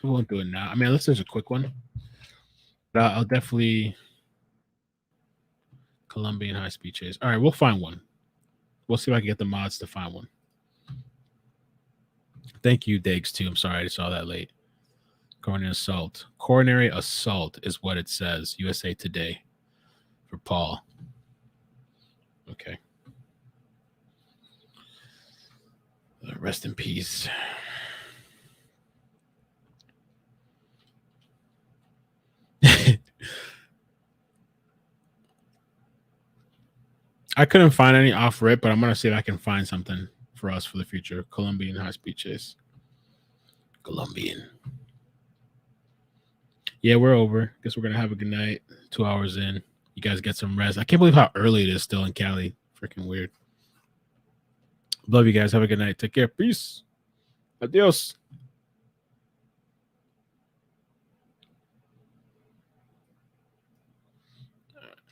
won't do it now. I mean, unless there's a quick one. But I'll definitely Colombian high-speed chase. All right, we'll find one. We'll see if I can get the mods to find one. Thank you, Diggs, too. I'm sorry I saw that late. Coronary assault. Coronary assault is what it says. USA Today for Paul. Okay. Rest in peace. I couldn't find any off rip, but I'm going to see if I can find something for us for the future. Colombian high-speed chase. Colombian. Yeah, we're over. Guess we're going to have a good night. 2 hours in. You guys get some rest. I can't believe how early it is still in Cali. Freaking weird. Love you guys. Have a good night. Take care. Peace. Adios.